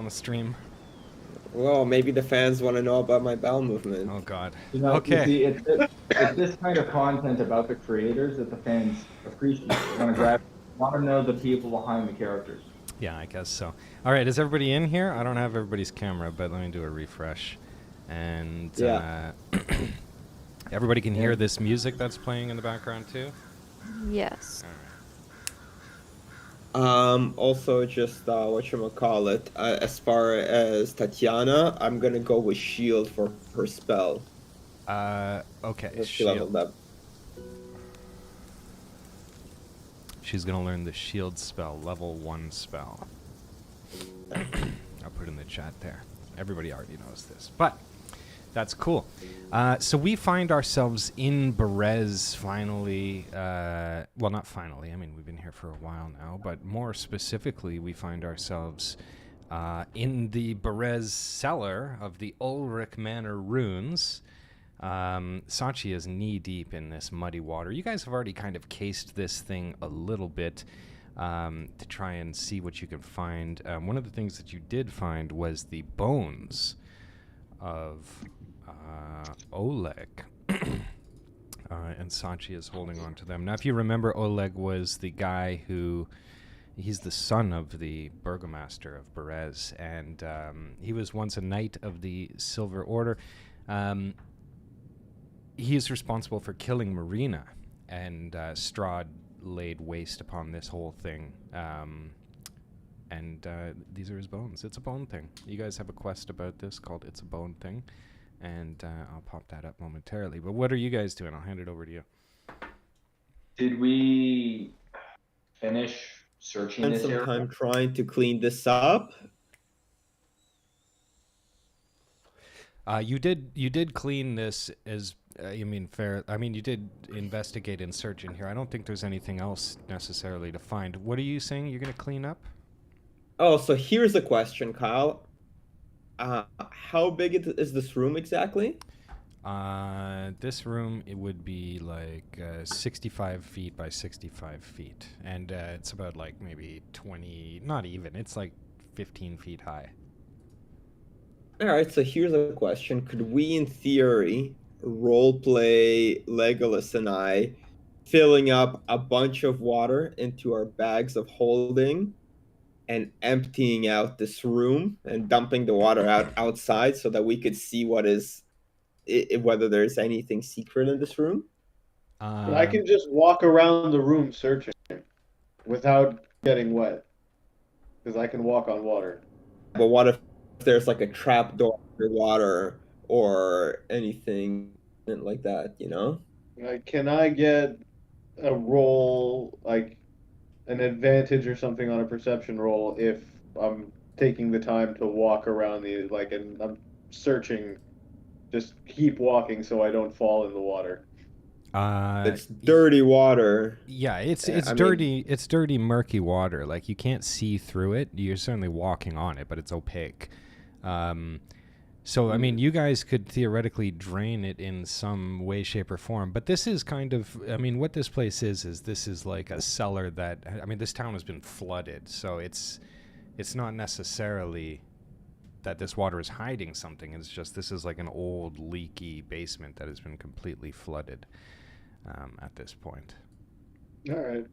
the stream. Well, maybe the fans want to know about my bowel movement. Oh God. You know, Okay. you see, it's this kind of content about the creators that the fans appreciate. They want to know the people behind the characters. Yeah, I guess so. All right, is everybody in here? I don't have everybody's camera, but let me do a refresh. And Yeah. everybody can hear this music that's playing in the background too? Yes. All right. Also just whatchamacallit, as far as Tatiana, I'm gonna go with shield for her spell. Okay, She leveled shield. up. She's going to learn the shield spell, level 1 spell. I'll put it in the chat there. Everybody already knows this, but that's cool. So we find ourselves in Berez finally. Well, not finally. I mean, we've been here for a while now, but more specifically, we find ourselves in the Berez cellar of the Ulrich Manor runes. Sachi is knee-deep in this muddy water. You guys have already kind of cased this thing a little bit to try and see what you can find. One of the things that you did find was the bones of Oleg. And Sachi is holding on to them. Now, if you remember, Oleg was the guy who... He's the son of the burgomaster of Berez, and he was once a knight of the Silver Order. He is responsible for killing Marina, and Strahd laid waste upon this whole thing. And these are his bones. It's a bone thing. You guys have a quest about this called It's a Bone Thing, and I'll pop that up momentarily. But what are you guys doing? I'll hand it over to you. Did we finish searching Spend this some area? time trying to clean this up. You did clean this as fair. I mean, you did investigate and search in here. I don't think there's anything else necessarily to find. What are you saying you're going to clean up? Oh, so here's a question, Kyle. How big is this room exactly? This room, it would be like 65 feet by 65 feet. And it's about like maybe 20, not even, it's like 15 feet high. All right, so here's a question. Could we, in theory, roleplay Legolas and I filling up a bunch of water into our bags of holding and emptying out this room and dumping the water outside so that we could see whether there's anything secret in this room? I can just walk around the room searching without getting wet, because I can walk on water. But what if there's like a trap door underwater or anything like that, you know? Can I get a roll, like an advantage or something on a perception roll if I'm taking the time to walk around and I'm searching, just keep walking so I don't fall in the water? It's dirty water. Yeah, it's dirty. It's dirty, murky water. Like you can't see through it. You're certainly walking on it, but it's opaque. So I mean, you guys could theoretically drain it in some way, shape, or form. But this is kind of, I mean, what this place is this is like a cellar that, I mean, this town has been flooded, so it's not necessarily that this water is hiding something. It's just this is like an old leaky basement that has been completely flooded at this point. All right.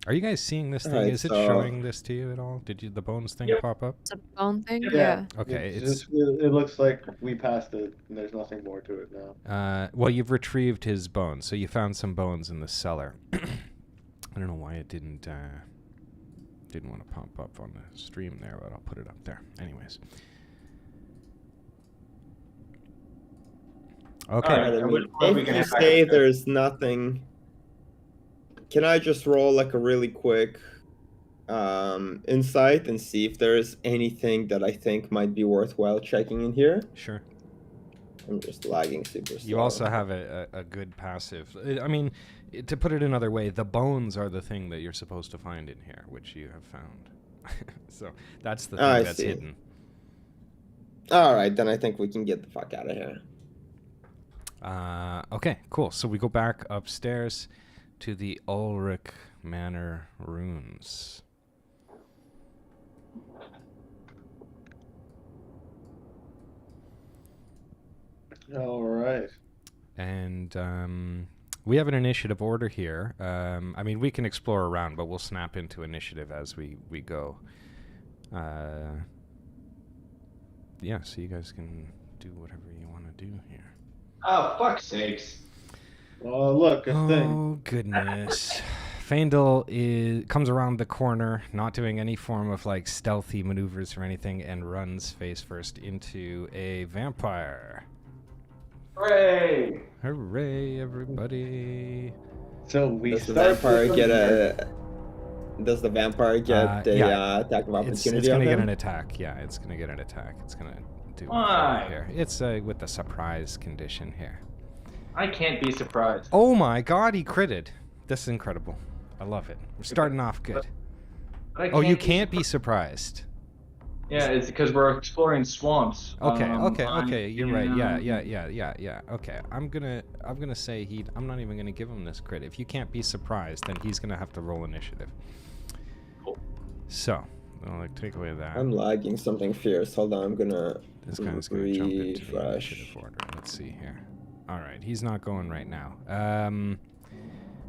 Are you guys seeing this thing? Right, Is it so- showing this to you at all? Did the bones thing pop up? It's a bone thing? Yeah. Okay, It looks like we passed it, and there's nothing more to it now. Well, you've retrieved his bones, so you found some bones in the cellar. I don't know why it didn't want to pop up on the stream there, but I'll put it up there. Anyways. Okay. All right, I mean, What we if can you have- say there's nothing, can I just roll like a really quick insight and see if there's anything that I think might be worthwhile checking in here? Sure. I'm just lagging super slow. You also have a good passive. I mean, to put it another way, the bones are the thing that you're supposed to find in here, which you have found. So that's the thing I that's see. hidden. All right, then I think we can get the fuck out of here. Okay, cool. So we go back upstairs to the Ulrich Manor runes. All right. And we have an initiative order here. I mean, we can explore around, but we'll snap into initiative as we go. Yeah, so you guys can do whatever you want to do here. Oh, fuck's sakes. Oh, look, a thing. Oh, goodness. Faendal comes around the corner, not doing any form of like stealthy maneuvers or anything, and runs face first into a vampire. Hooray! Hooray, everybody. So we Does the start vampire with get the- Does the vampire get a yeah. attack of It's opportunity going on to get him? an attack. Yeah, it's going to get an attack. It's going to do Why? it here. It's with the surprise condition here. I can't be surprised. Oh my god, he critted. This is incredible. I love it. We're starting off good. But I Oh, you can't be surprised. Yeah, it's because we're exploring swamps. Okay, I'm okay, you're right. in, Yeah. Okay, I'm gonna say I'm not even gonna give him this crit. If you can't be surprised, then he's gonna have to roll initiative. Cool. So, I'll like take away that. I'm lagging something fierce. Hold on, I'm gonna This guy's gonna jump into the refresh. initiative order. Let's see here. All right, he's not going right now.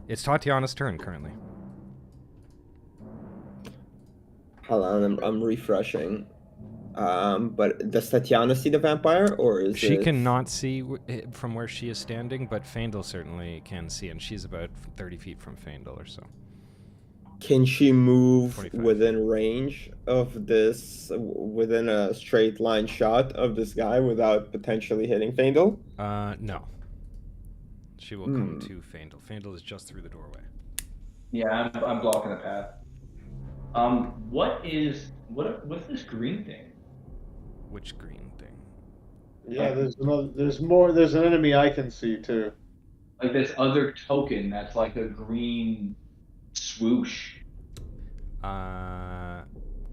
It's Tatiana's turn currently. Hold on, I'm refreshing. But does Tatiana see the vampire, or is She it... cannot see from where she is standing, but Faendal certainly can see, and she's about 30 feet from Faendal or so. Can she move 25. within range of this, within a straight line shot of this guy without potentially hitting Faendal? No. She will come to Faendal. Faendal is just through the doorway. Yeah, I'm blocking the path. What's this green thing? Which green thing? Yeah, there's an enemy I can see too. Like this other token that's like a green swoosh. Can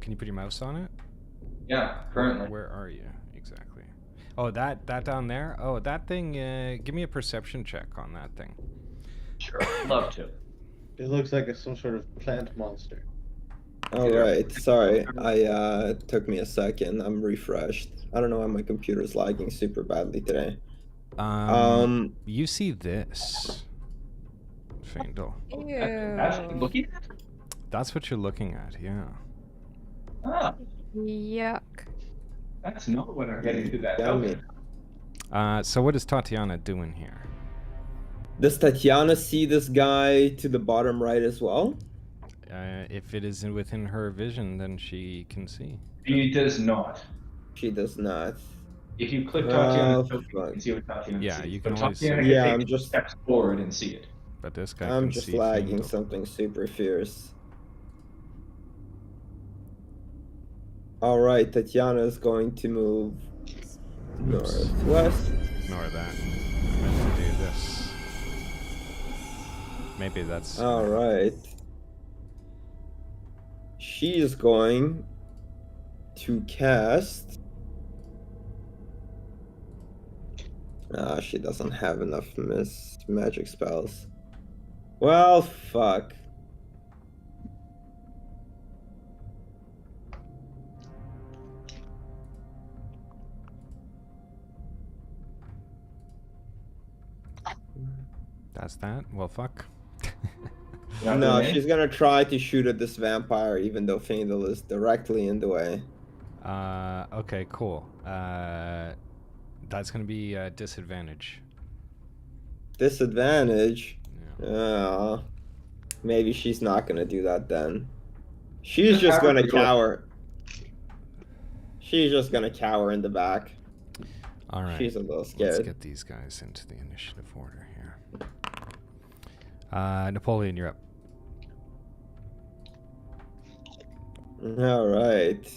you put your mouse on it? Yeah, currently. Where are you exactly? Oh, that down there? Oh, that thing, give me a perception check on that thing. Sure, love to. It looks like some sort of plant monster. Alright, sorry. Took me a second. I'm refreshed. I don't know why my computer's lagging super badly today. You see this, Faendal. That's what I'm looking at? That's what you're looking at, yeah. Ah, Yuck. that's not what I'm getting to that Yummy. token. So what is Tatiana doing here? Does Tatiana see this guy to the bottom right as well? If it is within her vision, then she can see. He does not. She does not. If you click Tatiana, Oh, token, you fuck. can see what Tatiana Yeah, sees. you can But always Tatiana see. can Yeah, take I'm just- steps forward and see it. But this guy I'm can just see lagging Faendal. something super fierce. Alright, Tatiana is going to move northwest. Ignore that. I meant to do this. Maybe that's... Alright. She is going to cast... she doesn't have enough magic spells. Well, fuck. That's that? Well, fuck. You're not No, doing it? she's gonna try to shoot at this vampire even though Faendal is directly in the way. Okay, cool. That's gonna be a disadvantage. Disadvantage? Yeah. Maybe she's not gonna do that then. She's Just just have her gonna do it. cower. She's just gonna cower in the back. All right. She's a little Let's scared. get these guys into the initiative order here. Napoleon, you're up. Alright.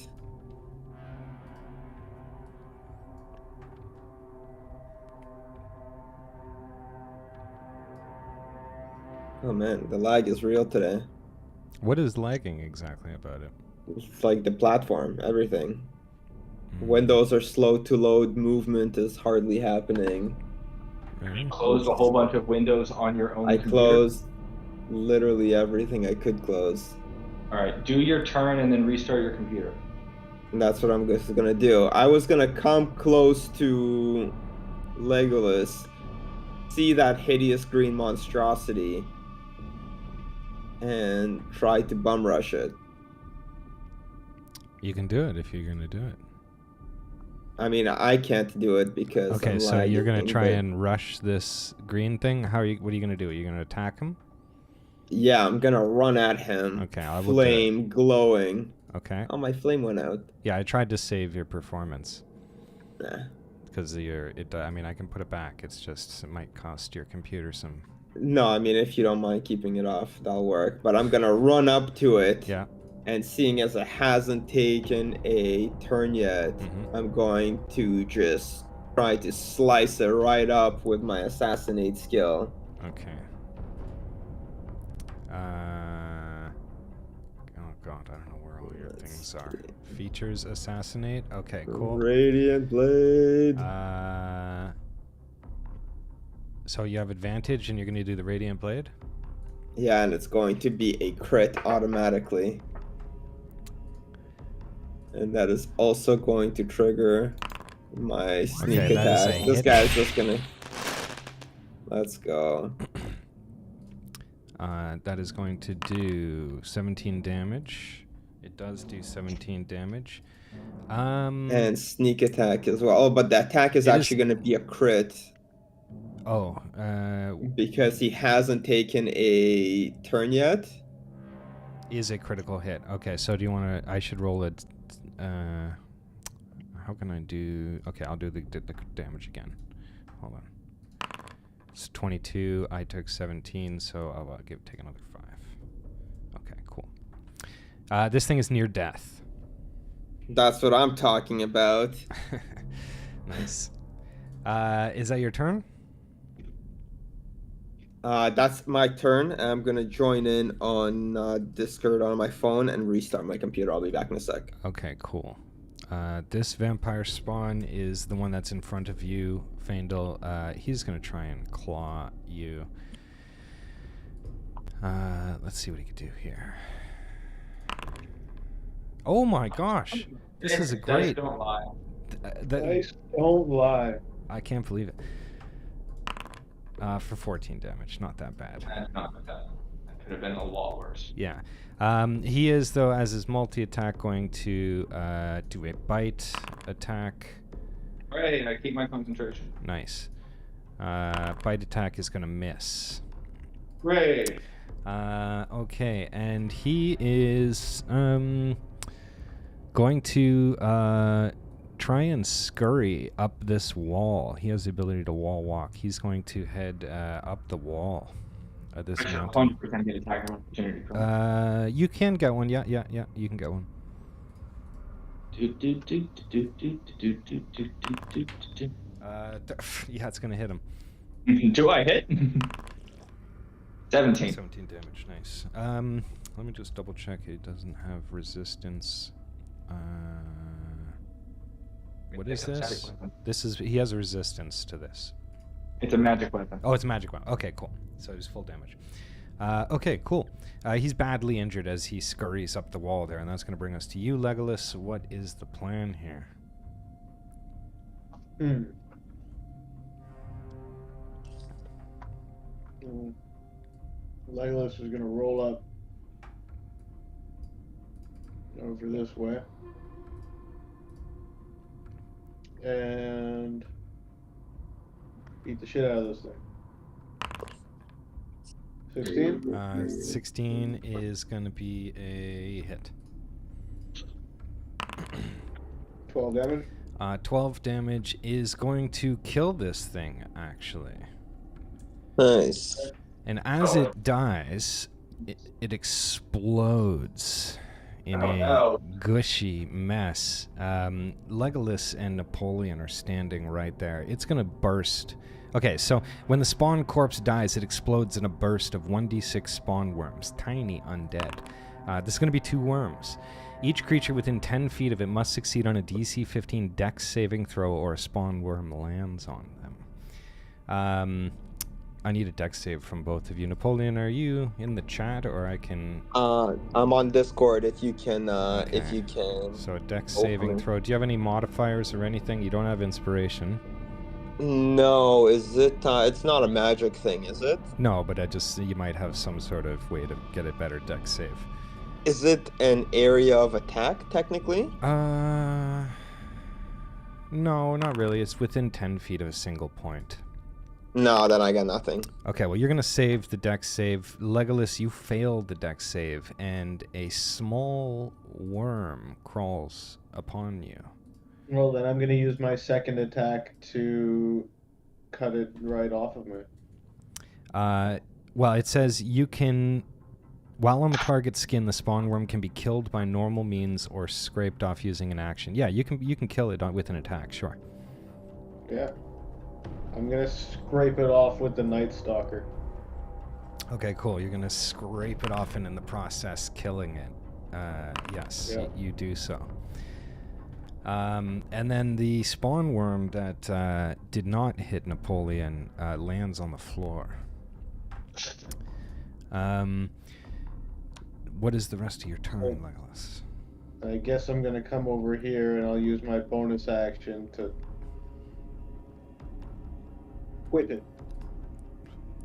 Oh man, the lag is real today. What is lagging exactly about it? It's like the platform, everything. Mm. Windows are slow to load, movement is hardly happening. Really? Close a whole bunch of windows on your own I computer. closed literally everything I could close. Alright, do your turn and then restart your computer. And that's what I'm just gonna do. I was gonna come close to Legolas see that hideous green monstrosity and try to bum rush it. You can do it if you're gonna do it. I mean, I can't do it because Okay, I'm so you're gonna lagging, try but- and rush this green thing. What are you gonna do? Are you gonna attack him? Yeah, I'm gonna run at him. Okay, I will do it. Flame glowing. Okay. Oh, my flame went out. Yeah, I tried to save your performance Nah. because I mean, I can put it back. It's just it might cost your computer some. No, I mean, if you don't mind keeping it off, that'll work. But I'm gonna run up to it. Yeah. And seeing as it hasn't taken a turn yet, I'm going to just try to slice it right up with my assassinate skill. Okay. Oh god, I don't know where all your Let's things are. see. Features assassinate. Okay, cool. Radiant blade. So you have advantage, and you're gonna do the radiant blade. Yeah, and it's going to be a crit automatically. And that is also going to trigger my sneak Okay, that is a attack. This hit. guy's just gonna. Let's go. That is going to do 17 damage. It does do 17 damage. And sneak attack as well. Oh, but the attack is It is- actually going to be a crit Oh, because he hasn't taken a turn yet. is a critical hit. Okay, so do you want to? I should roll it. How can I do? Okay, I'll do the damage again. Hold on. It's 22. I took 17, so I'll take another 5. Okay, cool. This thing is near death. That's what I'm talking about. Nice. Is that your turn? That's my turn. I'm going to join in on Discord on my phone and restart my computer. I'll be back in a sec. Okay, cool. This vampire spawn is the one that's in front of you, Faendal. He's going to try and claw you. Let's see what he can do here. Oh my gosh. This is a great... Don't lie. Dice don't lie. I can't believe it. For 14 damage, not that bad. That's not bad. That could have been a lot worse. Yeah. He is, though, as his multi-attack, going to do a bite attack. Right, I keep my concentration. Nice. Bite attack is going to miss. Great. Okay, and he is going to try and scurry up this wall. He has the ability to wall walk. He's going to head up the wall of this mountain. 100% get attack of opportunity from You can get one. Yeah, you can get one. Yeah, it's going to hit him. Do I hit? 17. 17 damage, nice. Let me just double check. He doesn't have resistance. What is this? This is he has a resistance to this. It's a magic weapon. Oh, it's a magic weapon. Okay, cool. So he's full damage. Okay, cool. He's badly injured as he scurries up the wall there, and that's going to bring us to you, Legolas. What is the plan here? Legolas is going to roll up over this way. And beat the shit out of this thing. 16? 16 is going to be a hit. 12 damage. 12 damage is going to kill this thing, actually. Nice. And as it dies, it explodes in a gushy mess. Legolas and Napoleon are standing right there. It's going to burst. Okay, so when the spawn corpse dies, it explodes in a burst of 1d6 spawn worms, tiny undead. This is going to be 2 worms. Each creature within 10 feet of it must succeed on a DC 15 Dex saving throw or a spawn worm lands on them. I need a Dex save from both of you. Napoleon, are you in the chat, or I can... I'm on Discord if you can, Okay. if you can. So a Dex saving Hopefully. throw. Do you have any modifiers or anything? You don't have inspiration. No, is it? It's not a magic thing, is it? No, but you might have some sort of way to get a better dex save. Is it an area of attack, technically? No, not really. It's within 10 feet of a single point. No, then I got nothing. Okay, well, you're going to save the dex save. Legolas, you failed the dex save, and a small worm crawls upon you. Well, then I'm gonna use my second attack to cut it right off of me. Well, it says you can... While on the target's skin, the spawn worm can be killed by normal means or scraped off using an action. Yeah, you can kill it with an attack, sure. Yeah. I'm gonna scrape it off with the Night Stalker. Okay, cool. You're gonna scrape it off and in the process killing it. Yes, Yeah. you do so. And then the spawn worm that did not hit Napoleon lands on the floor. What is the rest of your turn, Legolas? I guess I'm gonna come over here and I'll use my bonus action to whip it.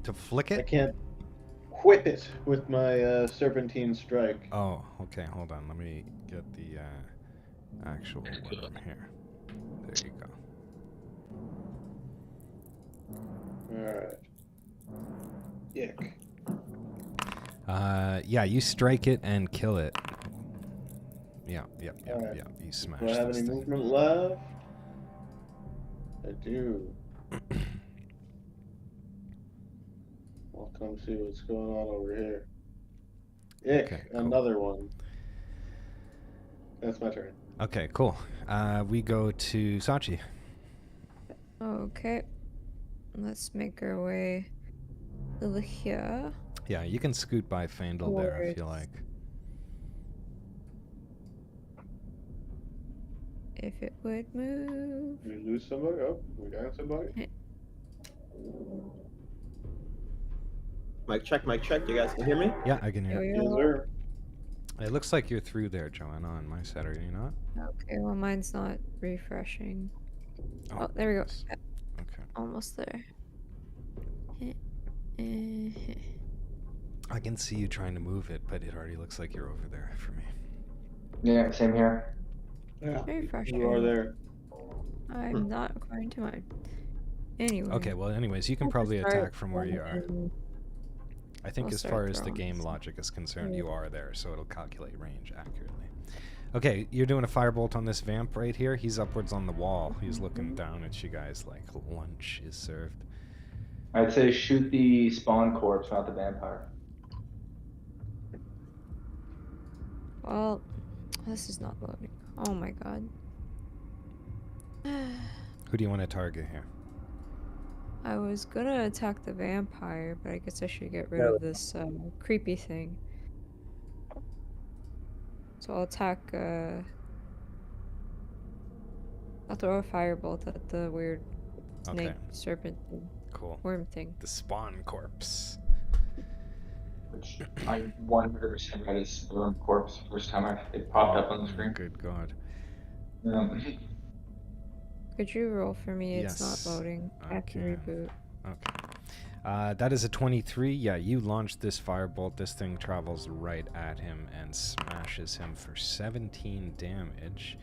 To flick I it? can't whip it with my Serpentine Strike. Oh, okay, hold on. Let me get the actual worm here. There you go. Alright. Ick. Yeah, you strike it and kill it. Yeah. Alright. You smash Do I have this any thing. movement left? I do. I'll come see what's going on over here. Ick, Okay, cool. another one. That's my turn. Okay, cool. We go to Sachi. Okay. Let's make our way over here. Yeah, you can scoot by Fandel there if you Towards- like. If it would move. Did we lose somebody? Oh, we got somebody? Mic check, mic check. You guys can hear me? Yeah, I can hear. Yo, You. Yes, yo. sir. It looks like you're through there, Joanna, on my side, are you not? Okay, well, mine's not refreshing. Oh, Oh, there we go. yes. Okay. Almost there. I can see you trying to move it, but it already looks like you're over there for me. Yeah, same here. Yeah. Very frustrating. You are there. I'm not according to mine. Anyway. Okay, well, anyways, you can I'll probably start attack from where you are. and- I think I'll as start far as the throwing game some. logic is concerned, you Yeah. are there, so it'll calculate range accurately. Okay, you're doing a firebolt on this vamp right here. He's upwards on the wall. He's looking down at you guys like lunch is served. I'd say shoot the spawn corpse, not the vampire. Well, this is not loading. Oh my god. Who do you want to target here? I was gonna attack the vampire, but I guess I should get rid of this creepy thing. So I'll attack, I'll throw a firebolt at the weird snake, Okay, serpent, thing, cool. worm thing. The spawn corpse. Which I 100% read as the worm corpse first time it popped up on the screen. Good God. Could you roll for me? Yes, It's not loading. I have to okay. reboot. Okay. That is a 23. Yeah, you launched this firebolt. This thing travels right at him and smashes him for 17 damage.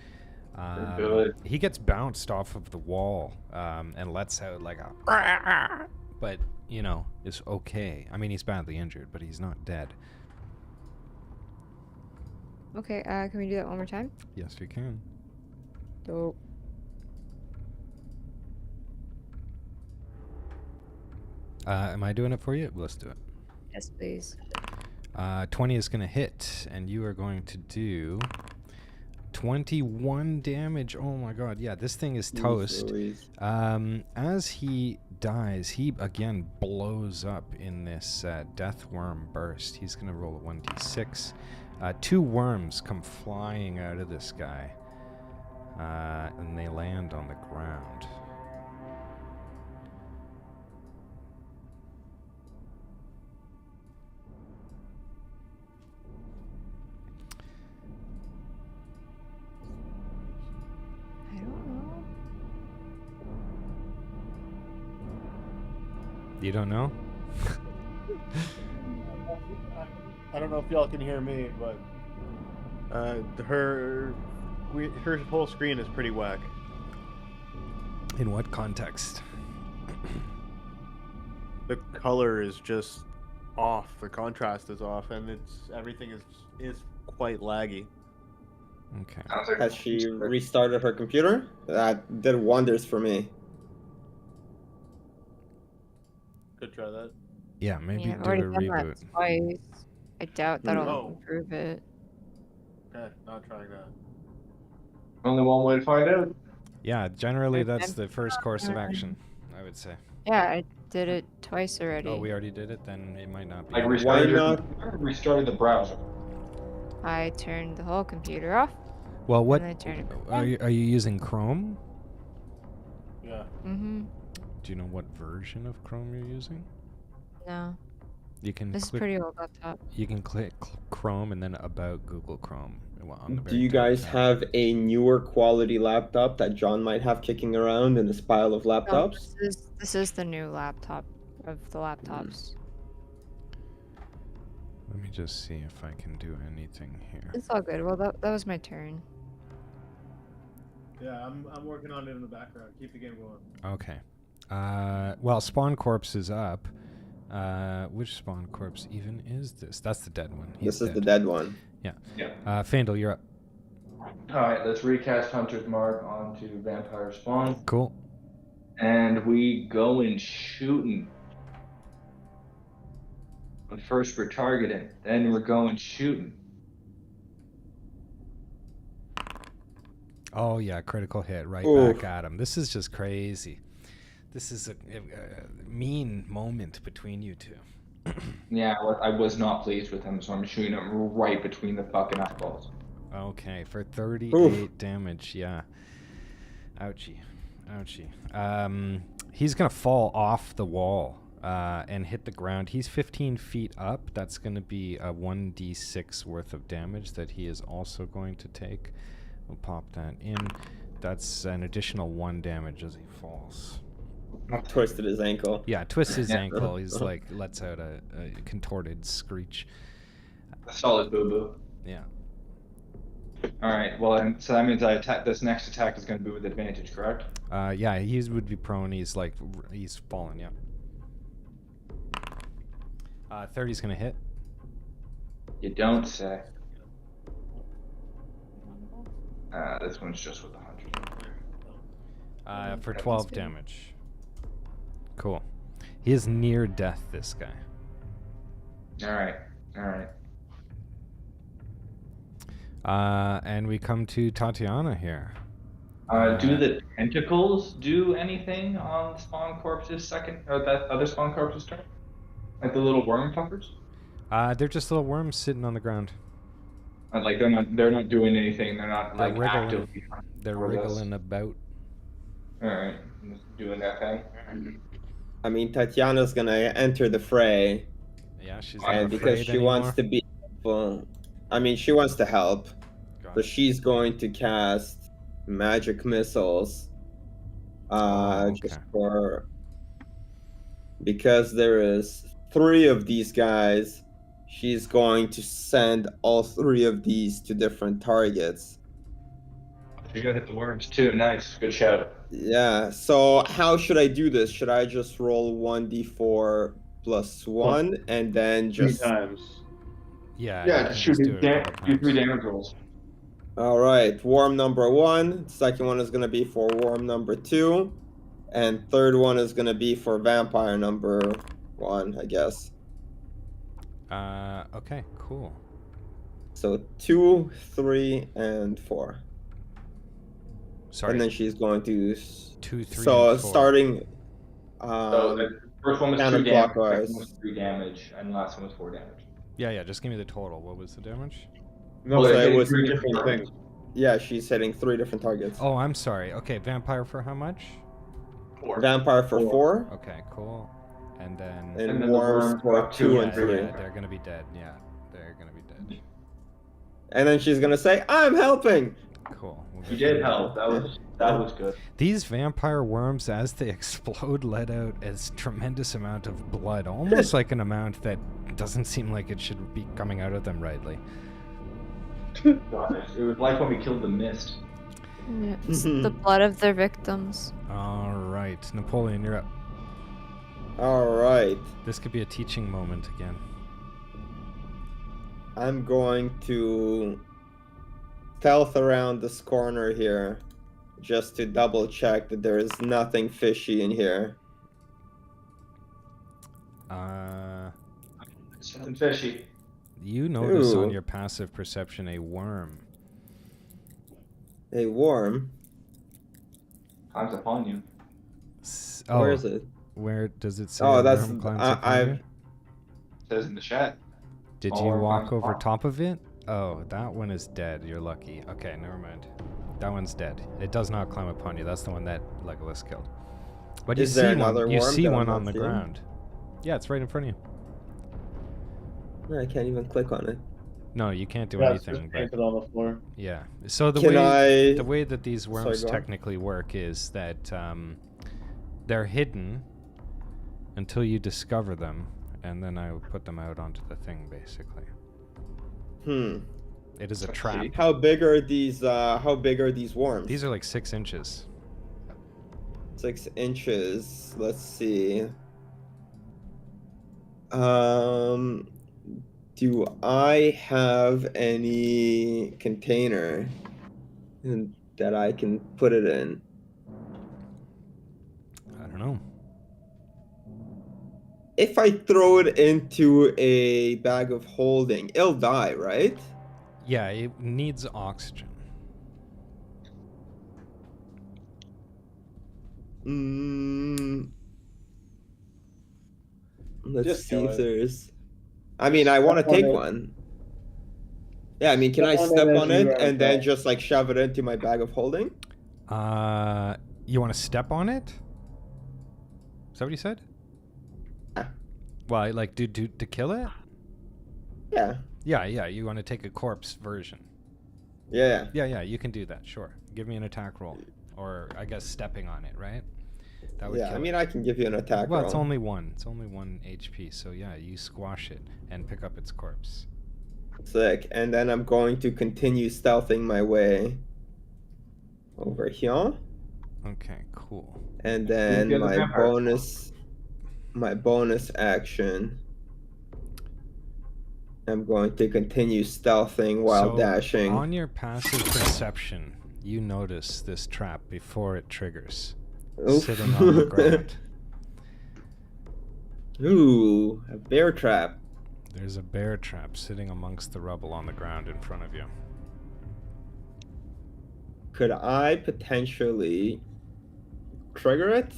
Good. He gets bounced off of the wall and lets out like a... But, you know, it's okay. I mean, he's badly injured, but he's not dead. Okay, can we do that one more time? Yes, you can. Dope. Am I doing it for you? Let's do it. Yes, please. 20 is going to hit, and you are going to do 21 damage. Oh my god, yeah, this thing is toast. As he dies, he again blows up in this death worm burst. He's going to roll a 1d6. 2 worms come flying out of this guy, and they land on the ground. I don't know. You don't know? I don't know if y'all can hear me, but her whole screen is pretty whack. In what context? The color is just off. The contrast is off, and everything is quite laggy. Okay. Has she restarted her computer? That did wonders for me. Could try that. Yeah, maybe Yeah, I've do already a done reboot. that twice. I doubt that'll Oh. improve it. Okay, not trying that. Only one way to find out. Yeah, generally Okay. that's the first course of action, I would say. Yeah, I did it twice already. Oh, we already did it? Then it might not be. Like Why restarted your not? computer, restarted the browser. I turned the whole computer off, Well, what and I turned it back are on. you using Chrome? Yeah. Mm-hmm. Do you know what version of Chrome you're using? No, You can this is click. pretty old laptop. You can click Chrome and then about Google Chrome. On the Do very you top guys tab. have a newer quality laptop that John might have kicking around in this pile of No, laptops? this is the new laptop of the laptops. Let me just see if I can do anything here. It's all good. Well, that was my turn. Yeah, I'm working on it in the background. Keep the game going. Okay. Well, Spawn Corpse is up. Which Spawn Corpse even is this? That's the dead one. He's This is the dead one. Yeah. Yeah. Fandel, you're up. Alright, let's recast Hunter's Mark onto Vampire Spawn. Cool. And we go in shooting. But first we're targeting, then we're going shooting. Oh yeah, critical hit right Oof. back at him. This is just crazy. This is a mean moment between you two. Yeah, I was not pleased with him, so I'm shooting him right between the fucking eyeballs. Okay, for 38 Oof. damage, yeah. Ouchie. Ouchie. He's going to fall off the wall and hit the ground. He's 15 feet up. That's going to be a 1d6 worth of damage that he is also going to take. We'll pop that in. That's an additional 1 damage as he falls. Twisted his ankle. Yeah, twists his Yeah. ankle. He's like, lets out a contorted screech. A solid boo-boo. Yeah. Alright, well, so that means I attack. This next attack is going to be with advantage, correct? Yeah, he would be prone. He's like, he's fallen, yeah. 30's gonna hit. You don't say. This one's just with the 100. For 12 damage. Cool. He is near death, this guy. Alright. And we come to Tatiana here. Do the tentacles do anything on Spawn Corpse's second, or that other Spawn Corpse's turn? Like the little worm fuckers? They're just little worms sitting on the ground. Like they're not doing anything. They're not They're like wriggling. actively. They're for this. wriggling about. All right, just doing that thing. I mean, Tatiana's gonna enter the fray, Yeah, she's not and because afraid she wants anymore. to be helpful. I mean, she wants to help, Got so it. she's going to cast magic missiles. Just okay. for because there is 3 of these guys. She's going to send all 3 of these to different targets. You gotta hit the worms too. Nice, good shout. Yeah, so how should I do this? Should I just roll 1d4 plus 1 and then 3 just... times. Yeah, you Yeah, can just shoot do it a couple do 3 times. damage rolls. Alright, worm number 1. Second one is going to be for worm number 2. And third one is going to be for vampire number 1, I guess. Okay, cool. So 2, 3, and 4. Sorry. And then she's going to... 2, 3, So and 4. starting... So the first one was 2 damage, counterclockwise. second one was 3 damage, and the last one was 4 damage. Yeah, just give me the total. What was the damage? No, So so it it was- 3 different things. Yeah, she's hitting 3 different targets. Oh, I'm sorry. Okay, vampire for how much? 4. Vampire for 4, Okay, cool. And then... and then the worms worms for got 2 2 and and 3. Yeah, they're gonna be dead. Yeah, they're gonna be dead. And then she's gonna say, "I'm helping." Cool. We'll You get did them. help. That was That was good. These vampire worms, as they explode, let out a tremendous amount of blood, almost like an amount that doesn't seem like it should be coming out of them rightly. God, it was like when we killed the mist. Yeah, it's the blood of their victims. All right, Napoleon, you're up. All right. This could be a teaching moment again. I'm going to stealth around this corner here just to double check that there is nothing fishy in here. Something fishy. You notice on Ooh. your passive perception a worm. A worm? Climbs upon you. Where is it? Where does it say Oh, a that's worm climbs upon I've you? Says in the chat. Did Oh, you worm walk climbs over upon. top of it? Oh, that one is dead. You're lucky. Okay, never mind. That one's dead. It does not climb upon you. That's the one that Legolas killed. But you Is there see one. another You worm see that I'm one not on the seeing? ground. Yeah, it's right in front of you. I can't even click on it. No, you can't do Yeah, it's anything. just But painted on the floor. yeah. So the Can way I- the way that these worms go on. technically work is that they're hidden until you discover them, and then I would put them out onto the thing, basically. It is a Let's trap. see. How big are these worms? These are like 6 inches. 6 inches. Let's see. Do I have any container that I can put it in? I don't know. If I throw it into a bag of holding, it'll die, right? Yeah, it needs oxygen. Let's Just see kill if it. there's. I mean, I want to Step on take it. one. Yeah, I mean, can I Step on it step as on you it are and then going. just like shove it into my bag of holding? You want to step on it? Is that what you said? Yeah. Well, like to kill it? Yeah. Yeah. You want to take a corpse version? Yeah. Yeah. You can do that. Sure. Give me an attack roll, or I guess stepping on it, right? That would Yeah, kill I mean, it. I can give you an attack Well, roll. it's only one. It's only 1 HP. So yeah, you squash it and pick up its corpse. Sick. And then I'm going to continue stealthing my way over here. Okay, cool. And then get the vampire my bonus action. I'm going to continue stealthing while So, dashing. On your passive perception, you notice this trap before it triggers, Oof. sitting on the ground. Ooh, a bear trap. There's a bear trap sitting amongst the rubble on the ground in front of you. Could I potentially trigger it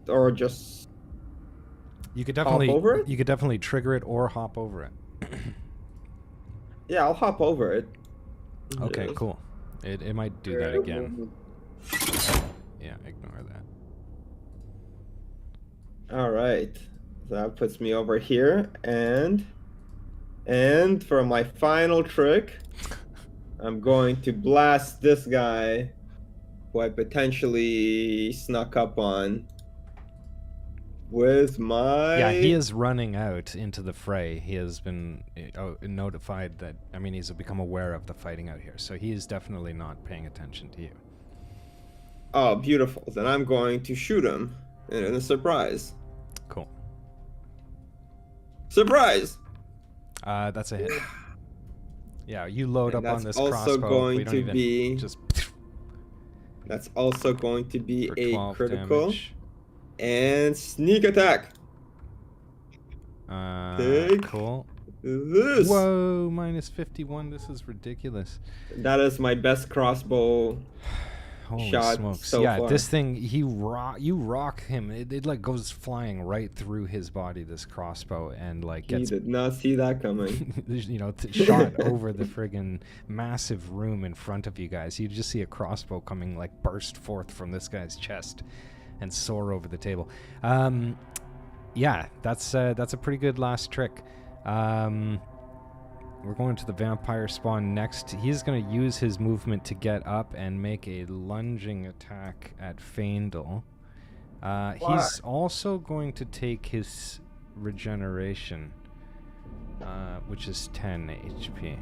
or just You could hop definitely over it? You could definitely trigger it or hop over it. Yeah, I'll hop over it. Okay, Yes. cool. It might do that again. Yeah, ignore that. All right. So that puts me over here, and for my final trick, I'm going to blast this guy who I potentially snuck up on with my... Yeah, he is running out into the fray. He has been notified that, I mean, he's become aware of the fighting out here, so he is definitely not paying attention to you. Oh, beautiful. Then I'm going to shoot him in a surprise. Cool. Surprise! That's a hit. Yeah, you load And up on that's this also crossbow. going We don't to even be- just That's also going to be for a 12 critical damage. and sneak attack. Take Cool. This. Whoa, minus 51. This is ridiculous. That is my best crossbow. Holy Shot smokes. so Yeah, far. this thing, you rock him. It like goes flying right through his body, this crossbow, and like He gets did not see that coming. shot over the friggin' massive room in front of you guys. You just see a crossbow coming like burst forth from this guy's chest and soar over the table. Yeah, that's a pretty good last trick. We're going to the vampire spawn next. He's going to use his movement to get up and make a lunging attack at Faendal. He's also going to take his regeneration, which is 10 HP.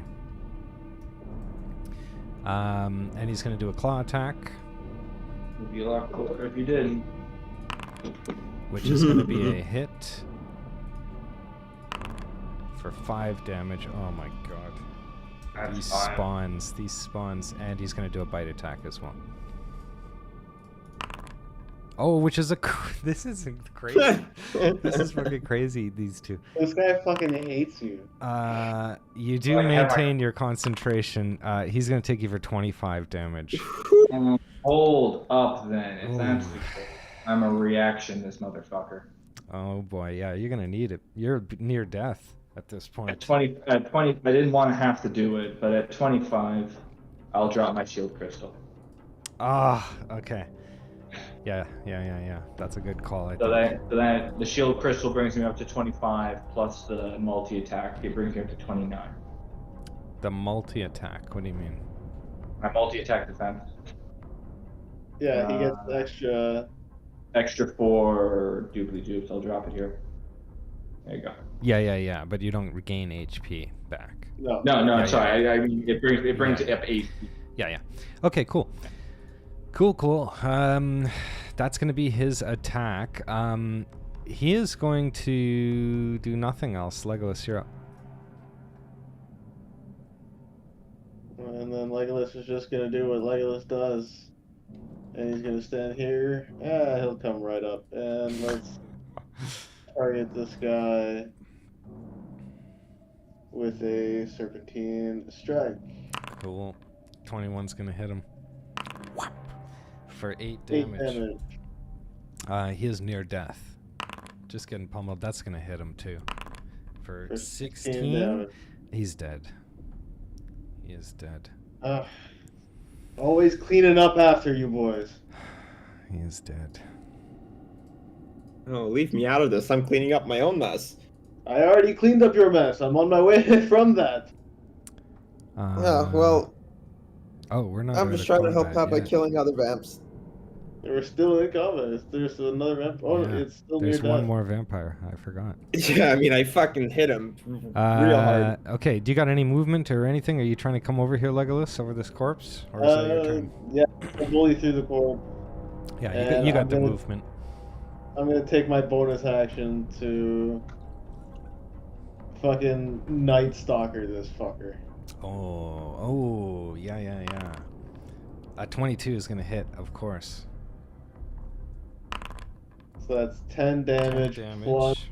And he's going to do a claw attack, Would be a lot cooler if you did. which is going to be a hit for 5 damage. Oh my god. That's These fine. spawns, and he's going to do a bite attack as well. Oh, which is this is crazy. This is fucking crazy, these two. This guy fucking hates you. You do maintain your concentration. He's going to take you for 25 damage. Hold up then. If Ooh. that's the case, I'm a reaction, this motherfucker. Oh boy, yeah, you're going to need it. You're near death at this At point. 20, I didn't want to have to do it, but at 25, I'll drop my shield crystal. Okay. Yeah. That's a good call, I So think. that the shield crystal brings me up to 25 plus the multi attack. It brings me up to 29. The multi-attack, what do you mean? My multi attack defense. Yeah, he gets Extra for doobly doobs. I'll drop it here. There you go. Yeah, but you don't regain HP back. no. No, sorry. I mean, it brings it up 8. Yeah. Okay, cool. That's going to be his attack. He is going to do nothing else. Legolas, you're up. And then Legolas is just gonna do what Legolas does, and he's gonna stand here. He'll come right up, and let's target this guy with a serpentine strike. Cool. 21's going to hit him. Whap! For 8 8 damage. damage. He is near death. Just getting pummeled. That's going to hit him too. For 16, damage. he's dead. He is dead. Always cleaning up after you boys. He is dead. Oh, leave me out of this. I'm cleaning up my own mess. I already cleaned up your mess. I'm on my way from that. Yeah, well, Oh, we're not. I'm just trying to help out by killing other vamps. We're still in combat. There's another vamp. Oh, Yeah, it's still There's near one death. more vampire. I forgot. Yeah, I mean, I fucking hit him real hard. Okay, do you got any movement or anything? Are you trying to come over here, Legolas, over this corpse? Or is that your turn? Yeah, I'll bully through the corp. Yeah, and you got I'm the gonna- movement. I'm gonna take my bonus action to fucking Night Stalker this fucker. Oh, yeah. 22 is going to hit, of course. So that's 10 damage, 10 plus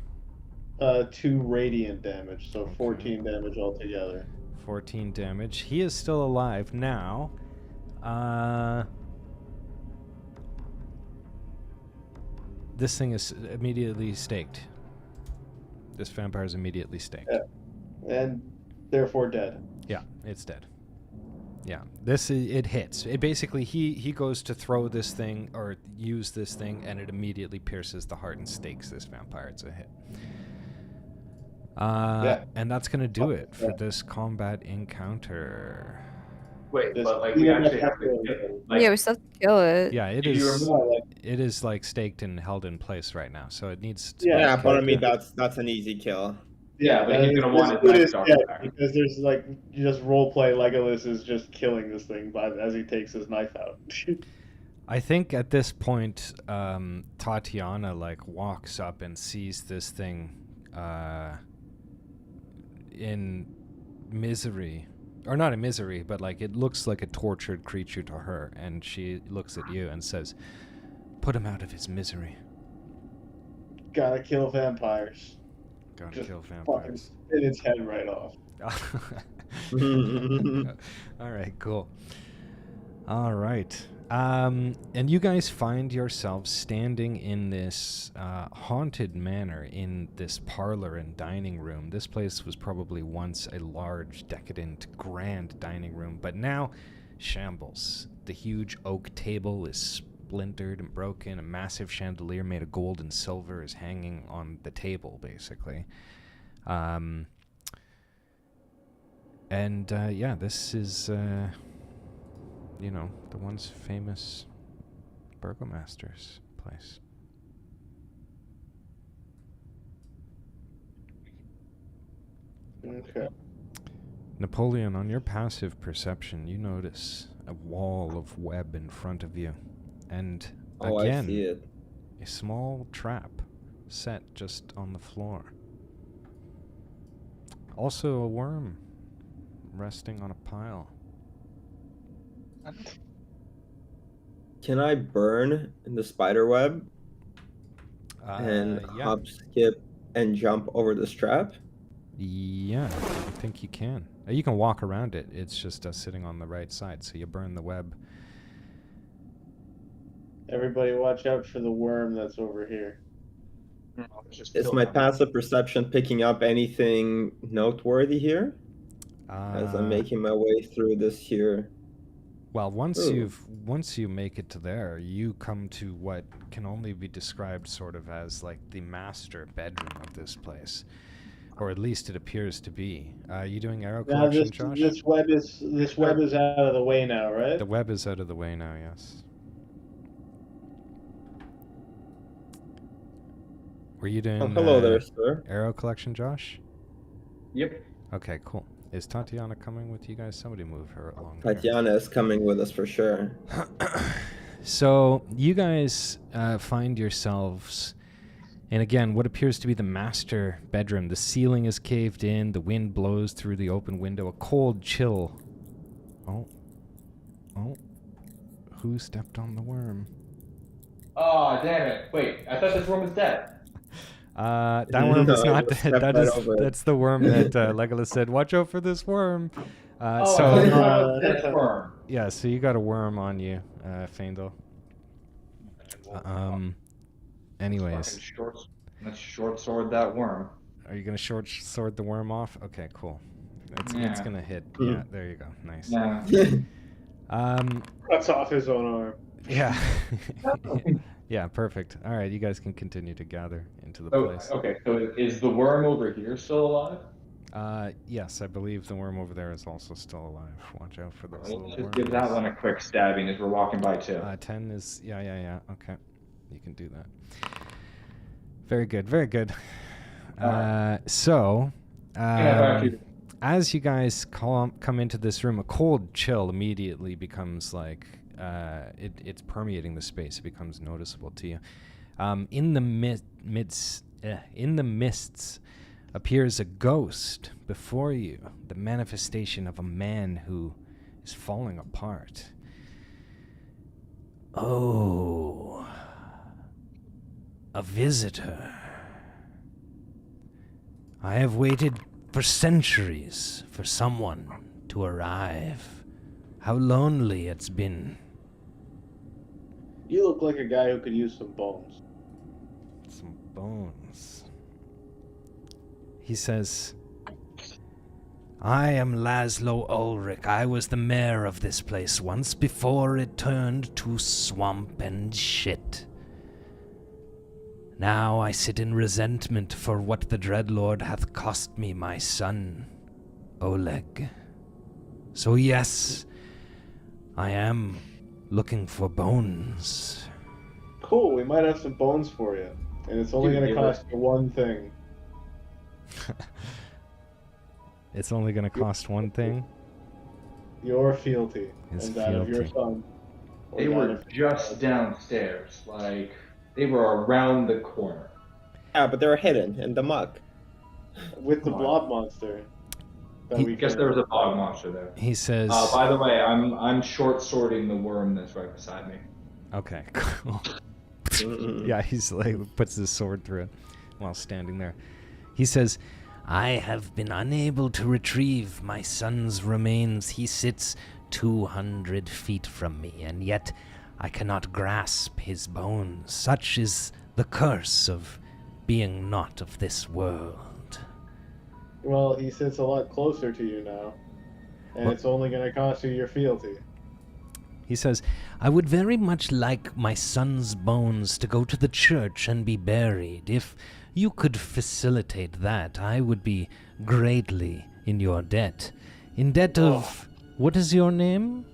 2 radiant damage, so Okay. 14 damage altogether. 14 damage. He is still alive now. This thing is immediately staked. This vampire is immediately staked. And therefore dead. Yeah, it's dead. Yeah, it hits. It basically he goes to throw this thing or use this thing, and it immediately pierces the heart and stakes this vampire. It's a hit. And that's gonna do it for this combat encounter. Wait, Just- but like we actually have to Yeah, we still have to kill it. Yeah, it Did you is. remove- It is like staked and held in place right now, so it needs. To Yeah, Yeah, but I okay. mean, that's an easy kill. Yeah, but he's gonna want his this dude Night is Stalker dead, back. because there's like you just roleplay Legolas is just killing this thing as he takes his knife out. I think at this point, Tatiana like walks up and sees this thing in misery, or not in misery, but like it looks like a tortured creature to her, and she looks at you and says, "Put him out of his misery. Gotta kill vampires. Gotta Just kill Fucking vampires." spit its head right off. All right, cool. All right. And you guys find yourselves standing in this haunted manor in this parlor and dining room. This place was probably once a large, decadent, grand dining room, but now shambles. The huge oak table is splintered and broken. A massive chandelier made of gold and silver is hanging on the table, basically. And yeah, this is, you know, the once famous burgomaster's place. Okay. Napoleon, on your passive perception, you notice a wall of web in front of you. And Oh, I see again, it. a small trap set just on the floor. Also a worm resting on a pile. Can I burn in the spider web and Yeah. hop, skip, and jump over this trap? Yeah, I think you can. You can walk around it. It's just sitting on the right side, so you burn the web. Everybody watch out for the worm that's over here. Is my passive perception picking up anything noteworthy here as I'm making my way through this here? Well, once Ooh. you make it to there, you come to what can only be described sort of as like the master bedroom of this place, or at least it appears to be. You doing arrow Now collection, Josh? this web is out of the way now, right? The web is out of the way now. Yes. Were you doing? Oh, hello there, sir. Arrow collection, Josh? Yep. Okay, cool. Is Tatiana coming with you guys? Somebody move her along. here. Tatiana is coming with us for sure. So you guys find yourselves in, again, what appears to be the master bedroom. The ceiling is caved in. The wind blows through the open window. A cold chill. Oh. Who stepped on the worm? Oh, damn it. Wait, I thought this worm was dead. That worm is No, not just dead. stepped right over it. That's the worm that Legolas said, "Watch out for this worm." I So thought it was this worm. yeah, so you got a worm on you, Faendal. Anyways, Let's short sword that worm. are you gonna short sword the worm off? Okay, cool. It's Yeah. gonna hit. Mm. Yeah, there you go. Nice. Yeah. Cuts off his own arm. Yeah. Yeah, perfect. All right, you guys can continue to gather into the Oh, place. okay, so is the worm over here still alive? Yes, I believe the worm over there is also still alive. Watch out for those little Let's worms. give that one a quick stabbing as we're walking by too. 10 is, yeah. Okay, you can do that. Very good, very good. So, as you guys come into this room, a cold chill immediately becomes like, it's permeating the space. It becomes noticeable to you. In the mists appears a ghost before you, the manifestation of a man who is falling apart. Oh, a visitor. I have waited for centuries for someone to arrive. How lonely it's been. You look like a guy who could use some bones. Some bones. He says, I am Laszlo Ulrich. I was the mayor of this place once before it turned to swamp and shit. Now I sit in resentment for what the Dreadlord hath cost me my son, Oleg. So yes, I am looking for bones. Cool, we might have some bones for you. And it's only going to cost you one thing. It's only going to cost one thing? Your fealty. His and that of your fealty. son. Or They that were of- just downstairs, like they were around the corner. Yeah, but they're hidden in the muck. With the blob monster. That He- we I guess killed. there was a bog monster there. He says... By the way, I'm short sorting the worm that's right beside me. Okay, cool. Mm-mm. Yeah, he's like, puts his sword through it while standing there. He says, I have been unable to retrieve my son's remains. He sits 200 feet from me, and yet I cannot grasp his bones. Such is the curse of being not of this world. Well, he sits a lot closer to you now. And What? it's only going to cost you your fealty. He says, I would very much like my son's bones to go to the church and be buried. If you could facilitate that, I would be greatly in your debt. in debt of... What is your name?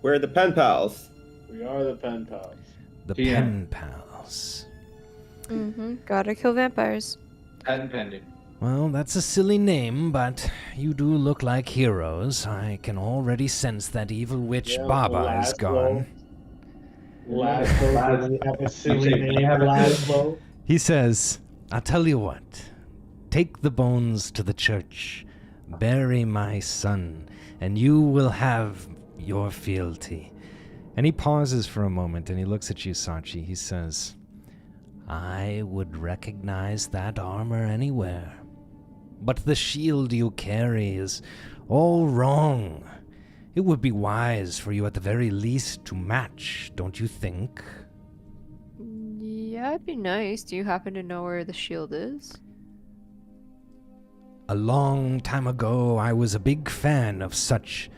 We're the pen pals. We are the pen pals. The TM. Pen Pals. Gotta kill vampires. Patent pending. Well, that's a silly name, but you do look like heroes. I can already sense that evil witch Baba is gone. Laszlo, we have a silly You name, have a- Laszlo. He says, I'll tell you what. Take the bones to the church. Bury my son, and you will have your fealty. And he pauses for a moment, and he looks at you, Sachi. He says, I would recognize that armor anywhere. But the shield you carry is all wrong. It would be wise for you at the very least to match, don't you think? Yeah, it'd be nice. Do you happen to know where the shield is? A long time ago, I was a big fan of such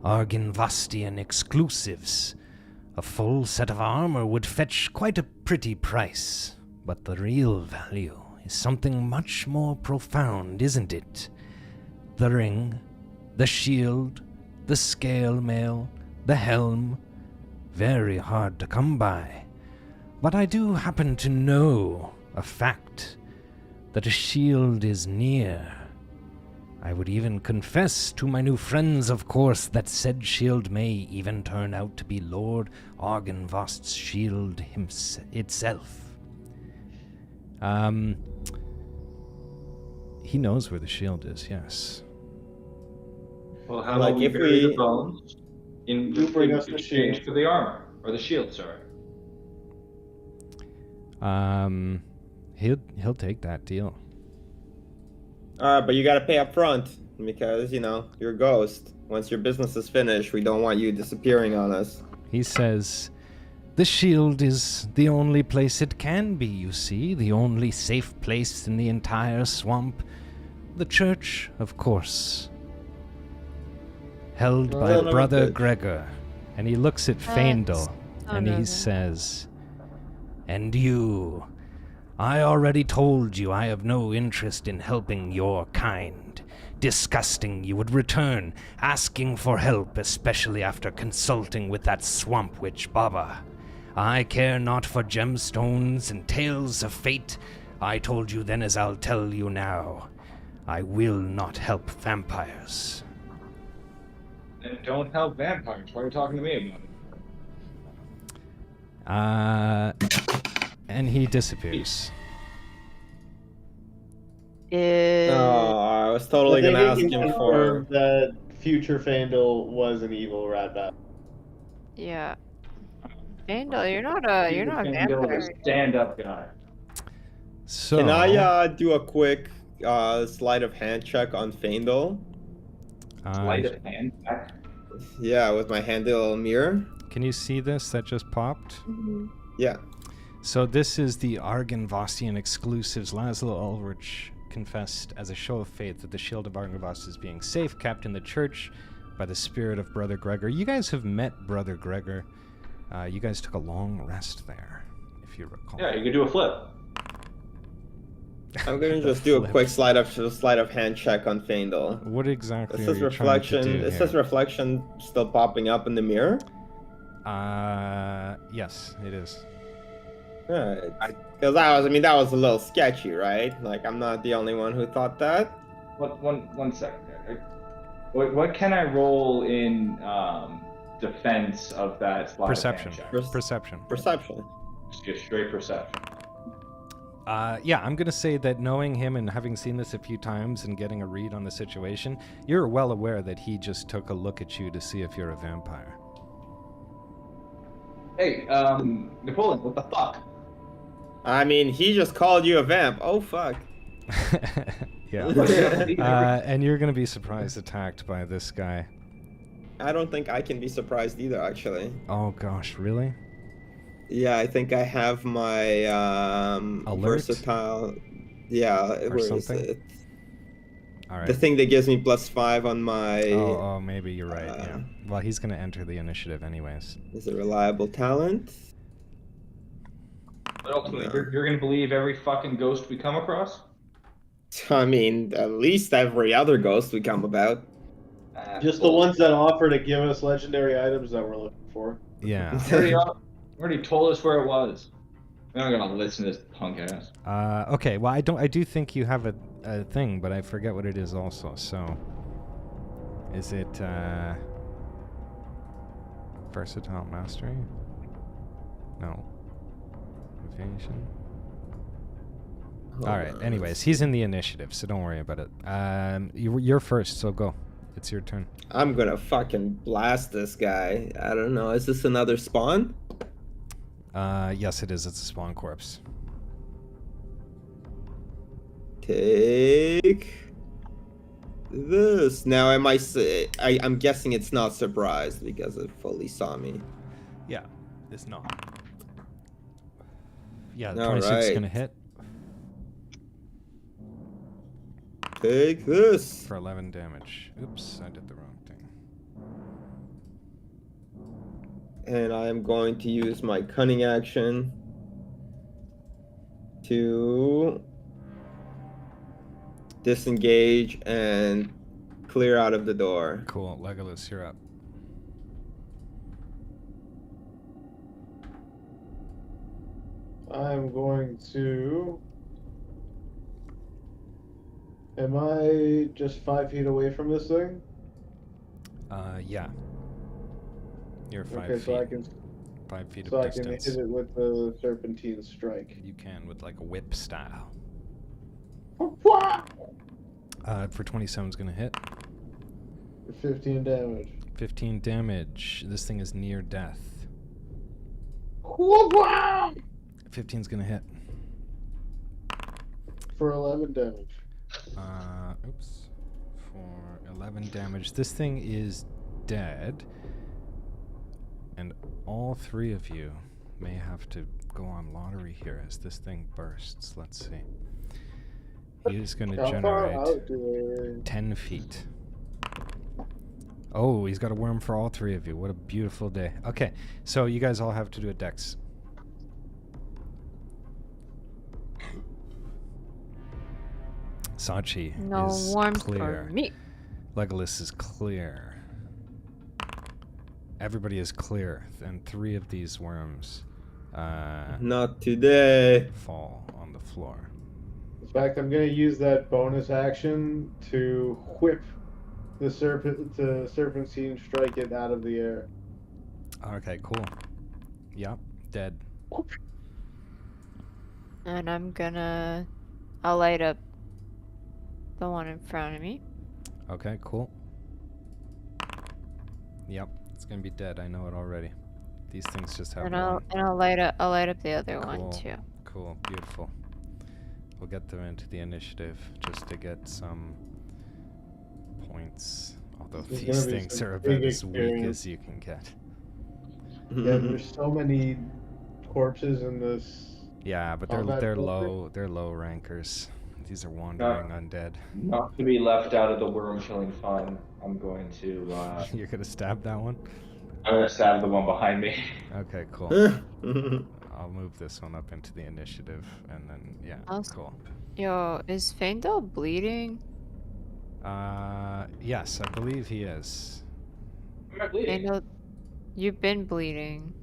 Arginvastian exclusives. A full set of armor would fetch quite a pretty price, but the real value is something much more profound, isn't it? The ring, the shield, the scale mail, the helm. Very hard to come by. But I do happen to know a fact, that a shield is near. I would even confess to my new friends, of course, that said shield may even turn out to be Lord Argenvost's shield itself. He knows where the shield is, yes. Well, how Like, about we if bury we- the bones in You bring us the exchange shield. for the armor or the shield? Sorry. He'll take that deal. Alright, but you gotta pay up front because, you're a ghost. Once your business is finished, we don't want you disappearing on us. He says, the shield is the only place it can be, you see, the only safe place in the entire swamp. The church, of course. Held by Son of a Brother bitch. Gregor. And he looks at Faendal, and he another. says, and you, I already told you I have no interest in helping your kind. Disgusting you would return, asking for help, especially after consulting with that swamp witch Baba. I care not for gemstones and tales of fate. I told you then as I'll tell you now. I will not help vampires. Then don't help vampires. Why are you talking to me about it? And he disappears. Oh, I was totally gonna ask him for. that future Fandel was an evil rat bat. Yeah. Vandal, you're not a vampire. Stand-up guy. So, Can I do a quick sleight of hand check on Faendal? Light of hand back. Yeah, with my handle mirror. can you see this that just popped? Yeah. So this is the Argenvostian exclusives. Laszlo Ulrich confessed as a show of faith that the shield of Argenvost is being safe kept in the church by the spirit of Brother Gregor. You guys have met Brother Gregor. You guys took a long rest there, if you recall. Yeah, you could do a flip. I'm gonna just do a quick sleight of hand check on Faendal. What exactly It are says you trying to reflection. do It says here? reflection still popping up in the mirror. Yes, it is. Right. Because that was a little sketchy, right? Like, I'm not the only one who thought that. One second. What can I roll in defense of that slide Perception. check? Perception. Perception. Just get straight perception. Yeah, I'm gonna say that knowing him and having seen this a few times and getting a read on the situation, you're well aware that he just took a look at you to see if you're a vampire. Hey, Napoleon, what the fuck? I mean, he just called you a vamp. Oh, fuck. Yeah. Yeah. And you're gonna be surprise attacked by this guy. I don't think I can be surprised either, actually. Oh gosh, really? Yeah, I think I have my Alert? versatile. Yeah, Or where is something? it? All right. The thing that gives me +5 on my Oh, maybe you're right. Yeah. Well, he's gonna enter the initiative anyways. is a reliable talent. But ultimately, you're gonna believe every fucking ghost we come across? I mean, at least every other ghost we come about. Just the ones that offer to give us legendary items that we're looking for. Yeah. Already told us where it was. We're not gonna listen to this punk ass. Okay. Well, I do think you have a thing, but I forget what it is also. So, is it versatile mastery? No. Evasion. All right. Anyways, he's in the initiative, so don't worry about it. You're first, so go. It's your turn. I'm gonna fucking blast this guy. I don't know. Is this another spawn? Yes, it is. It's a spawn corpse. Take this. Now, am I say? I'm guessing it's not surprised because it fully saw me. Yeah, it's not. Yeah, the All 26 is right. gonna hit Take this. for 11 damage. Oops, I did the wrong thing. And I'm going to use my cunning action to disengage and clear out of the door. Cool. Legolas, you're up. I'm going to. Am I just 5 feet away from this thing? Yeah. You're 5 Okay, feet. so I can 5 feet so of I can distance. hit it with the serpentine strike. You can with like a whip style. For For 27 is gonna hit. 15 damage. 15 damage. This thing is near death. 15's gonna hit. For 11 damage. Oops. For 11 damage. This thing is dead. And all three of you may have to go on lottery here as this thing bursts. Let's see. He is going to How far generate out do 10 feet. Oh, he's got a worm for all three of you. What a beautiful day. Okay, so you guys all have to do a dex. Sachi No is worms clear. for me. Legolas is clear. Everybody is clear, and 3 of these worms Not today. fall on the floor. In fact, I'm going to use that bonus action to whip the serpentine, strike it out of the air. Okay, cool. Yep, dead. And I'll light up the one in front of me. Okay, cool. Yep, it's gonna be dead. I know it already. These things just have And one. I'll light up the other Cool. one too. Cool, beautiful. We'll get them into the initiative just to get some points. Although There's these gonna be things some are about big as weak experience. as you can get. Yeah, there's so many corpses in this. Yeah, but Combat they're filter? they're low rankers. These are wandering undead. Not to be left out of the worm killing fun, I'm going to You're gonna stab that one? I'm gonna stab the one behind me. Okay, cool. I'll move this one up into the initiative, and then yeah, cool. Yo, is Faendal bleeding? Yes, I believe he is. Am I bleeding? Faendal, you've been bleeding.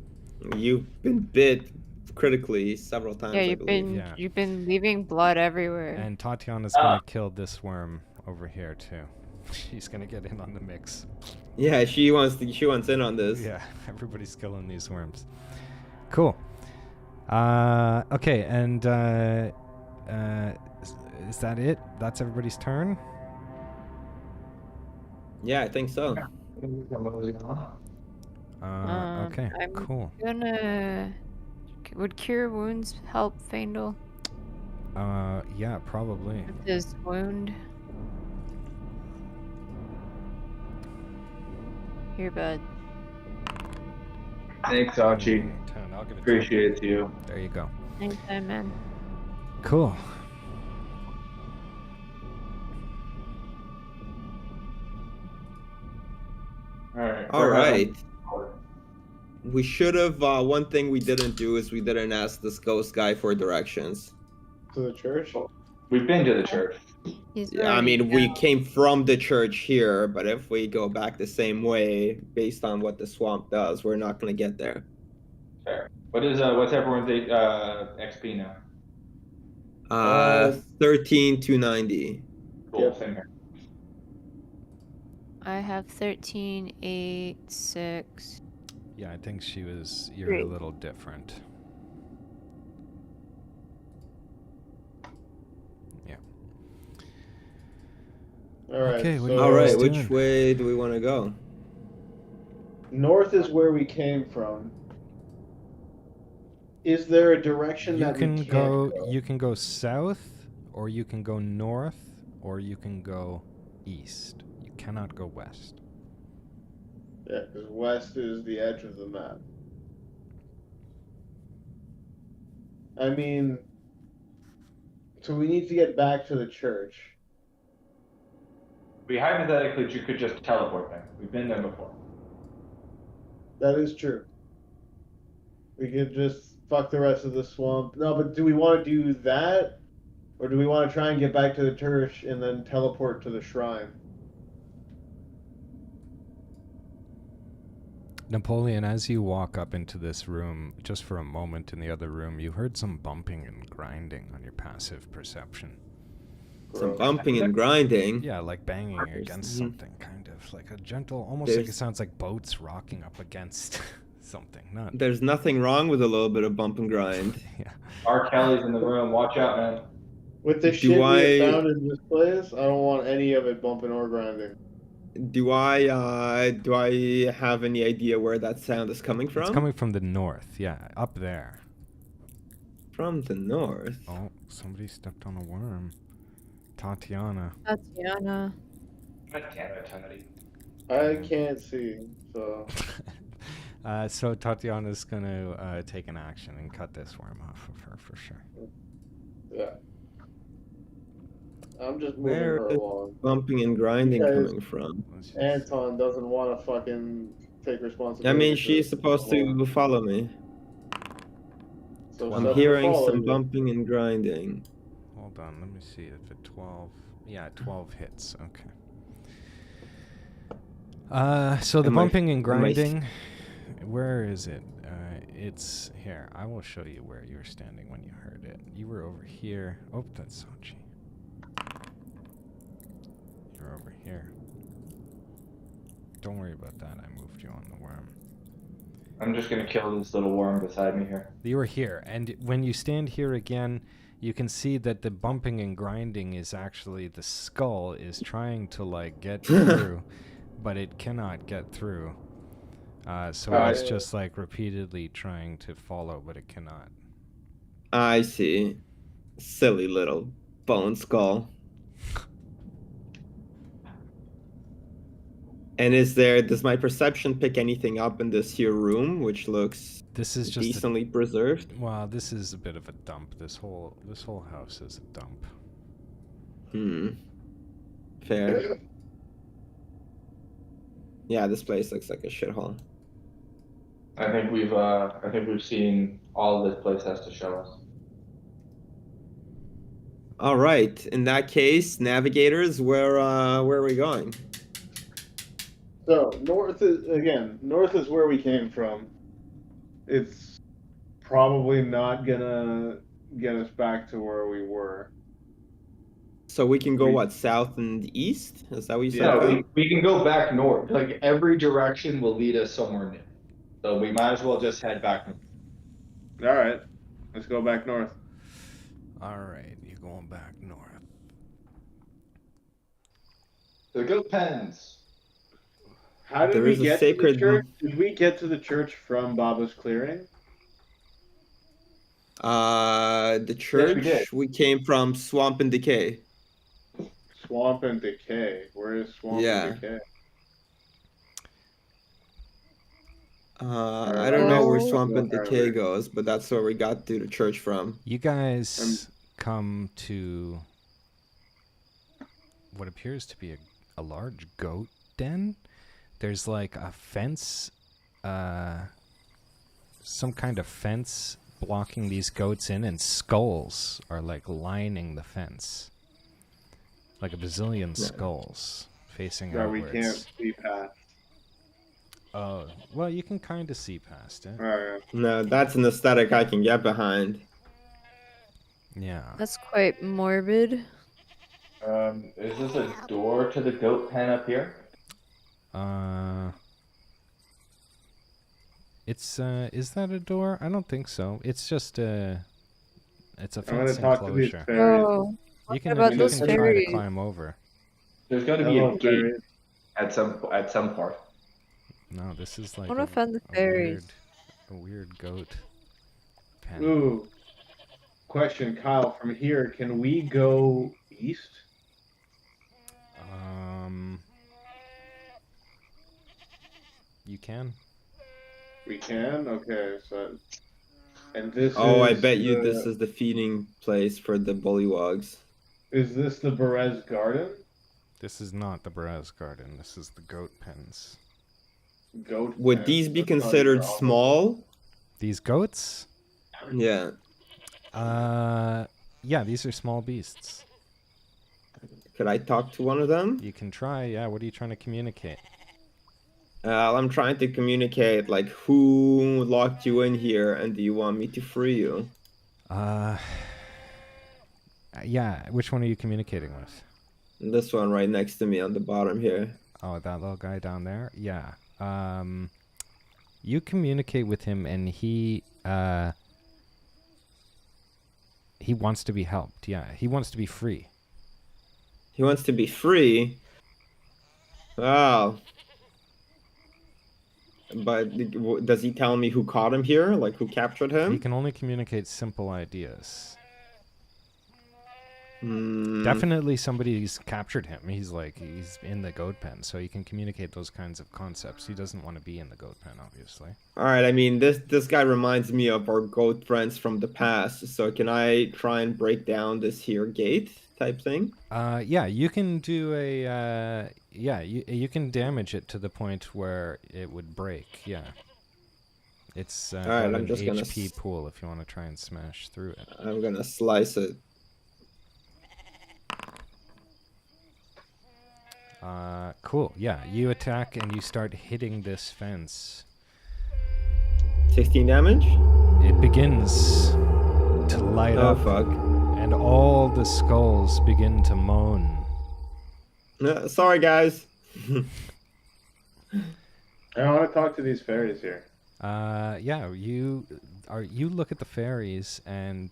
You've been bit critically several times. Yeah, I you've believe. been Yeah. you've been leaving blood everywhere. And Tatiana's gonna kill this worm over here too. She's gonna get in on the mix. Yeah, she wants in on this. Yeah, everybody's killing these worms. Cool. Okay, and is that it? That's everybody's turn? Yeah, I think so. Okay, I'm cool. Would cure wounds help Faendal Yeah, probably. with his wound? Here, bud. Thanks, Archie. 10, I'll give it 10. Appreciate it to you. There you go. Anytime, man. Cool. Alright. All right. We should have. One thing we didn't do is we didn't ask this ghost guy for directions. To the church? We've been to the church. He's Yeah, I already mean, we down. came from the church here, but if we go back the same way, based on what the swamp does, we're not going to get there. Fair. What's everyone's XP now? 13,290. Cool. Yep. Same here. I have 13, 8, 6. Yeah, I think you're a Great. little different. Yeah. All right. Okay, what do so you All guys right, which doing? way do we want to go? north is where we came from. Is there a direction You that can we can't go. go? You can go south, or you can go north, or you can go east. You cannot go west. Yeah, because west is the edge of the map. I mean, so we need to get back to the church. We hypothetically you could just teleport there. We've been there before. That is true. We could just fuck the rest of the swamp. No, but do we want to do that? Or do we want to try and get back to the church and then teleport to the shrine? Napoleon, as you walk up into this room, just for a moment in the other room, you heard some bumping and grinding on your passive perception. Some Gross. bumping and grinding. Yeah, like banging against Mhm. something, kind of like a gentle, almost like it There's- sounds like boats rocking up against something. Not, There's nothing wrong with a little bit of bump and grind. yeah. R. Kelly's in the room. Watch out, man. With the Do shit we I- have found in this place, I don't want any of it bumping or grinding. Do I have any idea where that sound is coming from? It's coming from the north. Yeah, up there. From the north. Oh, somebody stepped on a worm. Tatiana. Tatiana. God damn it, Tony. I can't see, so So Tatiana's gonna take an action and cut this worm off of her for sure. yeah. I'm just moving Where her is along. bumping and grinding Guys- coming from? Let's just- Anton doesn't want to fucking take responsibility. I mean, for she's this. supposed to follow me. So I'm I'm set her hearing follow some you. bumping and grinding. Hold on, let me see if it 12. Yeah, 12 hits. Okay. So the Am I- bumping and am I s- grinding. Where is it? It's here. I will show you where you were standing when you heard it. You were over here. Oh, that's Sochi. You're over here. Don't worry about that. I moved you on the worm. I'm just gonna kill this little worm beside me here. You were here, and when you stand here again, you can see that the bumping and grinding is actually the skull is trying to like get through, but it cannot get through. So it's yeah. just like repeatedly trying to follow, but it cannot. I see. Silly little bone skull. And does my perception pick anything up in this here room, which looks This is just decently preserved? wow. This is a bit of a dump. This whole house is a dump. Fair. Yeah, this place looks like a shithole. I think we've seen all this place has to show us. All right. In that case, navigators, where are we going? So north is where we came from. It's probably not gonna get us back to where we were. So we can go what, south and east? Is that what you said? Yeah, No, we can go back north. Like every direction will lead us somewhere new. So we might as well just head back north. All right, let's go back north. All right, you're going back north. So go pens. How did There we is a get to the sacred- church? Did we get to the church from Baba's clearing? The church, did. we came from Swamp and Decay. Swamp and Decay. Where is Swamp Yeah. and Decay? I don't know where Oh. Swamp and No, Decay either. goes, but that's where we got to the church from. You guys come to what appears to be a large goat den. There's like a fence, some kind of fence blocking these goats in, and skulls are like lining the fence. Like a bazillion skulls facing That we outwards. can't see past. Oh, well, you can kind of see past it. Alright. No, that's an aesthetic I can get behind. Yeah. That's quite morbid. Is this a door to the goat pen up here? It's is that a door? I don't think so. It's just it's a I'm gonna fence talk to these enclosure. fairies. Oh, You can about you those can try to fairies? climb over. There's got to be Hello, a gate fairies. at some point. No, this is like I want to find the a fairies. weird goat pen. Ooh. Question, Kyle, from here, can we go east? You can. We can? Okay, so... And this Oh, I is bet you the- this is the feeding place for the bullywugs. Is this the Berez garden? This is not the Berez garden. This is the goat pens. Goat Would pen. these be That's not considered even small? These goats? Yeah. Yeah, these are small beasts. Could I talk to one of them? You can try. Yeah, what are you trying to communicate? I'm trying to communicate, like, who locked you in here and do you want me to free you? Yeah, which one are you communicating with? This one right next to me on the bottom here. Oh, that little guy down there? Yeah. You communicate with him and he wants to be helped. Yeah, he wants to be free. He wants to be free? Wow. But does he tell me who caught him here? Like, who captured him? He can only communicate simple ideas. Hmm. Definitely somebody's captured him. He's in the goat pen, so he can communicate those kinds of concepts. He doesn't want to be in the goat pen, obviously. Alright, I mean, this guy reminds me of our goat friends from the past, so can I try and break down this here gate type thing? Yeah, you can do a, you can damage it to the point where it would break, yeah. It's Alright, got I'm an just gonna HP pool if you want to try and smash through it. I'm gonna slice it. Cool, yeah, you attack and you start hitting this fence. 16 damage? It begins to light Oh, up, fuck. and all the skulls begin to moan. Sorry, guys. I want to talk to these fairies here. Yeah, you look at the fairies and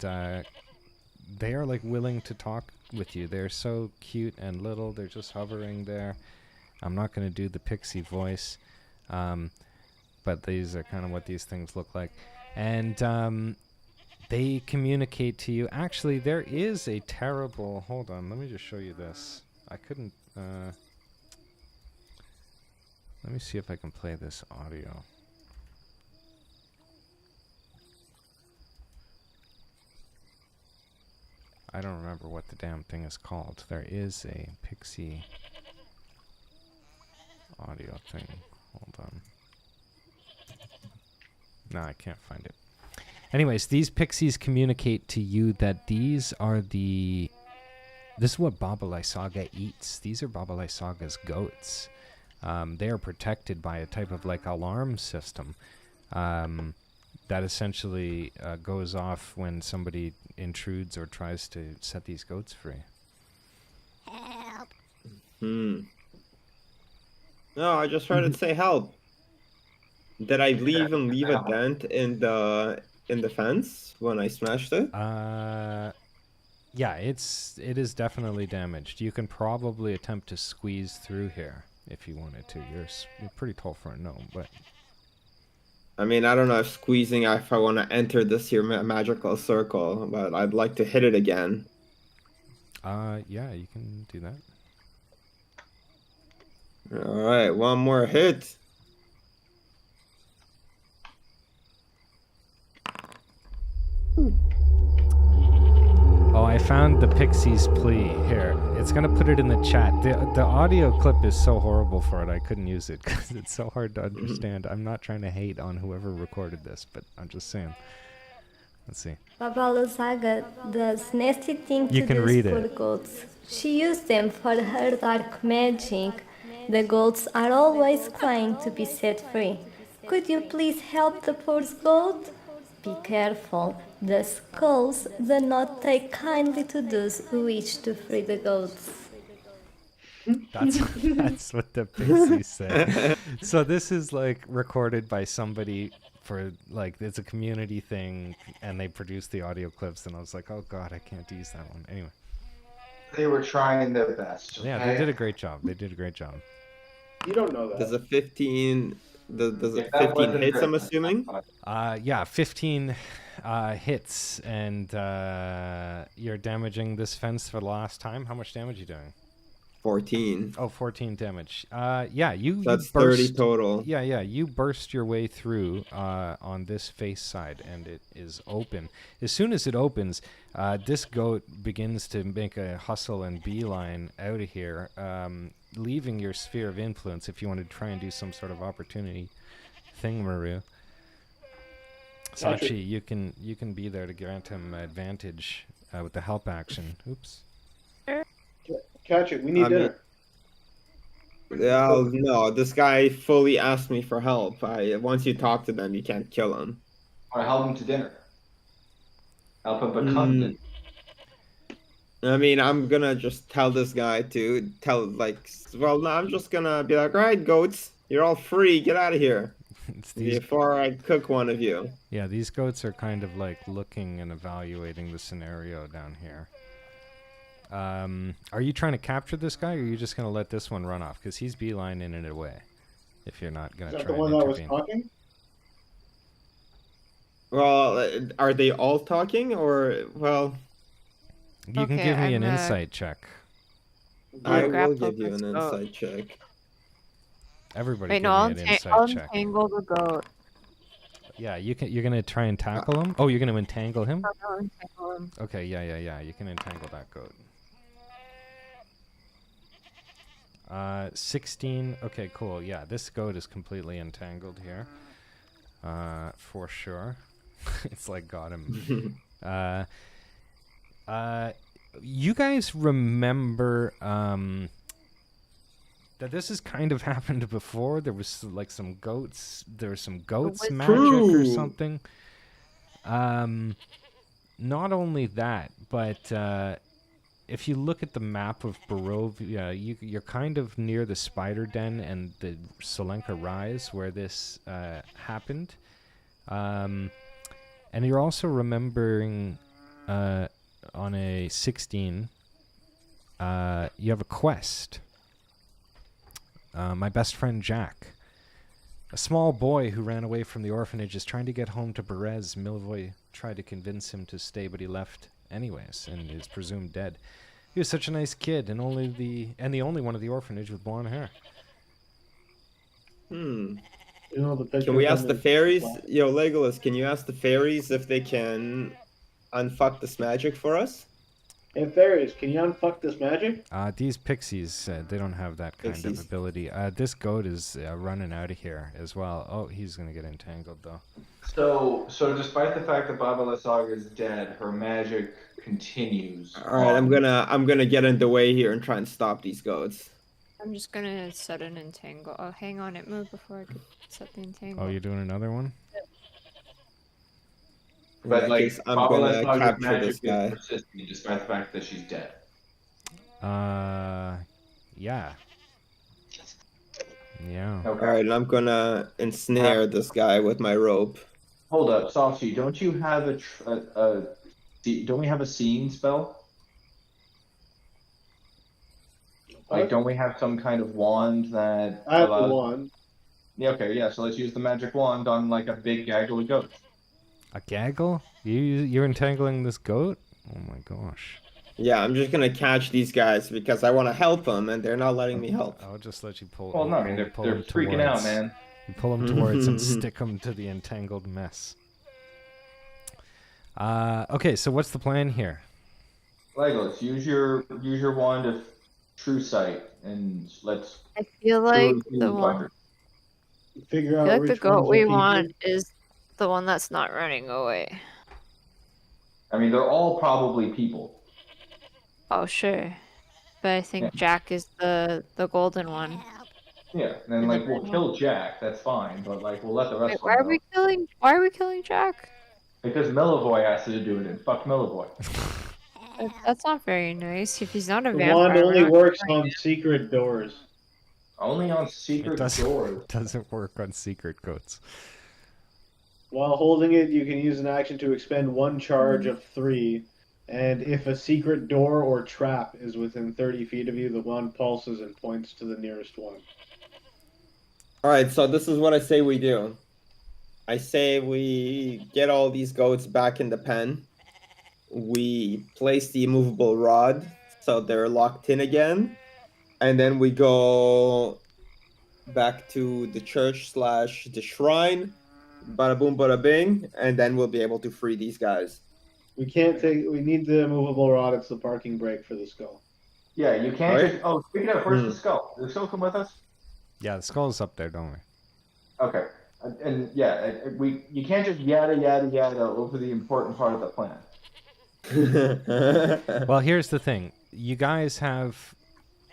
they are like willing to talk with you. They're so cute and little. They're just hovering there. I'm not going to do the pixie voice, but these are kind of what these things look like. And they communicate to you. Actually, there is a terrible... Hold on, let me just show you this. I couldn't... let me see if I can play this audio. I don't remember what the damn thing is called. There is a pixie audio thing. Hold on. No, I can't find it. Anyways, these pixies communicate to you that these are the... This is what Baba Lysaga eats. These are Baba Lysaga's goats. They are protected by a type of like alarm system that essentially goes off when somebody intrudes or tries to set these goats free. Hmm. No, I just heard it say help. Did I leave a dent in the fence when I smashed it? Yeah, it is definitely damaged. You can probably attempt to squeeze through here if you wanted to. You're pretty tall for a gnome, but I mean, I don't know if I want to enter this here magical circle, but I'd like to hit it again. yeah, you can do that. All right, one more hit. Oh, I found the Pixie's plea. Here, it's gonna put it in the chat. The audio clip is so horrible for it, I couldn't use it because it's so hard to understand. I'm not trying to hate on whoever recorded this, but I'm just saying. Let's see. Babala Saga does nasty thing You to can these read poor it. goats. She used them for her dark magic. The goats are always crying to be set free. Could you please help the poor goat? Be careful. The skulls do not take kindly to those who wish to free the goats. That's what the pixie said. So this is like recorded by somebody for like it's a community thing, and they produced the audio clips, and I was like, oh god, I can't use that one. Anyway, They were trying their best. yeah, they did a great job. They did a great job. You don't know that. Does a 15 does If it that 15 wasn't hits? I'm good, assuming. Yeah, 15 hits, and you're damaging this fence for the last time. How much damage are you doing? 14. Oh, 14 damage. Yeah, you That's burst, 30 total. Yeah, you burst your way through on this face side, and it is open. As soon as it opens, this goat begins to make a hustle and beeline out of here, leaving your sphere of influence if you want to try and do some sort of opportunity thing, Maru. Gotcha. Sachi, you can be there to grant him advantage with the help action. Oops. Catch it. We need I mean- dinner. Yeah, no, this guy fully asked me for help. Once you talk to them, you can't kill him. Or help him to dinner. Help him become dinner. I mean, I'm gonna just tell this guy to tell, like, well, no, I'm just gonna be like, all right, goats, you're all free, get out of here It's these, before I cook one of you. yeah, these goats are kind of like looking and evaluating the scenario down here. Are you trying to capture this guy, or are you just gonna let this one run off? Because he's beelining it away. If you're not Is gonna that try the one and that was intervene. talking? Well, are they all talking, or, well, You can Okay, give me I'm an gonna- insight check. I will grapple give you this an goat. insight check. Everybody Wait, give no, me an insight I'll check. entangle the goat. Yeah, you're gonna try and tackle him. Oh, you're gonna entangle him. I'll entangle him. Okay, yeah. You can entangle that goat. 16. Okay, cool. Yeah, this goat is completely entangled here. For sure. It's like got him. You guys remember that this has kind of happened before? There was like some goats. There was some goats was magic or true. something. Not only that, but if you look at the map of Barovia, you're kind of near the spider den and the Solenka Rise where this happened. And you're also remembering on a 16, you have a quest. My best friend Jack. A small boy who ran away from the orphanage is trying to get home to Berez. Milvoy tried to convince him to stay, but he left anyways and is presumed dead. He was such a nice kid, and the only one of the orphanage with blonde hair. Hmm. You know, the picture Can we from ask the fairies? Yo, Legolas, can you ask the fairies if they can unfuck this magic for us? Hey, fairies, can you unfuck this magic? These pixies, they don't have that kind Pixies. of ability. This goat is running out of here as well. Oh, he's gonna get entangled though. So despite the fact that Baba Lysaga is dead, her magic continues. All right, I'm gonna get in the way here and try and stop these goats. I'm just gonna set an entangle. Oh, hang on, it moved before I could set the entangle. Oh, you're doing another one? In But that like, case, I'm Baba gonna Lysaga's capture magic this guy. is persisting despite the fact that she's dead. Yeah. Yeah. Okay. All right, and I'm gonna ensnare this guy with my rope. Hold up, Softy. Don't you have don't we have a seeing spell? Like, don't we have some kind of wand that I have the allows... one. Yeah, okay, yeah, so let's use the magic wand on, like, a big gaggly goat. A gaggle? You're entangling this goat? Oh my gosh. Yeah, I'm just gonna catch these guys because I want to help them, and they're not letting me help. I'll just let you pull. Well, no, I mean, they're pull them freaking out, towards. man. You pull them towards and stick them to the entangled mess. Okay, so what's the plan here? Legolas, use your wand of true sight, and let's... I feel like do the one. Figure I out feel like the which goat one's we the want is the one that's not running away. I mean, they're all probably people. Oh, sure. But I think Yeah. Jack is the golden one. Yeah, and then And like then- we'll kill Jack. That's fine, but like we'll let the rest Wait, of them go. why are we killing Jack? Because Milivoy asked you to do it, and fuck Milivoy. That's not very nice. If he's not a The vampire, wand we're only not works killing on secret doors. Only on It secret doesn't, doors. it doesn't work on secret goats. While holding it, you can use an action to expend 1 charge of 3, and if a secret door or trap is within 30 feet of you, the wand pulses and points to the nearest one. All right, so this is what I say we do. I say we get all these goats back in the pen. We place the immovable rod so they're locked in again, and then we go back to the church / the shrine. Bada boom, bada bing, and then we'll be able to free these guys. We can't take. We need the movable rod. It's the parking brake for the skull. Yeah, you can't Right. just. Oh, speaking of, where's the skull? Does the skull come with us? Yeah, the skull's up there, don't we? Okay, and yeah, you can't just yada yada yada over the important part of the plan. Well, here's the thing. You guys have...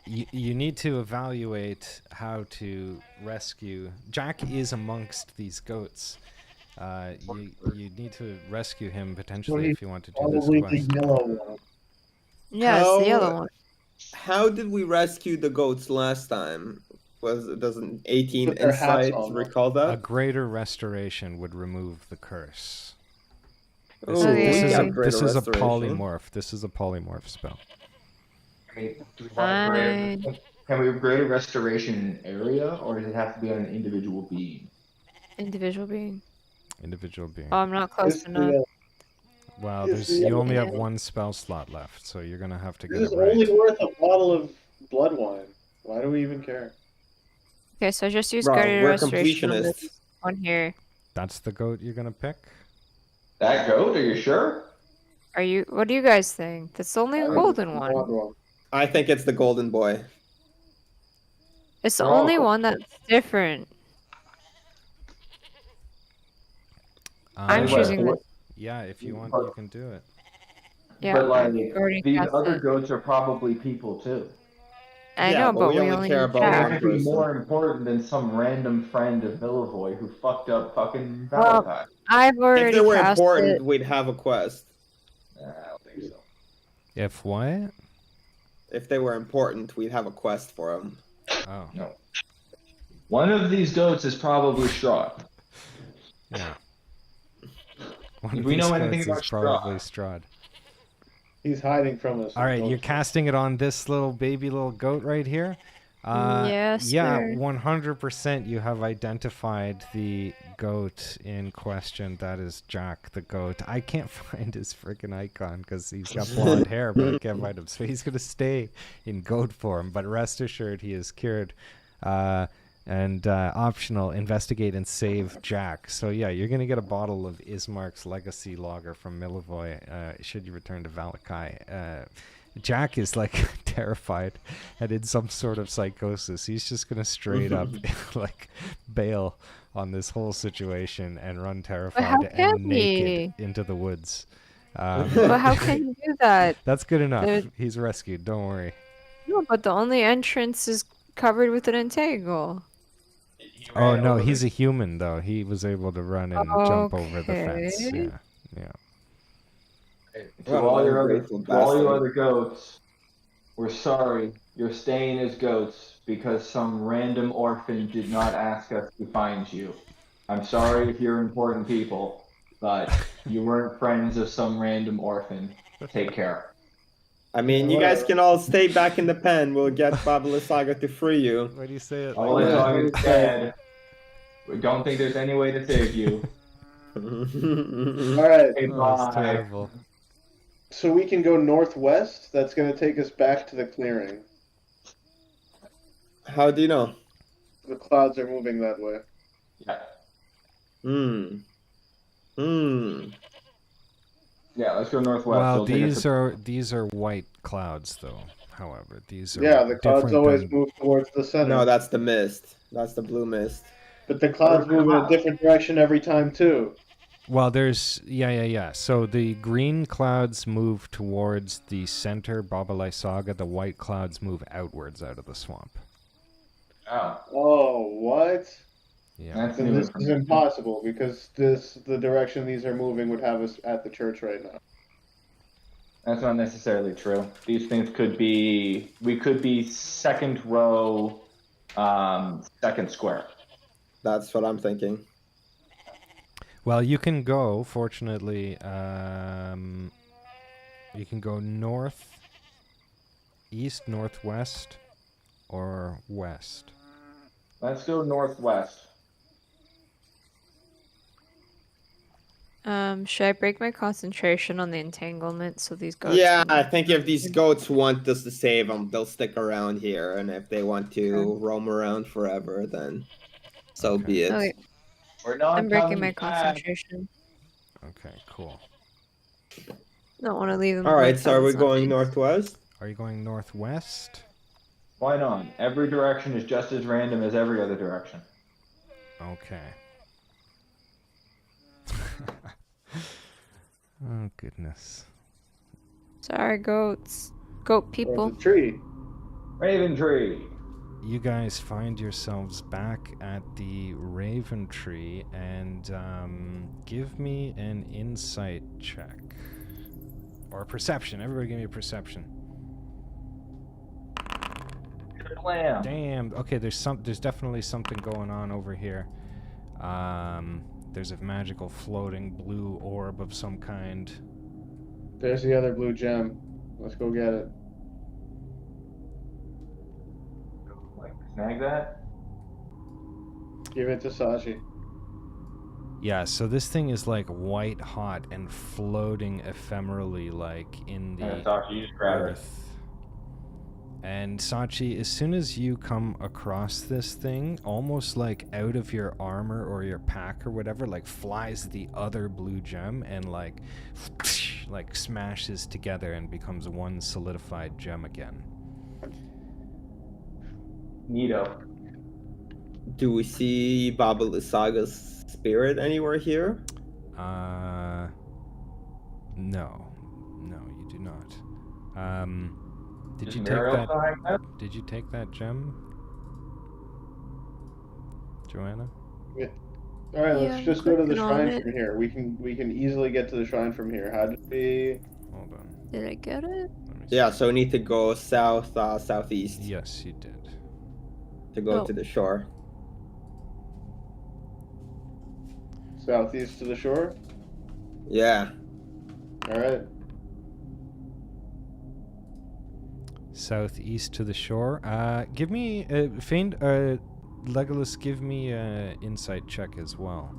You need to evaluate how to rescue... Jack is amongst these goats. You need to rescue him potentially if you want to do this Probably quest. the yellow one. Yeah, it's the How- other one. How did we rescue the goats last time? Doesn't 18 Put their hats insight on. recall A that? greater restoration would remove the curse. Oh, This, Oh, is, yeah, this, yeah, is, yeah. a, this is a Restoration. polymorph. This is a polymorph spell. I mean, do we want Fine. can we upgrade restoration in an area, or does it have to be on an individual being? Individual being. Individual being. Oh, I'm not close This, enough. Well, This there's is- you only have one spell slot left, so you're gonna have to get this it is right. only worth a bottle of blood wine. Why do we even care? Okay, so just use Bro, guided we're restoration on completionists. this one here. That's the goat you're gonna pick? That goat? Are you sure? What do you guys think? That's the only golden one. I think it's the golden boy. It's the They're all only cool. one that's different. I'm Um, choosing what- this. Yeah, if you want, you can do it. Yeah, but like I've already these cast other it. goats are probably people too. I Yeah, know, but but we we only only care need about That Jack. one. might be person. more important than some random friend of Milivoy who fucked up fucking Well, Valentine. I've already If they were cast important, it. we'd have a quest. I don't think so. If what? If they were important, we'd have a quest for them. Oh, No. One of these goats is probably Strahd. yeah. One If of we these know anything goats about is probably Strahd. He's hiding from us. All right, you're casting it on this little goat right here. Yes, Yeah, sir. 100% you have identified the goat in question. That is Jack the goat. I can't find his freaking icon because he's got blonde hair, but I can't find him. So he's going to stay in goat form. But rest assured, he is cured. And optional, investigate and save Jack. So yeah, you're going to get a bottle of Ismark's Legacy Lager from Milivoy should you return to Valakai. Jack is like terrified and in some sort of psychosis. He's just gonna straight up like bail on this whole situation and run terrified how and can naked into the woods. But how can you do that? That's good enough. There- He's rescued. Don't worry. No, but the only entrance is covered with an integral. Oh no, he's a human though. He was able to run and jump over the fence. Okay. Yeah. To What all an your ungrateful other bastard. goats, we're sorry. You're staying as goats because some random orphan did not ask us to find you. I'm sorry if you're important people, but you weren't friends of some random orphan. Take care. I mean, you guys can all stay back in the pen. We'll get Babala Saga to free you. Why do you say it All like the that? time is dead. We don't think there's any way to save you. All right, Okay, Oh, it's bye. terrible. so we can go northwest. That's going to take us back to the clearing. How do you know? The clouds are moving that way. Yeah. Yeah, let's go northwest. Well, It'll take us these are white clouds though. However, these are Yeah, the clouds different always than- move towards the center. No, that's the mist. That's the blue mist. But the clouds move in a different direction every time too. Well, there's yeah. So the green clouds move towards the center, Babalai Saga. The white clouds move outwards out of the swamp. Oh, Oh, what? Yeah. that's Then new this is information. impossible because the direction these are moving would have us at the church right now. That's not necessarily true. These things could be. We could be second row, second square. That's what I'm thinking. Well, you can go. Fortunately, you can go north, east, northwest, or west. Let's go northwest. Should I break my concentration on the entanglement so these goats? Yeah, can- I think if these goats want us to save them, they'll stick around here, and if they want to roam around forever, then so Okay. be it. Okay, We're not I'm breaking coming my back. concentration. Okay, cool. Don't want to leave them. All right, like so that, are we it's not going nice. northwest? Are you going northwest? Why not? Every direction is just as random as every other direction. Okay. Oh, goodness. Sorry, goats. Goat people. There's a tree. Raven tree. You guys find yourselves back at the Raven Tree, and give me an insight check. Or a perception. Everybody give me a perception. Lamb. Damn. Okay, there's definitely something going on over here. There's a magical floating blue orb of some kind. There's the other blue gem. Let's go get it. Like, snag that. Give it to Sashi. Yeah, so this thing is like white hot and floating ephemerally like in the Sashi, you just grab it. earth. And Sachi, as soon as you come across this thing, almost like out of your armor or your pack or whatever, like flies the other blue gem and like smashes together and becomes one solidified gem again. Neato. Do we see Baba Lysaga's spirit anywhere here? No, you do not. Did Is you take Muriel that? behind that? Did you take that gem, Joanna? All right, Yeah, let's just go to the clicking on shrine it. from here. We can easily get to the shrine from here. How did we? Hold on. Did I get it? Let me see. Yeah, so we need to go south, southeast Yes, you did. to go Oh. to the shore. Southeast to the shore. Yeah. All right. Southeast to the shore. Give me Legolas. Give me a insight check as well.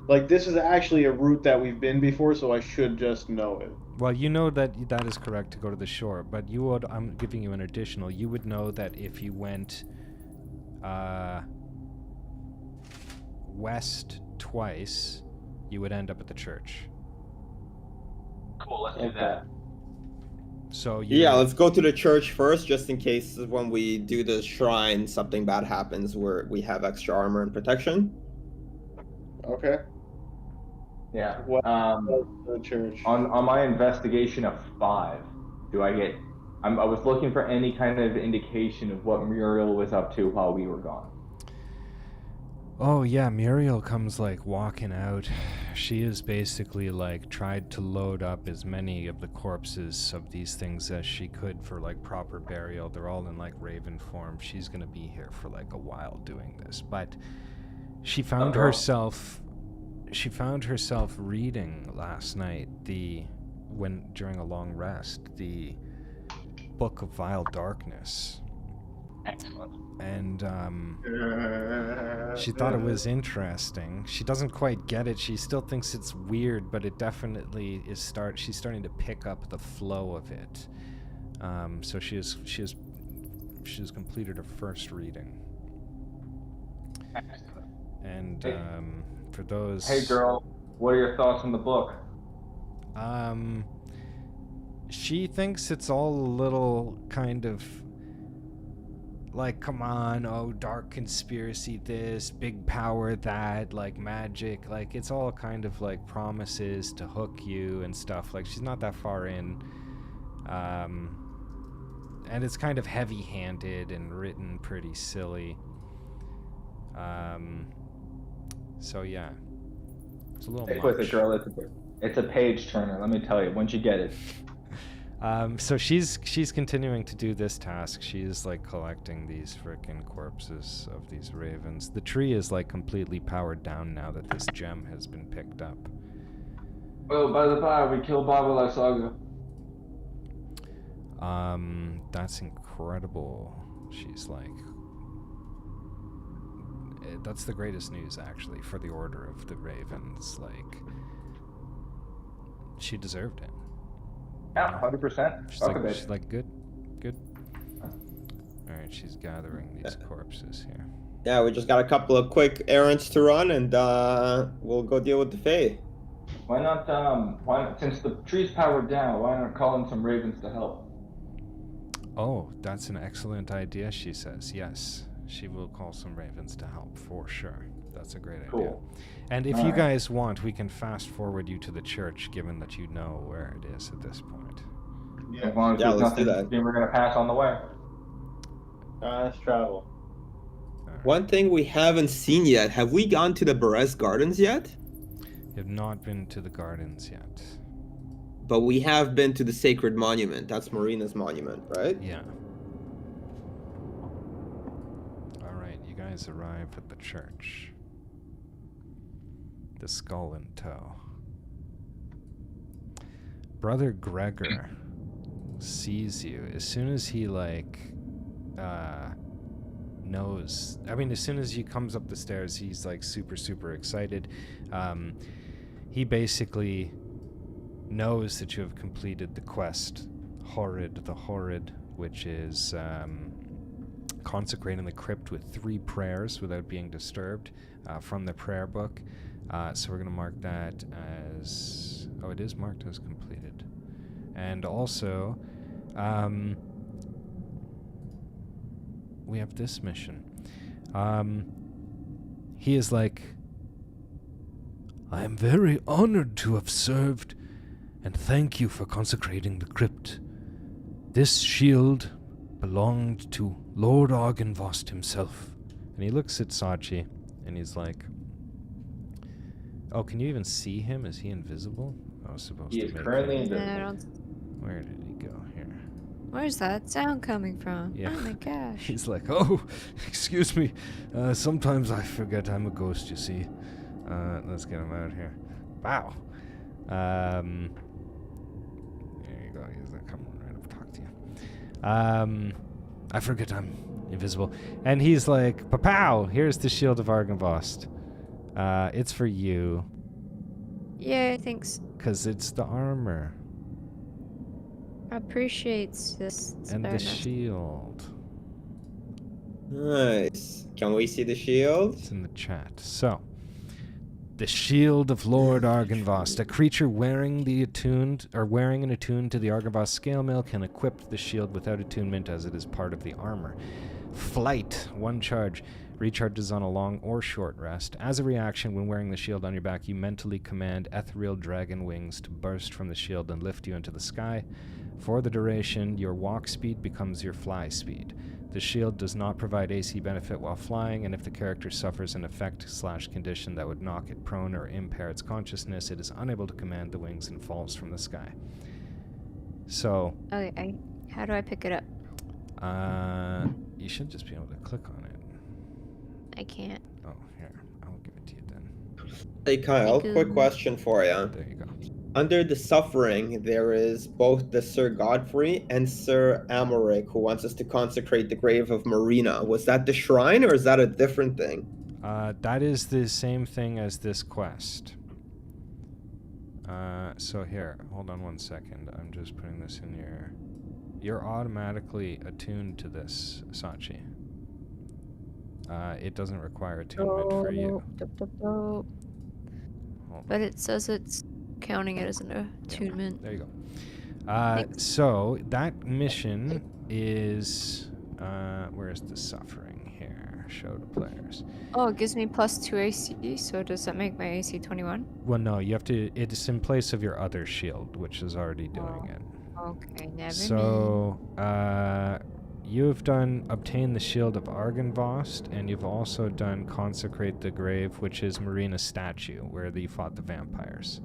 Like this is actually a route that we've been before, so I should just know it. Well, you know that that is correct to go to the shore, but you would. I'm giving you an additional. You would know that if you went west twice, you would end up at the church. Cool, let's do Okay. that. So you Yeah, let's go to the church first, just in case when we do the shrine, something bad happens where we have extra armor and protection. Okay. Yeah. What the church? On my investigation of 5, do I get? I was looking for any kind of indication of what Muriel was up to while we were gone. Oh yeah, Muriel comes like walking out. She has basically like tried to load up as many of the corpses of these things as she could for like proper burial. They're all in like raven form. She's gonna be here for like a while doing this. But she found girl. herself reading last night during a long rest, the Book of Vile Darkness. Excellent. And she thought it was interesting. She doesn't quite get it. She still thinks it's weird, but it definitely is she's starting to pick up the flow of it. So she has completed her first reading. Excellent. And Hey. for those Hey girl, what are your thoughts on the book? she thinks it's all a little kind of Like, come on, oh, dark conspiracy this, big power that, like magic, like it's all kind of like promises to hook you and stuff. Like she's not that far in. And it's kind of heavy-handed and written pretty silly. So yeah. It's a little Stick with much. it, girl. It's a page turner. Let me tell you. Once you get it. So she's continuing to do this task. She's like collecting these frickin' corpses of these ravens. The tree is like completely powered down now that this gem has been picked up. Well, by the by, we killed Baba Lysaga. That's incredible. She's like, that's the greatest news actually for the Order of the Ravens. Like, she deserved it. Yeah, 100%. She's like, good. Alright, she's gathering these corpses here. Yeah, we just got a couple of quick errands to run, and we'll go deal with the Fae. Why not, since the tree's powered down, why not call in some ravens to help? Oh, that's an excellent idea, she says. Yes, she will call some ravens to help, for sure. That's a great idea. Cool. And if you guys want, we can fast forward you to the church, given that you know where it is at this point. As long as there's let's do nothing that. we're going to pass on the way. Let's travel. Alright. One thing we haven't seen yet, have we gone to the Berez Gardens yet? You have not been to the gardens yet. But we have been to the Sacred Monument. That's Marina's monument, right? Yeah. Alright, you guys arrive at the church. The skull in tow. Brother Gregor sees you. As soon as he, like, knows... I mean, as soon as he comes up the stairs, he's, like, super excited. He basically knows that you have completed the quest, the Horrid, which is consecrating the crypt with 3 prayers without being disturbed from the prayer book. So we're going to mark that as... Oh, it is marked as completed. And also, we have this mission. He is like, I am very honored to have served, and thank you for consecrating the crypt. This shield belonged to Lord Argynvost himself. And he looks at Sachi, and he's like, oh, can you even see him? Is he invisible? I was supposed He to is make currently him. invisible. Where did he go? Here. Where's that sound coming from? Yeah. Oh my gosh. He's like, oh, excuse me. Sometimes I forget I'm a ghost, you see. Let's get him out here. Wow. There you go. He's like, come right up, talk to you. I forget I'm invisible. And he's like, Papow, here's the shield of Argynvost. It's for you. Yeah, thanks. Because it's the armor. Appreciates this. It's And very the nice. shield. Nice. Can we see the shield? It's in the chat. So, the shield of Lord Argynvost. A creature wearing an attuned to the Argynvost scale mail can equip the shield without attunement as it is part of the armor. Flight, 1 charge. Recharges on a long or short rest. As a reaction, when wearing the shield on your back, you mentally command ethereal dragon wings to burst from the shield and lift you into the sky. For the duration, your walk speed becomes your fly speed. The shield does not provide AC benefit while flying, and if the character suffers an effect/condition that would knock it prone or impair its consciousness, it is unable to command the wings and falls from the sky. So, Okay, how do I pick it up? you should just be able to click on it. I can't. Oh, here. I'll give it to you then. Hey Kyle, Thank quick you. question for you. There you go. Under the suffering, there is both the Sir Godfrey and Sir Amoric who wants us to consecrate the grave of Marina. Was that the shrine or is that a different thing? That is the same thing as this quest. So here, hold on 1 second. I'm just putting this in your... You're automatically attuned to this, Sachi. It doesn't require attunement for you. Hold Hold But it says it's counting it as an attunement. There you go. Thanks. So that mission is Where's the suffering here? Show to players. Oh, it gives me +2 AC, so does that make my AC 21? Well, no, you have to. It's in place of your other shield, which is already doing it. Okay, never mind. So, you have done obtain the shield of Argynvost, and you've also done consecrate the grave, which is Marina's statue, where you fought the vampires.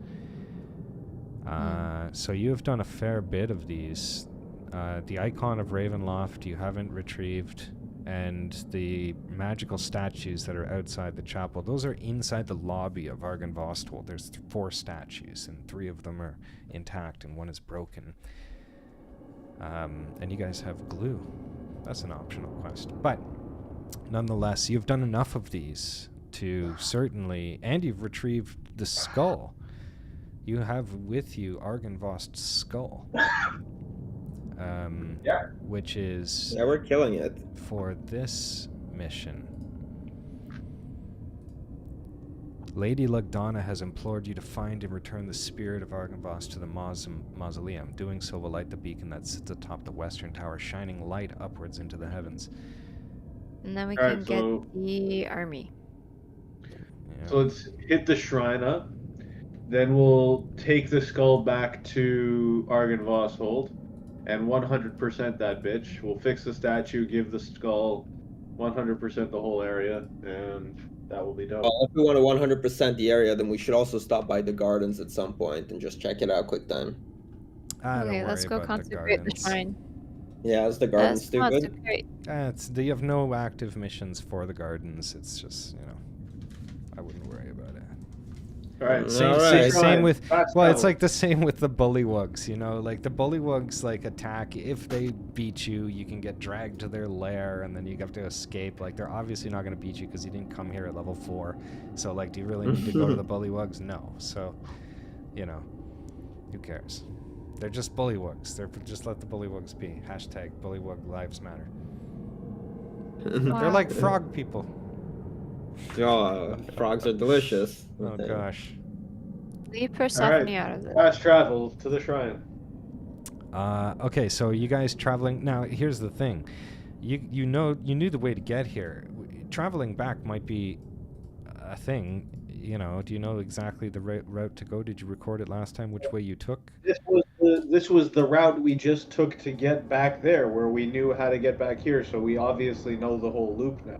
So you have done a fair bit of these. The icon of Ravenloft you haven't retrieved, and the magical statues that are outside the chapel, those are inside the lobby of Argynvosthold. There's 4 statues, and 3 of them are intact, and 1 is broken. And you guys have glue. That's an optional quest. But nonetheless, you've done enough of these to certainly... And you've retrieved the skull. You have with you Argynvost's skull. Yeah. Which is... Yeah, we're killing it. For this mission. Lady Lugdana has implored you to find and return the spirit of Argynvost to the mausoleum. Doing so will light the beacon that sits atop the western tower, shining light upwards into the heavens. And then we Alright, can so- get the army. Yeah. So let's hit the shrine up. Then we'll take the skull back to Argynvosthold and 100% that bitch. We'll fix the statue, give the skull 100% the whole area, and that will be done. Well, if we want to 100% the area, then we should also stop by the gardens at some point and just check it out quick time. Don't Okay, let's worry go about consecrate the gardens. shrine. Yeah, is the gardens stupid? Consecrate. You have no active missions for the gardens. It's just, I wouldn't worry about it. Alright, Same with Fast well, it's travel. like the same with the bullywugs, like the bullywugs attack. If they beat you, you can get dragged to their lair, and then you have to escape. Like, they're obviously not going to beat you because you didn't come here at level 4. So, do you really need to go to the bullywugs? No. So, who cares? They're just bullywugs. Just let the bullywugs be. Hashtag bullywug lives matter. They're like frog people. Oh, frogs are delicious. Oh gosh. Leave Persephone Alright. out of this. Fast travel to the shrine. Okay, so you guys traveling now. Here's the thing, you knew the way to get here. Traveling back might be a thing. Do you know exactly the route to go? Did you record it last time? Which way you took? This was the route we just took to get back there, where we knew how to get back here. So we obviously know the whole loop now.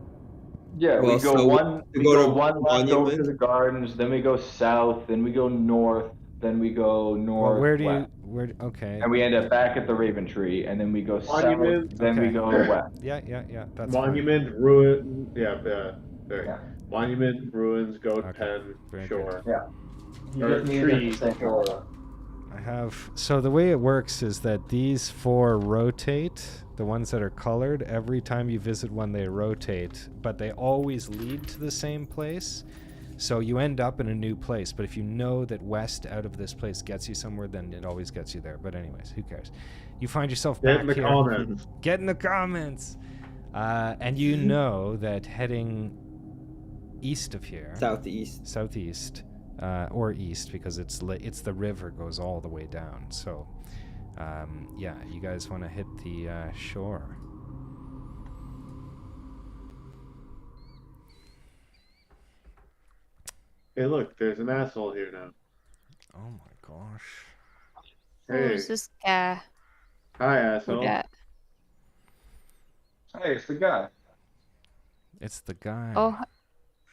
Yeah, Well, we go so one. we We go go to one left over Monument? to the gardens. Then we go south. Then we go north. Then we go north. Well, okay. And we end up back at the Raven Tree. And then we go Monument. south. Then we Okay. go west. Yeah. That's Monument, ruin. Yeah. There. Yeah. Monument, ruins, goat Okay. pen, Very shore. You Or just need tree. to say order. fine. I have. So the way it works is that these 4 rotate. The ones that are colored, every time you visit one, they rotate, but they always lead to the same place. So you end up in a new place. But if you know that west out of this place gets you somewhere, then it always gets you there. But anyways, who cares? You find yourself Get back in the here. comments. Get in the comments. And you know that heading east of here, southeast, or east, because it's the river goes all the way down. So, you guys want to hit the shore. Hey, look, there's an asshole here now. Oh my gosh. Hey, Who's this guy? hi, Who asshole. dat? Hey, it's the guy. It's the guy. Oh,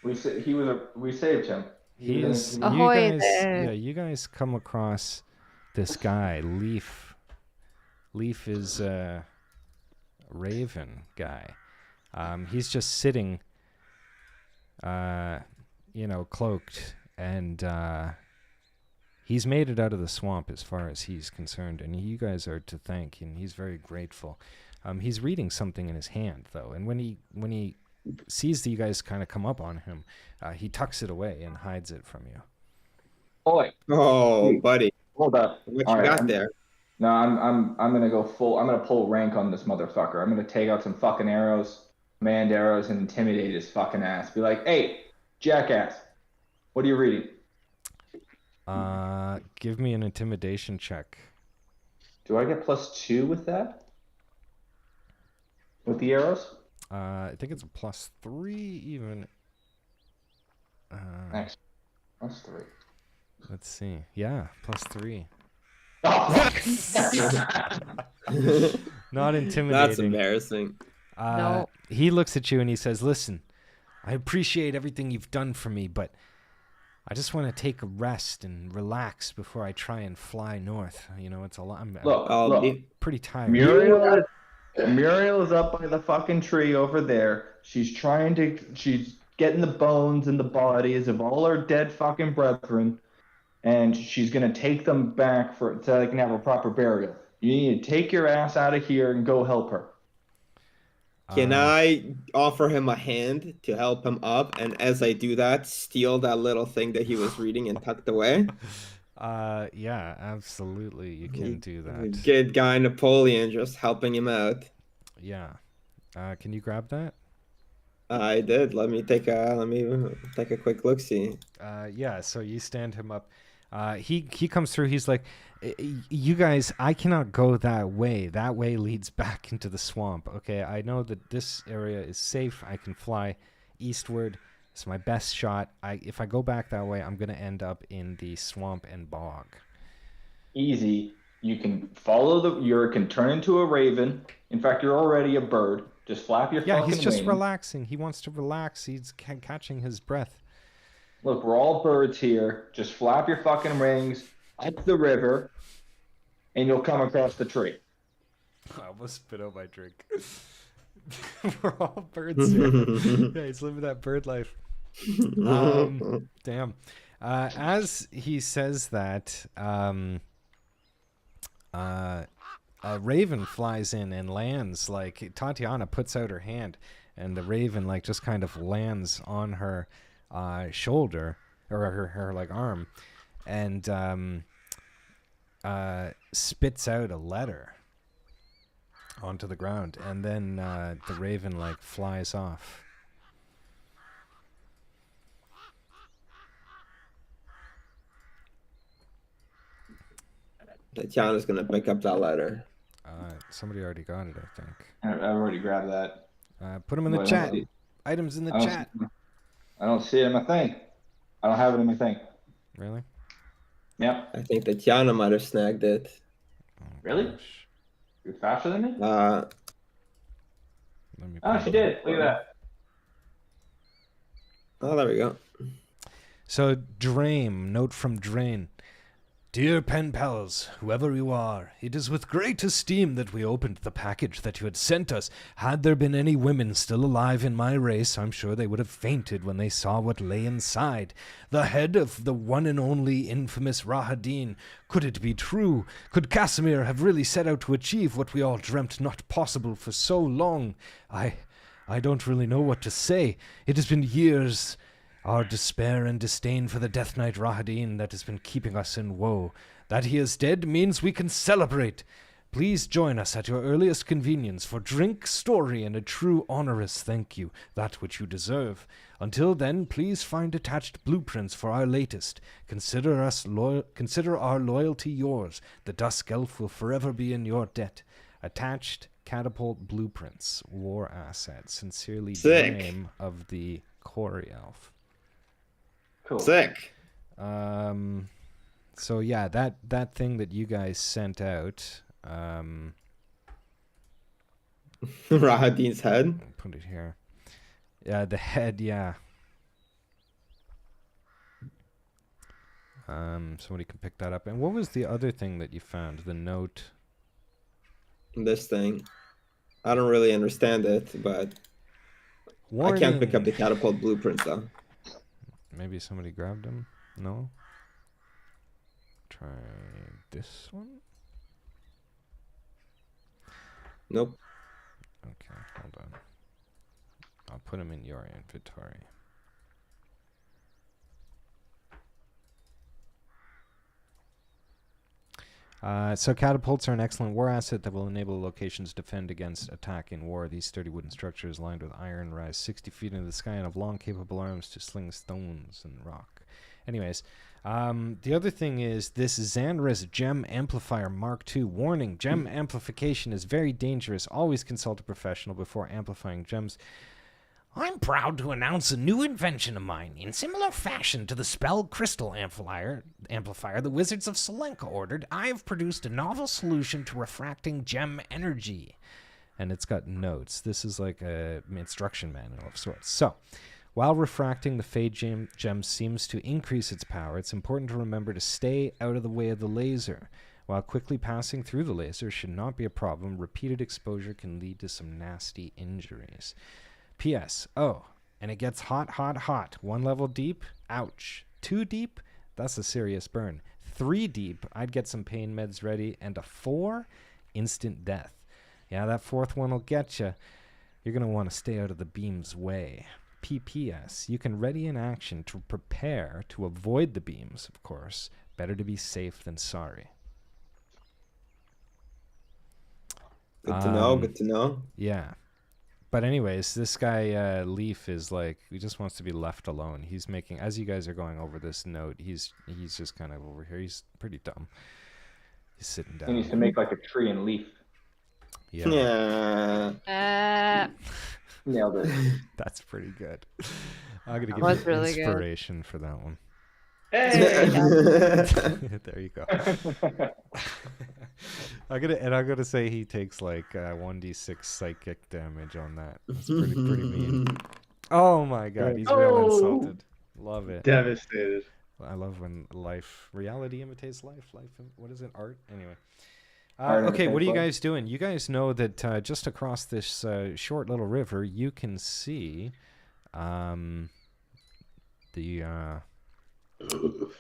We saved him. He is. You Ahoy guys, there. you guys come across this guy, Leaf. Leaf is a raven guy. He's just sitting, cloaked, and he's made it out of the swamp as far as he's concerned, and you guys are to thank, and he's very grateful. He's reading something in his hand, though, and when he sees that you guys kind of come up on him, he tucks it away and hides it from you. Oi, Oh, Hey. buddy, hold up. what you All right, got I'm- there? No, I'm gonna go full. I'm gonna pull rank on this motherfucker. I'm gonna take out some fucking arrows, command arrows, and intimidate his fucking ass. Be like, hey, jackass, what are you reading? Give me an intimidation check. Do I get +2 with that? with the arrows? I think it's a +3 even. Next. That's 3. Let's see. Yeah, +3. Oh, Not intimidating. That's embarrassing. No. He looks at you and he says, "Listen, I appreciate everything you've done for me, but I just want to take a rest and relax before I try and fly north. You know, it's a lot. I'm look. pretty tired." Muriel is up by the fucking tree over there. She's getting the bones and the bodies of all her dead fucking brethren, and she's gonna take them back so they can have a proper burial. You need to take your ass out of here and go help her. Can I offer him a hand to help him up? And as I do that, steal that little thing that he was reading and tucked away? Yeah, absolutely. You can do that. Good guy Napoleon just helping him out. Yeah. Can you grab that? I did. Let me take a quick look. See. Yeah. So you stand him up. He comes through. He's like, "You guys, I cannot go that way. That way leads back into the swamp. Okay, I know that this area is safe. I can fly eastward. It's my best shot. If I go back that way, I'm gonna end up in the swamp and bog." Easy. You can you can turn into a raven. In fact, you're already a bird. Just flap your fucking he's just wings. relaxing. He wants to relax. He's catching his breath. Look, we're all birds here. Just flap your fucking wings up the river, and you'll come across the tree. I almost spit out my drink. We're all birds here. Yeah, he's living that bird life. Damn. As he says that, a raven flies in and lands. Like, Tatiana puts out her hand, and the raven like just kind of lands on her shoulder, or her like arm, and spits out a letter onto the ground, and then the raven like flies off. Tatiana's gonna pick up that letter. Somebody already got it, I think. I've already grabbed that. Put them in the chat. Items in the chat. I don't see it in my thing. I don't have it in my thing. Really? Yep. I think Tatiana might have snagged it. Oh, Really? gosh. You're faster than me? Let me Oh, she did. Look at that. Oh, there we go. So, Drame, note from Drain. Dear pen pals, whoever you are, it is with great esteem that we opened the package that you had sent us. Had there been any women still alive in my race, I'm sure they would have fainted when they saw what lay inside. The head of the one and only infamous Rahadin. Could it be true? Could Casimir have really set out to achieve what we all dreamt not possible for so long? I don't really know what to say. It has been years. Our despair and disdain for the Death Knight Rahadin that has been keeping us in woe. That he is dead means we can celebrate. Please join us at your earliest convenience for drink, story, and a true honorous thank you, that which you deserve. Until then, please find attached blueprints for our latest. Consider our loyalty yours. The Dusk Elf will forever be in your debt. Attached catapult blueprints, war assets. Sincerely, Drame of the Quarry Elf. Cool. Sick. So yeah, that thing that you guys sent out, Rahadin's head. I'll put it here. Yeah, the head, yeah. Somebody can pick that up. And what was the other thing that you found? The note. This thing. I don't really understand it, but Warning. I can't pick up the catapult blueprints though. Maybe somebody grabbed them? No? Try this one? Nope. Okay, hold on. I'll put them in your inventory. So catapults are an excellent war asset that will enable locations to defend against attack in war. These sturdy wooden structures lined with iron rise 60 feet into the sky and have long capable arms to sling stones and rock. Anyways, The other thing is this Xander's Gem Amplifier Mark II. Warning, gem amplification is very dangerous. Always consult a professional before amplifying gems. I'm proud to announce a new invention of mine. In similar fashion to the spell crystal amplifier the Wizards of Selenka ordered, I have produced a novel solution to refracting gem energy. And it's got notes. This is like a instruction manual of sorts. So, while refracting the Fade gem seems to increase its power, it's important to remember to stay out of the way of the laser. While quickly passing through the laser should not be a problem, repeated exposure can lead to some nasty injuries. P.S. Oh, and it gets hot, hot, hot. 1 level deep, ouch. 2 deep, that's a serious burn. 3 deep, I'd get some pain meds ready. And a 4, instant death. Yeah, that 4th one will get you. You're going to want to stay out of the beam's way. P.P.S. You can ready an action to prepare to avoid the beams, of course. Better to be safe than sorry. Good to know. Good to know. Yeah. But anyways, this guy, Leaf, is like, he just wants to be left alone. He's making, as you guys are going over this note, he's just kind of over here. He's pretty dumb. He's sitting down. He needs to make like a tree and leaf. Yeah. Nailed it. That's pretty good. I'm going to was give you really good. inspiration for that one. Hey! There you go. I'm gonna say he takes like 1d6 psychic damage on that. That's pretty mean. Oh my god, he's real insulted. Love it. Devastated. I love when reality imitates life. What is it? Art? Anyway. Art Okay, what are you imitates guys doing? You guys know that just across this short little river, you can see the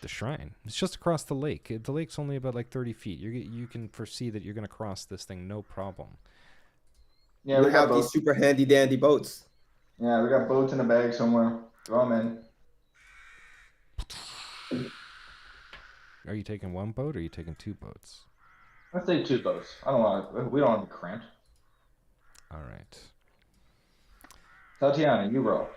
shrine. It's just across the lake. The lake's only about like 30 feet. You can foresee that you're going to cross this thing no problem. Yeah, we have these super handy dandy boats. Yeah, we got boats in a bag somewhere. Throw them in. Are you taking one boat or are you taking 2 boats? Let's say 2 boats. We don't want to be cramped. All right. Tatiana, you row.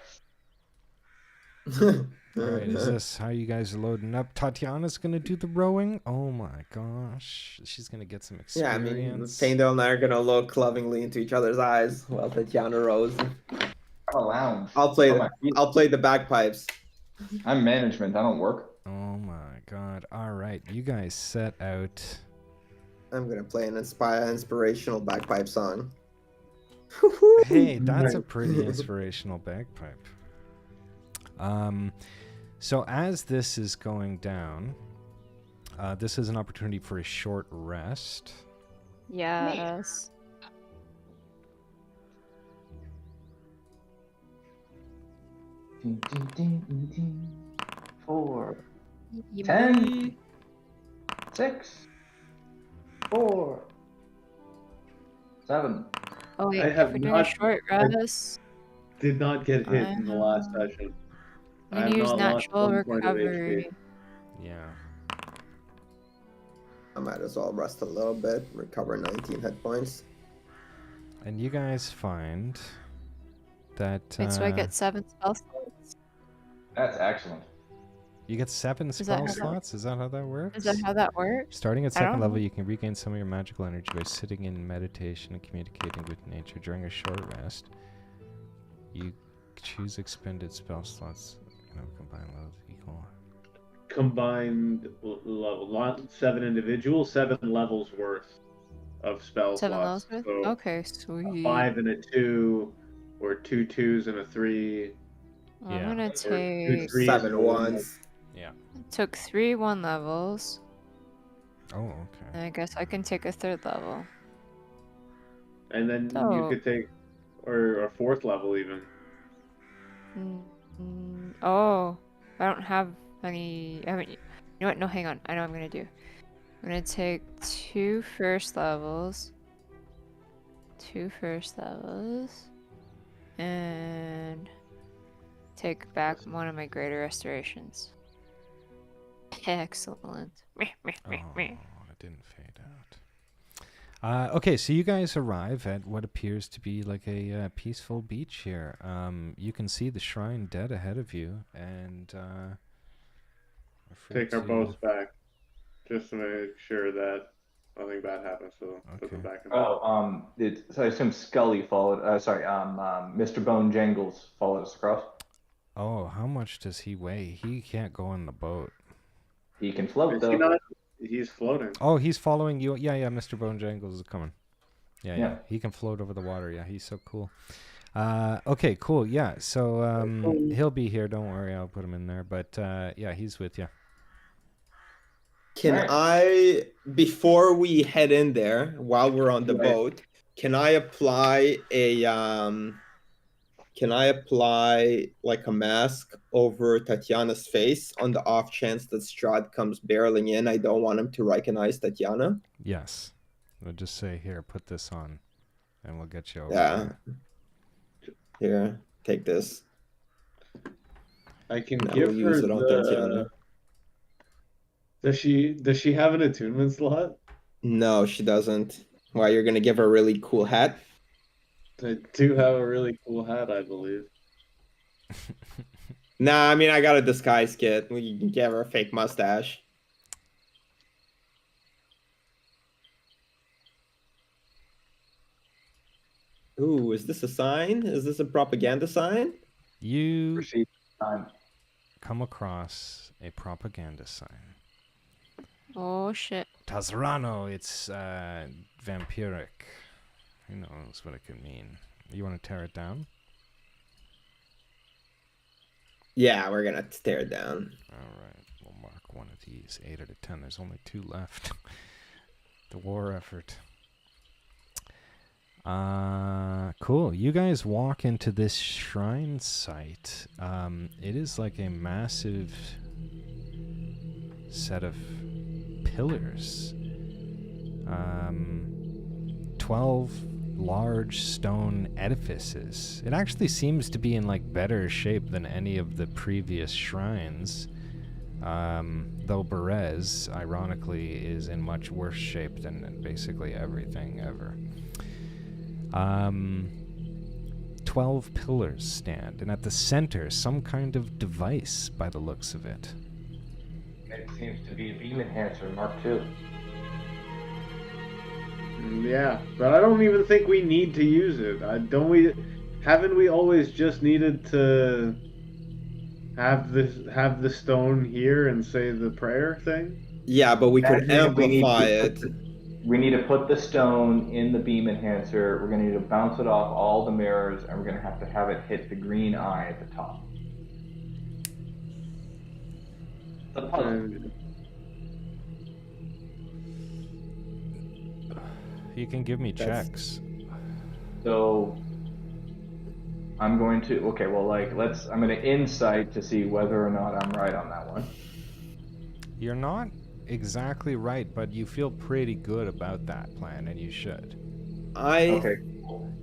All right, is this how you guys are loading up? Tatiana's going to do the rowing? Oh my gosh. She's going to get some Yeah, I experience. mean, Faendal and I are going to look lovingly into each other's eyes while Tatiana rows. I'm a lounge. I'll play the bagpipes. I'm management. I don't work. Oh my god. All right, you guys set out. I'm going to play an inspirational bagpipe song. Hey, that's a pretty inspirational bagpipe. So as this is going down, this is an opportunity for a short rest. Yes. Ding, ding, ding, ding, ding. 4, You 10, 6, 4, 7. Oh wait, I have if we're doing a not- short rest, Did not get hit in the last session. you I have can use not lost natural 1 point of recovery. HP. Yeah. I might as well rest a little bit, recover 19 hit points. And you guys find that Wait, so I get 7 spell slots? That's excellent. you get 7 that spell how that- slots. Is that how that works? Is that how that works? Starting at I don't 2nd level, know. you can regain some of your magical energy by sitting in meditation and communicating with nature. During a short rest, you choose expended spell slots. Combined levels equal. Combined level, not 7 individual, 7 levels worth of spell 7 slots. levels? So Okay, a sweet. 5 and a 2, or 2 2s and a 3. I'm Yeah. gonna Or 2 take. 3s 7 and a 1. ones. Yeah. Took 3 1 levels. Oh, okay. And I guess I can take a 3rd level. And then you Oh. could take, or a 4th level even. Oh, I don't have any. I haven't. You know what? No, hang on. I know what I'm gonna do. I'm gonna take 2 first levels. 2 first levels. And take back one of my greater restorations. Excellent. Oh, it didn't fade out. Okay, so you guys arrive at what appears to be like a peaceful beach here. You can see the shrine dead ahead of you, and take our boats back, just to make sure that nothing bad happens to them. Put them Okay. back in. So I assume Scully followed. Mr. Bone Jangles followed us across. Oh, how much does he weigh? He can't go in the boat. He can float Is though. he not? He's floating. Oh, he's following you. Yeah, Mr. Bone Jangles is coming. Yeah, Yeah. he can float over the water. Yeah, he's so cool. Okay, cool. Yeah, so he'll be here. Don't worry, I'll put him in there. But yeah, he's with you. Can Alright. I, before we head in there, while we're on the Right. boat, can I apply like a mask over Tatiana's face on the off chance that Strahd comes barreling in? I don't want him to recognize Tatiana. Yes. We'll just say, here, put this on, and we'll get you over Yeah. there. Here, take this. I can Now give we'll her use it on Tatiana. Does she have an attunement slot? No, she doesn't. Why, you're gonna give her a really cool hat? I do have a really cool hat, I believe. Nah, I mean, I got a disguise kit. We can give her a fake mustache. Ooh, is this a sign? Is this a propaganda sign? You Proceed. Time. come across a propaganda sign. Oh shit. Tazrano, it's vampiric. Who knows what it could mean? You want to tear it down? Yeah, we're gonna tear it down. All right, we'll mark one of these. 8 out of 10. There's only 2 left. The war effort. Cool. You guys walk into this shrine site. It is like a massive set of pillars. 12 large stone edifices. It actually seems to be in like better shape than any of the previous shrines. Though Berez, ironically, is in much worse shape than basically everything ever. 12 pillars stand, and at the center, some kind of device by the looks of it. It seems to be a beam enhancer Mark II. Yeah, but I don't even think we need to use it. Haven't we always just needed to have the stone here and say the prayer thing? Yeah, but we could That means amplify it. We need to put the stone in the beam enhancer. We're going to need to bounce it off all the mirrors, and we're going to have it hit the green eye at the top. The puzzle. You can give me That's- checks. So I'm going to I'm going to insight to see whether or not I'm right on that one. You're not exactly right, but you feel pretty good about that plan, and you should. Okay.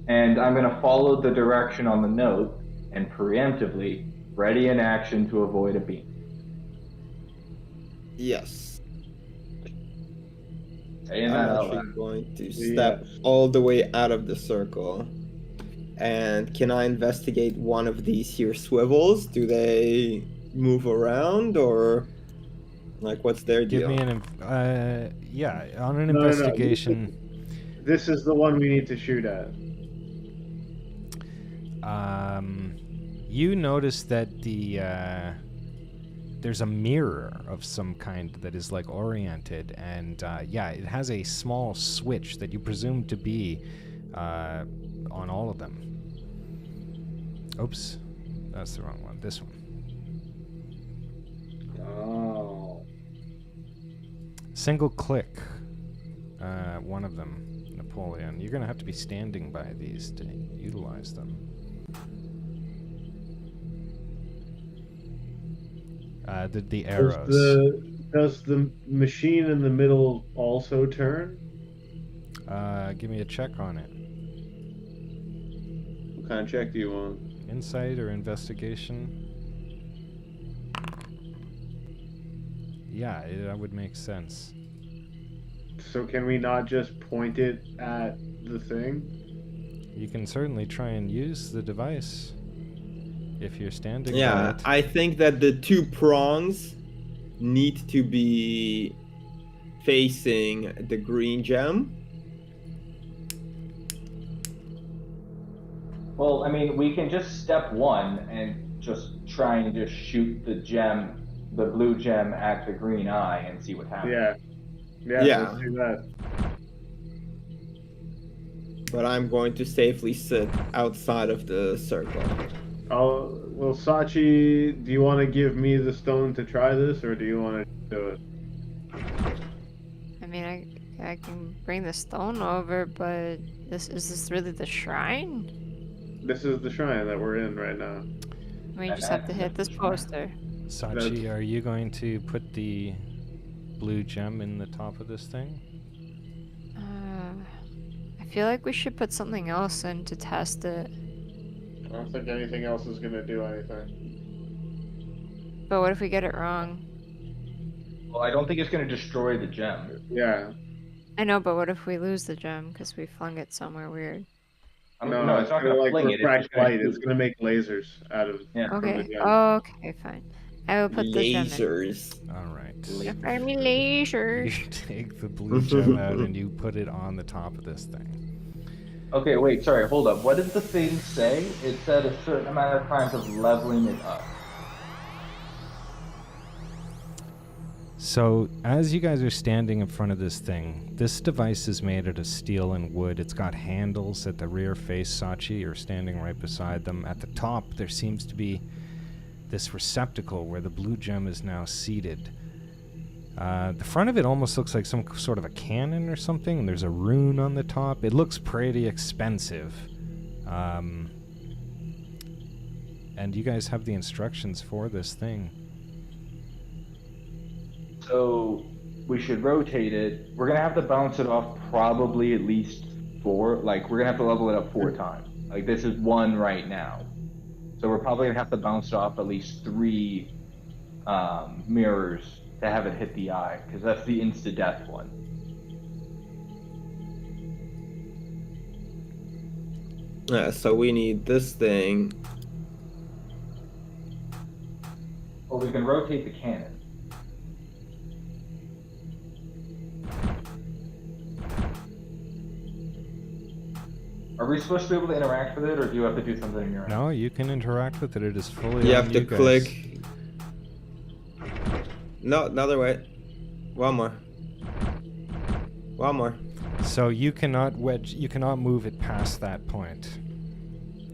And I'm going to follow the direction on the note and preemptively ready in action to avoid a beam. Yes. Saying I'm that out actually loud. going to step all the way out of the circle. And can I investigate one of these here swivels? Do they move around, or like what's their Give deal? me an on an No. investigation. This is the one we need to shoot at. You notice that there's a mirror of some kind that is like oriented, and it has a small switch that you presume to be on all of them. Oops, that's the wrong one. This one. Oh. Single click. One of them. Napoleon. You're gonna have to be standing by these to utilize them. The arrows. Does the machine in the middle also turn? Give me a check on it. What kind of check do you want? Insight or investigation? Yeah, that would make sense. So can we not just point it at the thing? You can certainly try and use the device if you're standing by Yeah, it. I think that the 2 prongs need to be facing the green gem. Well, I mean, we can just step one and just try and just shoot the gem, the blue gem at the green eye and see what happens. Yeah, let's do that. But I'm going to safely sit outside of the circle. Well, Sachi, do you want to give me the stone to try this, or do you want to do it? I mean, I can bring the stone over, but is this really the shrine? This is the shrine that we're in right now. We just have to hit this poster. Sachi, are you going to put the blue gem in the top of this thing? I feel like we should put something else in to test it. I don't think anything else is going to do anything. But what if we get it wrong? Well, I don't think it's going to destroy the gem. Yeah. I know, but what if we lose the gem because we flung it somewhere weird? No, it's not going to like fling it. refract gonna light. It's going to make lasers out of from the Okay. gem. Okay, fine. I will put the gem in. Lasers. All right. Fire me You lasers. take the blue gem out and you put it on the top of this thing. Okay, wait, sorry, hold up. What did the thing say? It said a certain amount of times of leveling it up. So, as you guys are standing in front of this thing, this device is made out of steel and wood. It's got handles at the rear face. Sachi, you're standing right beside them. At the top, there seems to be this receptacle where the blue gem is now seated. The front of it almost looks like some sort of a cannon or something, and there's a rune on the top. It looks pretty expensive. And you guys have the instructions for this thing. So we should rotate it. We're gonna have to bounce it off probably at least 4. Like we're gonna have to level it up 4 times. Like this is 1 right now. So we're probably gonna have to bounce it off at least 3 mirrors to have it hit the eye, because that's the insta-death one. Yeah, so we need this thing. Or we can rotate the cannon. Are we supposed to be able to interact with it, or do you have to do something in your end? No, you can interact with it. It is fully You on have to you guys. click. No, another way. One more. One more. So you cannot move it past that point.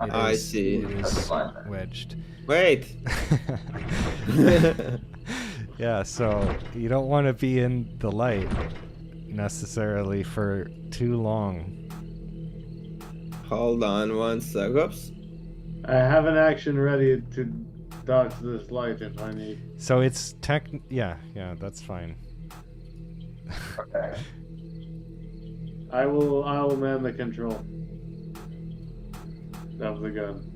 I see. It That's is fine. wedged. Wait. Yeah, so you don't want to be in the light necessarily for too long. Hold on one sec. Whoops. I have an action ready to dodge this light if I need. So it's yeah, that's fine. Okay. I will man the control of the gun.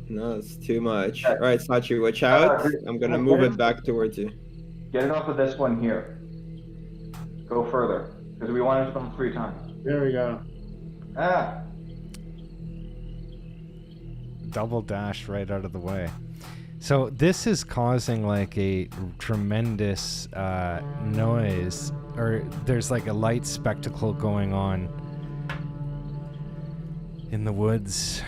No, it's too much. Okay. Alright, Sachi, watch out. I'm gonna move it back towards you. Get it off of this one here. Go further, because we want it to come 3 times. There we go. Ah! Double dash right out of the way. So this is causing like a tremendous noise, or there's like a light spectacle going on in the woods,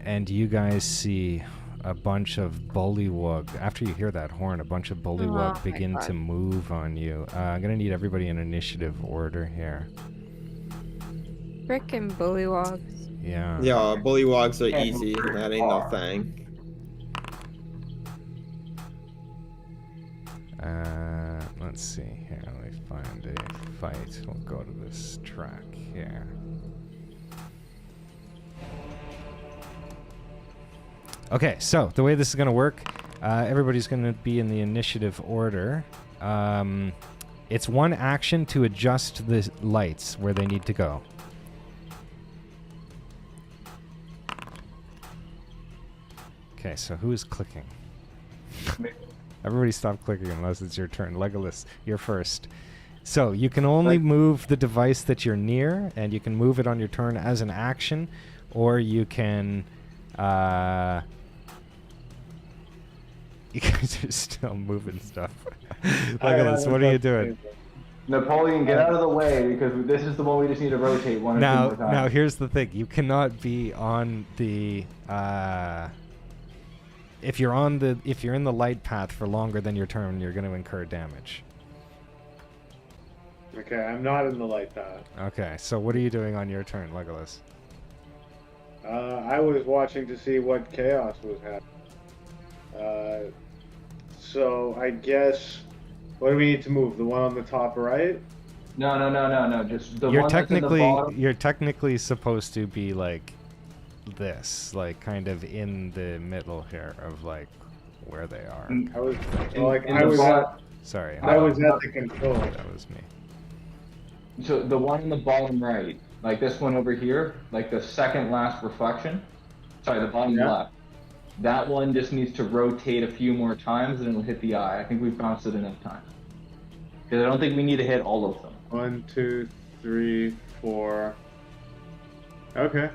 and you guys see a bunch of bullywug. After you hear that horn, a bunch of bullywug my begin God. to move on you. I'm gonna need everybody in initiative order here. Frickin' bullywogs. Yeah. Yeah, bullywogs are Can't easy. move That ain't no far. thing. Let's see here. Let me find a fight. We'll go to this track here. Okay, so the way this is going to work, everybody's going to be in the initiative order. It's one action to adjust the lights where they need to go. Okay, so who is clicking? Everybody stop clicking unless it's your turn. Legolas, you're first. So you can only move the device that you're near, and you can move it on your turn as an action, or you can You guys are still moving stuff. Legolas, what are you doing? Napoleon, get out of the way because this is the one we just need to rotate one or two more times. Now here's the thing: you cannot be on the. If you're in the light path for longer than your turn, you're going to incur damage. Okay, I'm not in the light path. Okay, so what are you doing on your turn, Legolas? I was watching to see what chaos was happening. So I guess, what do we need to move? The one on the top right? No. Just the You're one that's in the bottom. You're technically supposed to be like this, like kind of in the middle here of like where they are. I was Sorry, I was at the control. that was me. So the one in the bottom right, like this one over here, like the second last reflection. Sorry, the bottom left. That one just needs to rotate a few more times and it'll hit the eye. I think we've bounced it enough times. Because I don't think we need to hit all of them. 1, 2, 3, 4. Okay.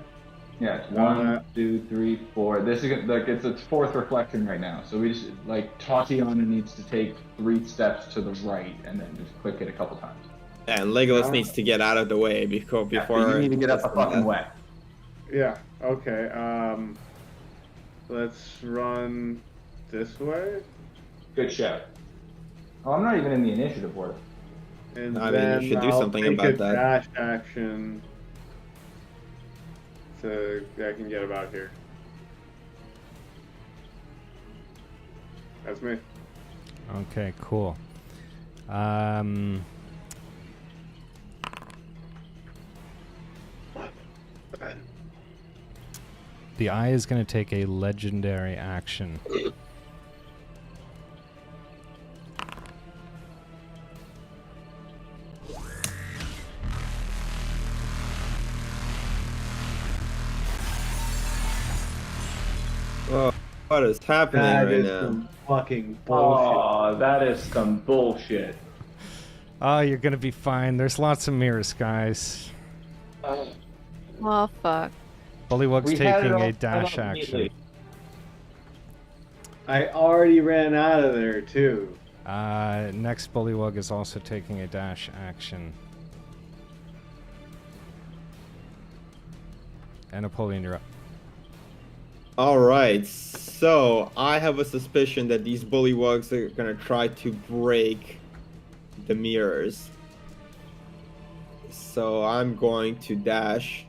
Yeah, it's 1, 2, 3, 4. This is like it's its fourth reflection right now. So we just like Tatiana needs to take 3 steps to the right and then just click it a couple times. And Legolas needs to get out of the way before. So you need to get up a fucking way. Yeah, okay. Let's run this way. Good shout. Oh, I'm not even in the initiative order. And I mean, then you should do I'll something take about a that. dash action so I can get about here. That's me. Okay, cool. The eye is going to take a legendary action. Oh, what is happening That right is now? some fucking bullshit. Oh, that is some bullshit. Oh, you're going to be fine. There's lots of mirrors, guys. Oh fuck. Bullywug's We had it taking all a set dash up action. neatly. I already ran out of there too. Next Bullywug is also taking a dash action. And Napoleon, you're up. All right, so I have a suspicion that these bullywugs are gonna try to break the mirrors. So I'm going to dash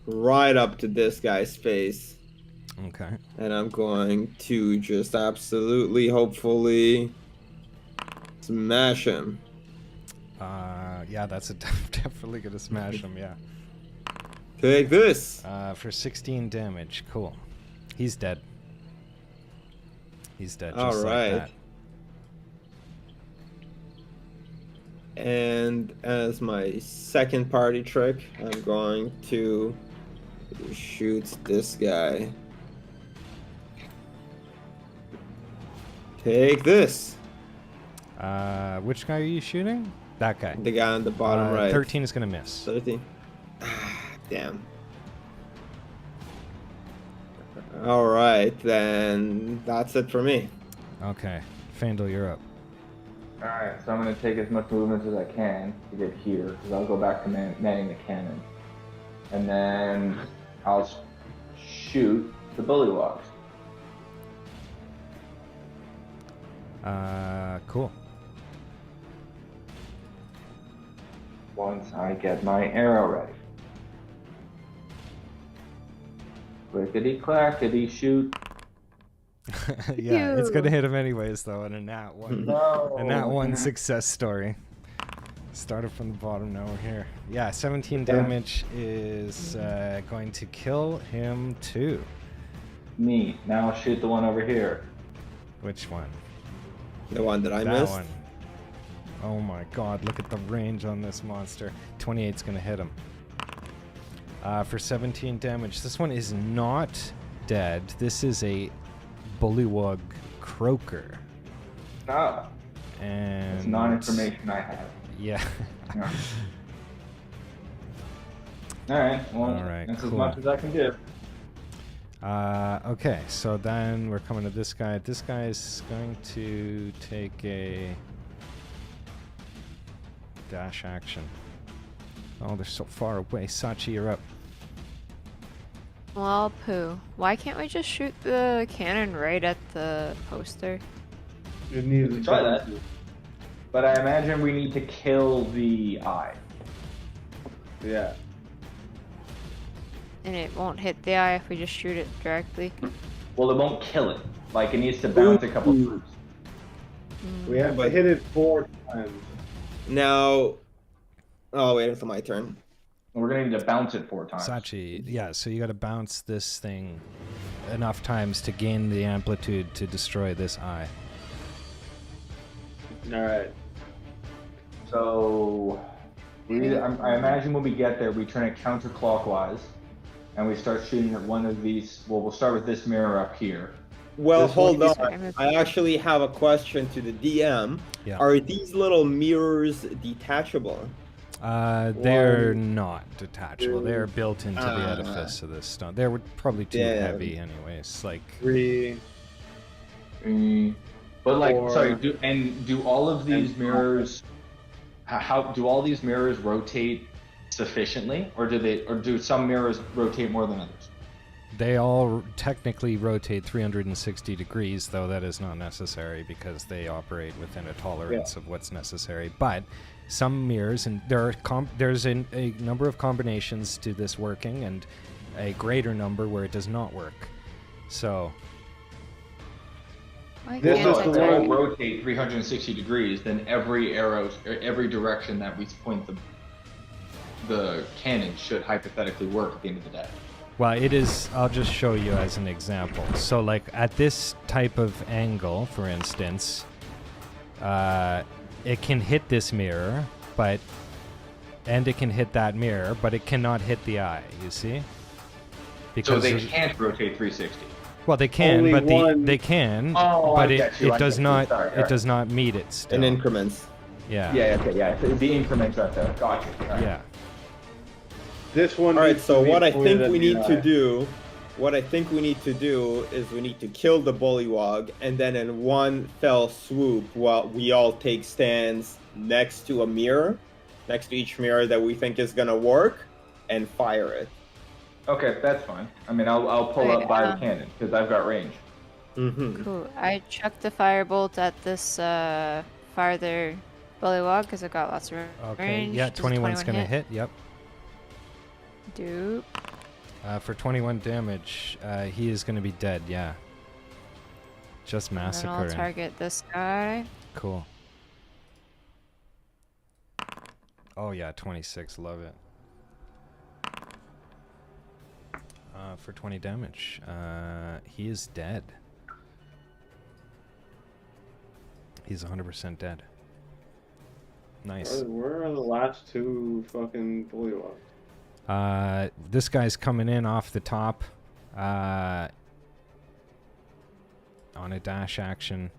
right up to this guy's face. Okay. And I'm going to just absolutely, hopefully, smash him. Yeah, that's definitely gonna smash him. Yeah. Take this. For 16 damage. Cool. He's dead. He's dead. All Just right. like that. And as my second party trick, I'm going to shoot this guy. Take this. Which guy are you shooting? That guy. The guy on the bottom right. 13 is gonna miss. 13. Damn. Alright, then that's it for me. Okay. Fandel, you're up. Alright, so I'm going to take as much movement as I can to get here, because I'll go back to manning the cannon. And then I'll shoot the bullywugs. Cool. Once I get my arrow ready. Clickety clackety shoot. Yeah, it's Ew. gonna hit him anyways, though, in a nat one. No. A nat one success story. Started from the bottom, now we're here. Yeah, 17 damage is going to kill him too. Neat. Now I'll shoot the one over here. Which one? The one that I That missed. one. Oh my god, look at the range on this monster. 28's gonna hit him. For 17 damage. This one is not dead. This is a Bullywug Croaker. Ah, And it's non-information I have. Yeah. Yeah. Alright, well, Alright, that's cool. as much as I can do. Okay, so then we're coming to this guy. This guy's going to take a dash action. Oh, they're so far away. Sachi, you're up. Well, poo. Why can't we just shoot the cannon right at the poster? You need We to try that. But I imagine we need to kill the eye. Yeah. And it won't hit the eye if we just shoot it directly. Well, it won't kill it. Like, it needs to bounce a couple times. We have to hit it 4 times. Now, oh wait, it's my turn. We're going to need to bounce it 4 times. Sachi, yeah, so you got to bounce this thing enough times to gain the amplitude to destroy this eye. Alright. So, I imagine when we get there, we turn it counterclockwise, and we start shooting at one of these. Well, we'll start with this mirror up here. Well, This hold one on. I actually have a question to the DM. Yeah. Are these little mirrors detachable? They're not detachable. two, They're built into the edifice of this stone. They're probably too Damn. heavy, anyways. Like, 3. But like, Or- sorry, do all of these mirrors? How do all these mirrors rotate sufficiently, or do some mirrors rotate more than others? they all technically rotate 360 degrees, though that is not necessary because they operate within a tolerance of what's necessary. But some mirrors, and there's a number of combinations to this working, and a greater number where it does not work. So Why This can't is I the If they try? all rotate 360 degrees, then every direction that we point the cannon should hypothetically work at the end of the day. well, it is. I'll just show you as an example. So, like at this type of angle, for instance, it can hit this mirror, and it can hit that mirror, but it cannot hit the eye. You see? So they there's- can't rotate 360. Well, they can, Only but one- they can, Oh, but I it get you, I does get you. not Sorry, it alright. does not meet it still. In increments. Yeah. Yeah, okay, yeah. The increments right there. Gotcha. Alright. Yeah. This one. All right, needs so to be what I pointed think at we the need to eye. do, is we need to kill the bullywog, and then in one fell swoop, while we all take stands next to a mirror, next to each mirror that we think is gonna work, and fire it. Okay, that's fine. I mean, I'll pull Okay, up by the cannon because I've got range. Mm-hmm. Cool. I chucked the firebolt at this farther bullywog because I got lots of Okay. range. Yeah, Does a 21's gonna hit. Yep. Doop. For 21 damage, he is gonna be dead. Yeah. Just And then I'll massacring. target this guy. Cool. Oh yeah, 26. Love it. For 20 damage, he is dead. He's 100% dead. Nice. Where are the last 2 fucking bullywogs? This guy's coming in off the top on a dash action,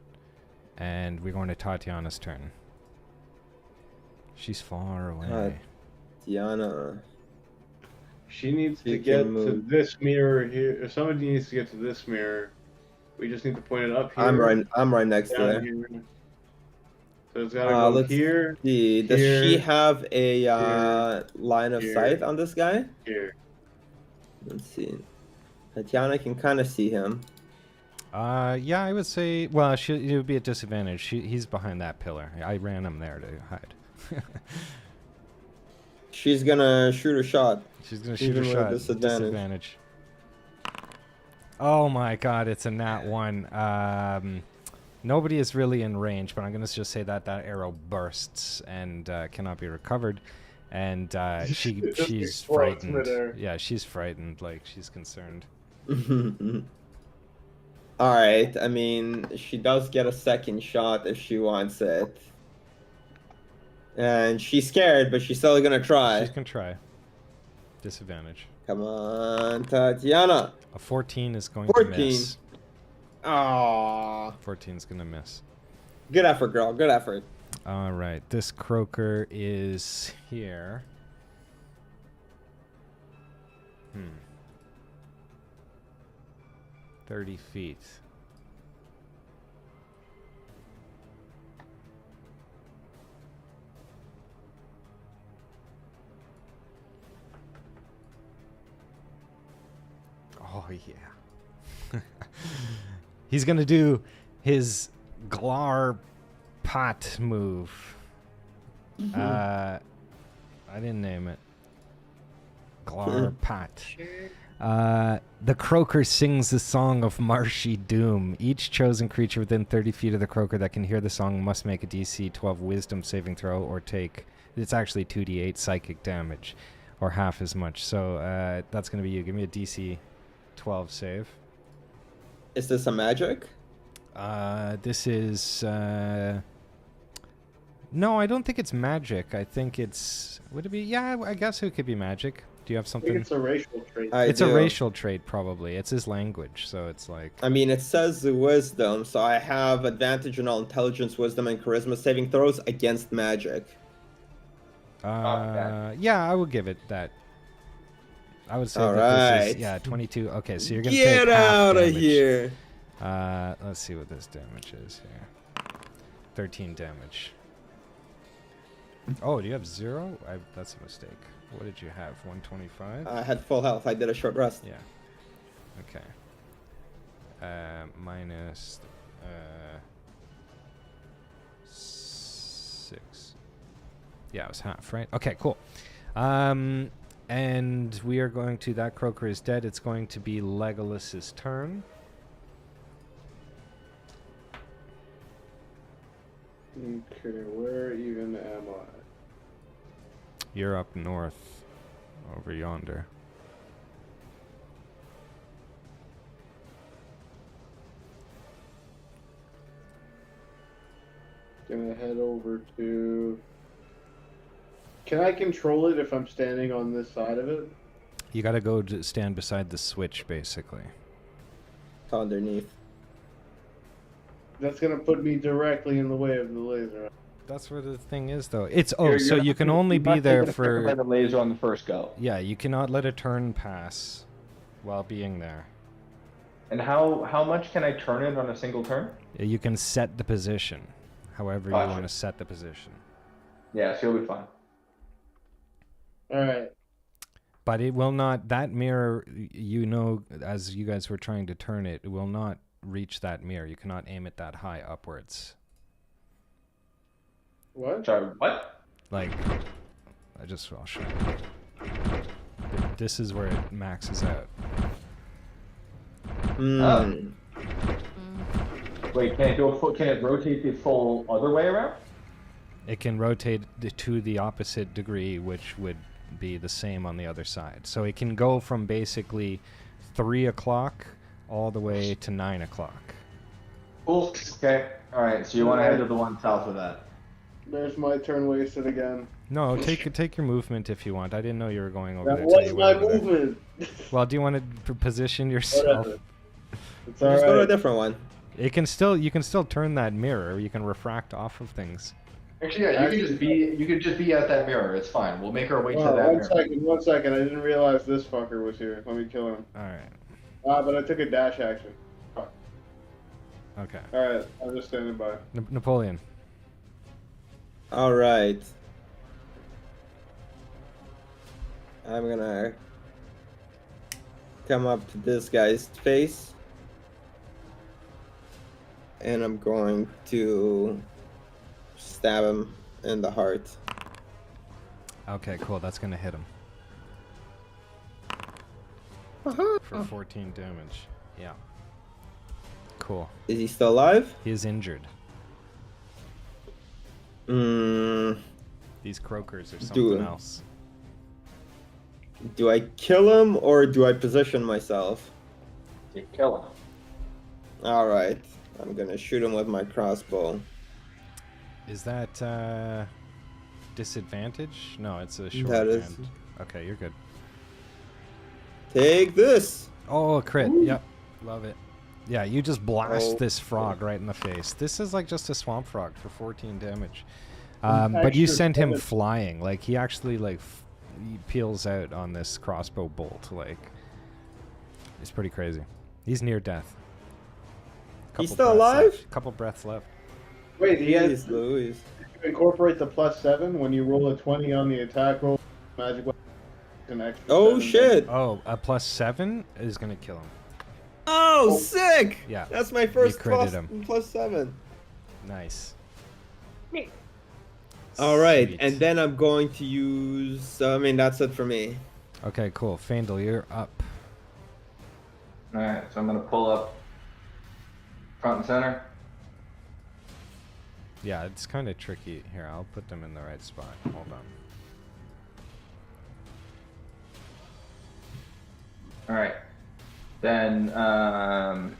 and we're going to Tatiana's turn. She's far away. Diana. She needs You to get can to move. this mirror here. If somebody needs to get to this mirror, we just need to point it up here. I'm right next to down there. here. So it's gotta go Let's here, see. Does here, she have a here, line of here. sight on this guy? here. Let's see. Tatiana can kind of see him. Yeah, I would say. Well, it would be a disadvantage. He's behind that pillar. I ran him there to hide. She's gonna shoot a shot. She's gonna shoot Even a with shot. disadvantage. Disadvantage. Oh my God! It's a nat 1. Nobody is really in range, but I'm gonna just say that arrow bursts and cannot be recovered, and she's explodes frightened. midair. Yeah, she's frightened. Like she's concerned. All right. I mean, she does get a second shot if she wants it. And she's scared, but she's still gonna try. She's gonna try. Disadvantage. Come on, Tatiana. A 14 is going 14. to miss. Aww. 14 is gonna miss. Good effort, girl. Good effort. All right, this croaker is here. 30 feet. Oh, yeah. He's going to do his Glar Pot move. I didn't name it. Glar Pot. The croaker sings the song of marshy doom. Each chosen creature within 30 feet of the croaker that can hear the song must make a DC 12 wisdom saving throw or take, it's actually 2d8 psychic damage, or half as much. So that's going to be you. Give me a DC 12 save. Is this a magic? This is... no, I don't think it's magic. I think it's... Would it be? Yeah, I guess it could be magic. Do you have I something? think it's a racial trait. It's do. a racial trait, probably. It's his language, so it's like... I mean, it says wisdom, so I have advantage on all intelligence, wisdom, and charisma saving throws against magic. Yeah, I would give it that. I would say All that this is... right. Yeah, 22. Okay, so you're going to take Get half out of damage. here! Let's see what this damage is here. 13 damage. Oh, do you have 0? That's a mistake. What did you have? 125? I had full health. I did a short rest. Yeah. Okay. Minus 6. Yeah, it was half, right? Okay, cool. And we are going to... That croaker is dead. It's going to be Legolas's turn. Okay, where even am I? You're up north, over yonder. Gonna head over to... Can I control it if I'm standing on this side of it? You gotta go to stand beside the switch, basically. Underneath. That's gonna put me directly in the way of the laser. That's what the thing is, though. It's... Oh, so you can only be there for... By the laser on the first go. Yeah, you cannot let a turn pass while being there. And how much can I turn it on a single turn? You can set the position, however you Gotcha. want to set the position. Yeah, so you'll be fine. Alright. But it will not... That mirror, you know, as you guys were trying to turn it, it will not reach that mirror. You cannot aim it that high upwards. What? Sorry, what? Like, I'll show you. This is where it maxes out. Mm. Wait, can it rotate the full other way around? It can rotate to the opposite degree, which would be the same on the other side. So it can go from basically 3 o'clock all the way to 9 o'clock. Cool. Okay. All right. So you want to head to the one south of that. There's my turn wasted again. No, take your movement if you want. I didn't know you were going over That there. till was you my went over there. movement. Well, do you want to position yourself? Whatever. It's Just go to a alright. different one. You can still turn that mirror. You can refract off of things. Actually, yeah, you could just be at that mirror. It's fine. We'll make our way to Wow, that mirror. one second. I didn't realize this fucker was here. Let me kill him. All right. But I took a dash action. Fuck. Okay. Alright, I'm just standing by. Napoleon. All right. I'm gonna come up to this guy's face. And I'm going to stab him in the heart. Okay, cool. That's gonna hit him for 14 damage. Yeah. Cool. Is he still alive? He is injured. These croakers are something else. Do I kill him or do I position myself? You kill him. All right. I'm gonna shoot him with my crossbow. Is that disadvantage? No, it's a short That is. hand. Okay, you're good. Take this. Oh, a crit. Yep. Love it. Yeah, you just blast Oh. this frog right in the face. This is like just a swamp frog for 14 damage. But you Extra sent him damage. flying. Like, he actually, like, he peels out on this crossbow bolt. Like, it's pretty crazy. He's near death. He's Couple still breaths alive? left. Couple breaths left. Wait, he has Jeez Louise. to incorporate the +7 when you roll a 20 on the attack roll. Magic weapon, an extra. Oh 7 shit! Oh, a +7 is gonna kill him. Oh, Oh. sick! Yeah. That's my first critted +7. Nice. All right, Sweet. and then I'm going to use. I mean, that's it for me. Okay, cool. Fandel, you're up. Alright, so I'm gonna pull up front and center. Yeah, it's kind of tricky. Here, I'll put them in the right spot. Hold on. Alright. Then, I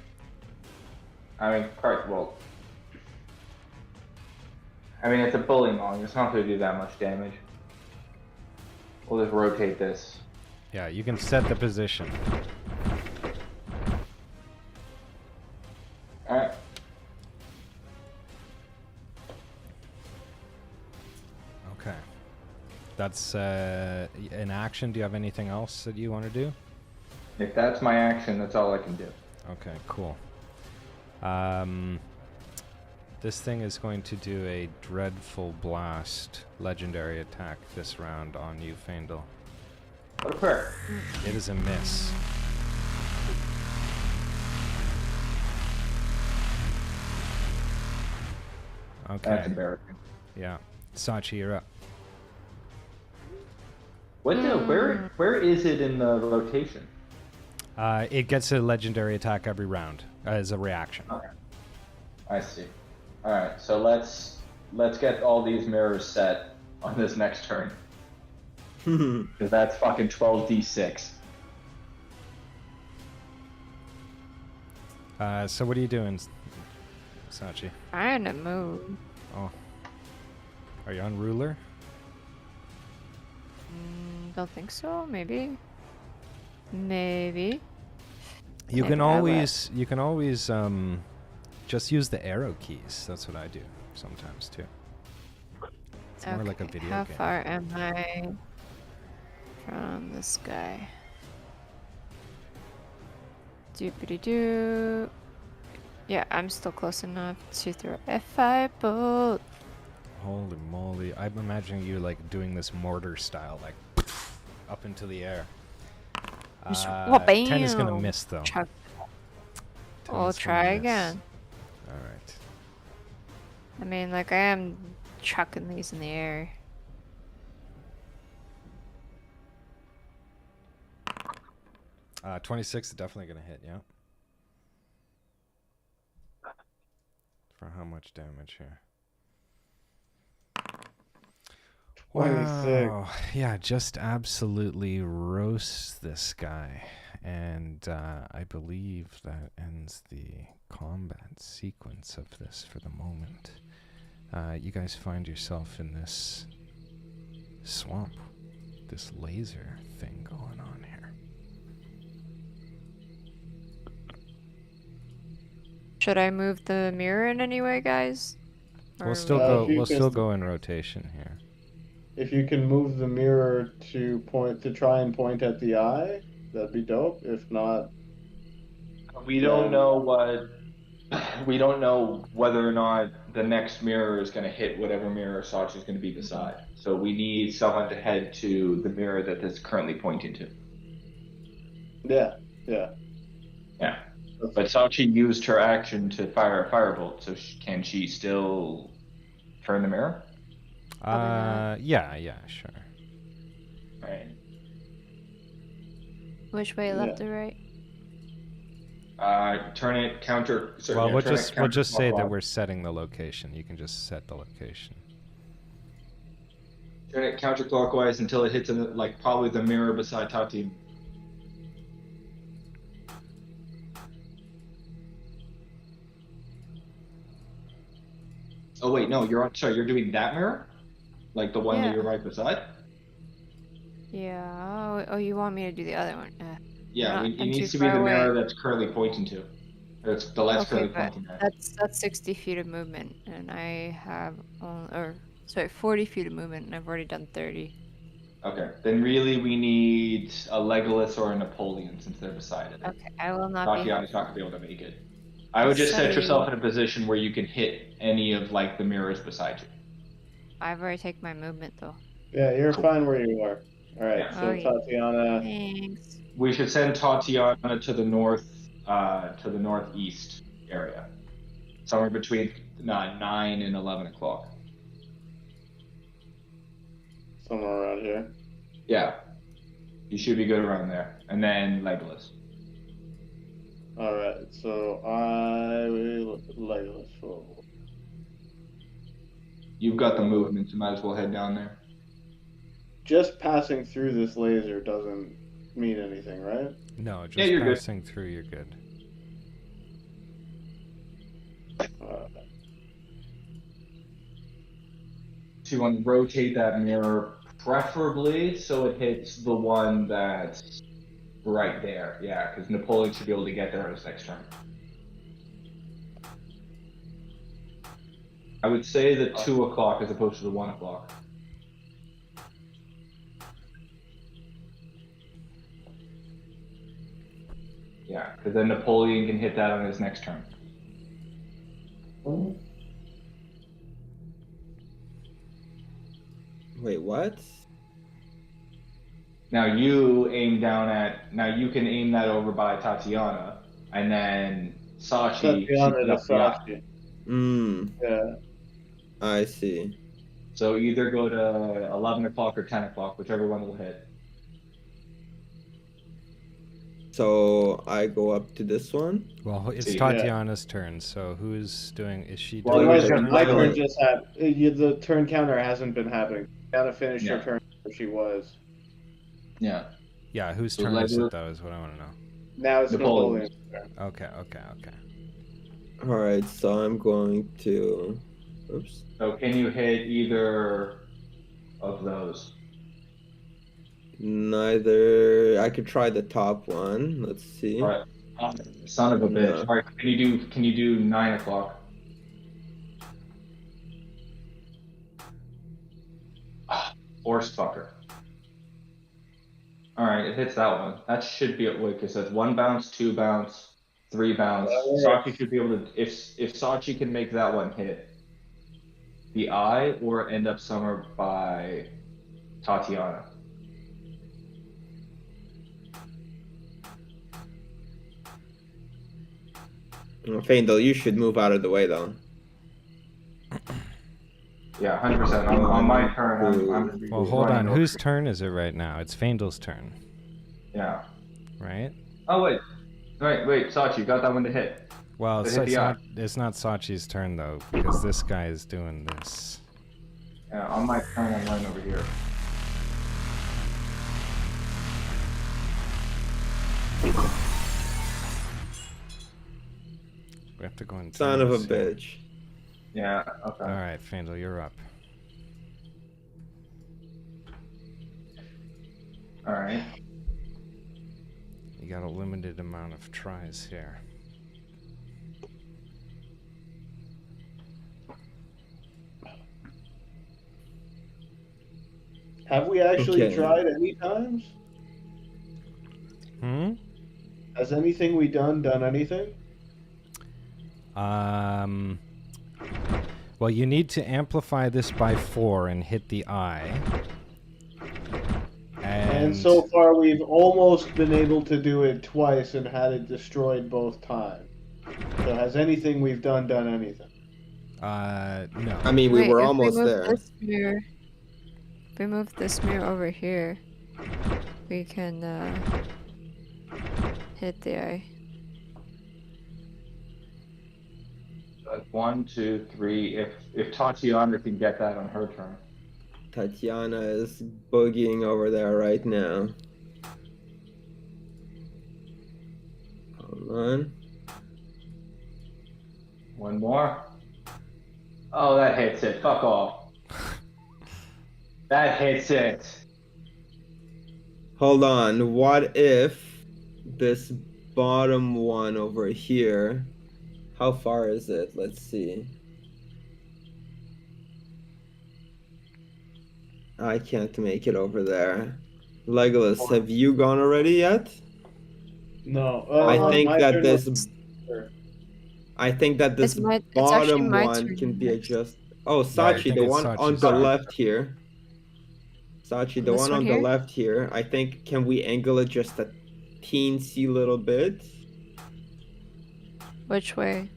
mean, it's a bully mong. It's not going to do that much damage. We'll just rotate this. Yeah, you can set the position. Alright. Okay. That's an action. Do you have anything else that you want to do? If that's my action, that's all I can do. Okay, cool. This thing is going to do a Dreadful Blast legendary attack this round on you, Fandel. What a prayer. It is a miss. Okay. That's embarrassing. Yeah. Sachi, you're up. What the? Where is it in the rotation? It gets a legendary attack every round as a reaction. Okay. I see. Alright, so let's get all these mirrors set on this next turn. Because that's fucking 12d6. So what are you doing, Sachi? Trying to move. Oh. Are you on ruler? Don't think so. Maybe. Maybe. You Maybe can I will. always just use the arrow keys. That's what I do sometimes too. It's more like a Okay, video how game. far am I from this guy? Doopity doo. Yeah, I'm still close enough to throw a firebolt. Holy moly! I'm imagining you like doing this mortar style, like up into the air. Just 10 is gonna wha-bam. miss though. Chuck. 10 We'll is gonna try miss. again. All right. I mean, like, I am chucking these in the air. Uh, 26 is definitely gonna hit. Yeah. For how much damage here? 26. Wow. Yeah, just absolutely roast this guy. And I believe that ends the combat sequence of this for the moment. You guys find yourself in this swamp, this laser thing going on here. Should I move the mirror in any way, guys? We'll Or still Uh, go. if you We'll can- still go in rotation here. If you can move the mirror to try and point at the eye, that'd be dope. If not, We don't know we don't know whether or not the next mirror is going to hit whatever mirror Sachi is going to be beside. So we need someone to head to the mirror that is currently pointing to. yeah. Yeah. But Sachi used her action to fire a firebolt, so can she still turn the mirror? Yeah, sure. Right. which way, left or right? Turn it counter. Sorry, Well, yeah, we'll turn it just say that counterclockwise. we're setting the location. You can just set the location. Turn it counterclockwise until it hits probably the mirror beside Tati. Oh wait, no, you're doing that mirror? Like the one Yeah. that you're right beside? Yeah. Oh, you want me to do the other one? Yeah, Not- it I'm needs too to be the far away. mirror that's currently pointing to. It's the lights Okay, currently but pointing at. that's 60 feet of movement, and I have, 40 feet of movement, and I've already done 30. Okay, then really we need a Legolas or a Napoleon since they're beside it. Okay, I will not be. Tatiana's not gonna be able to make it. I would just set Sorry. yourself in a position where you can hit any of like the mirrors beside you. I've already taken my movement though. Yeah, you're fine where you are. All right, Yeah. so Oh, yeah. Tatiana. Thanks. We should send Tatiana to the northeast area, somewhere between 9 and 11 o'clock. Somewhere around here. Yeah, you should be good around there. And then Legolas. All right, so I will Legolas roll. You've got the movement, you might as well head down there. Just passing through this laser doesn't mean anything, right? No, just you're good. passing through, you're good. So you want to rotate that mirror, preferably so it hits the one that's right there. Yeah, because Napoleon should be able to get there on his next turn. I would say the 2 o'clock as opposed to the 1 o'clock. Yeah, because then Napoleon can hit that on his next turn. Wait, what? Now you can aim that over by Tatiana, and then Sachi. Tatiana to Sachi. Yeah. I see. So either go to 11 o'clock or 10 o'clock, whichever one will hit. So I go up to this one. Well, it's See, Tatiana's turn, so who's doing? Is she Well, doing? it Wait, was her a turn? my turn Legolas. just happened. The turn counter hasn't been happening. Tatiana finished her Yeah. turn where she was. Yeah. Yeah, whose So turn is Legolas- it though? Is what I want to know. Now it's Napoleon. Napoleon's turn. Okay. All right, so I'm going to. Oops. So can you hit either of those? Neither. I could try the top one. Let's see. All right. Son of a bitch. No. All right. Can you do 9 o'clock? Force fucker. All right, it hits that one. That should be at because that's 1 bounce, 2 bounce, 3 bounce. Alright. Sachi should be able to if Sachi can make that one hit the eye or end up somewhere by Tatiana. Faendal, you should move out of the way though. Yeah, 100%. On my turn, I'm gonna be Well, hold running on. over Whose here. turn is it right now? It's Faendal's turn, Yeah. right? Oh wait. Wait, Sachi, you got that one to hit. Well, Hit so the eye. it's not Sachi's turn though, because this guy is doing this. Yeah, on my turn, I'm running over here. We have to go in. Son of a turns here. bitch. Yeah. Okay. All right, Faendal, you're up. All right. You got a limited amount of tries here. Have we actually Okay. tried any times? Hmm. Has anything we done anything? Well, you need to amplify this by 4 and hit the eye. And so far, we've almost been able to do it twice and had it destroyed both times. So has anything we've done anything? no. I mean, we Wait, were if almost move there. This mirror, if we move this mirror over here, we can hit the eye. 1, 2, 3. If Tatiana can get that on her turn. Tatiana is boogieing over there right now. Hold on. 1 more. Oh, that hits it. Fuck off. That hits it. Hold on. What if this bottom one over here? How far is it? Let's see. I can't make it over there. Legolas, have you gone already yet? No. I think my that turn this was- sure. I think that this It's actually bottom my one turn can be next. adjusted. Oh, I Sachi, think the it's one on Sachi's the turn. left here. Sachi, the This one one on the here? left here. I think, can we angle it just a teensy little bit? Which way?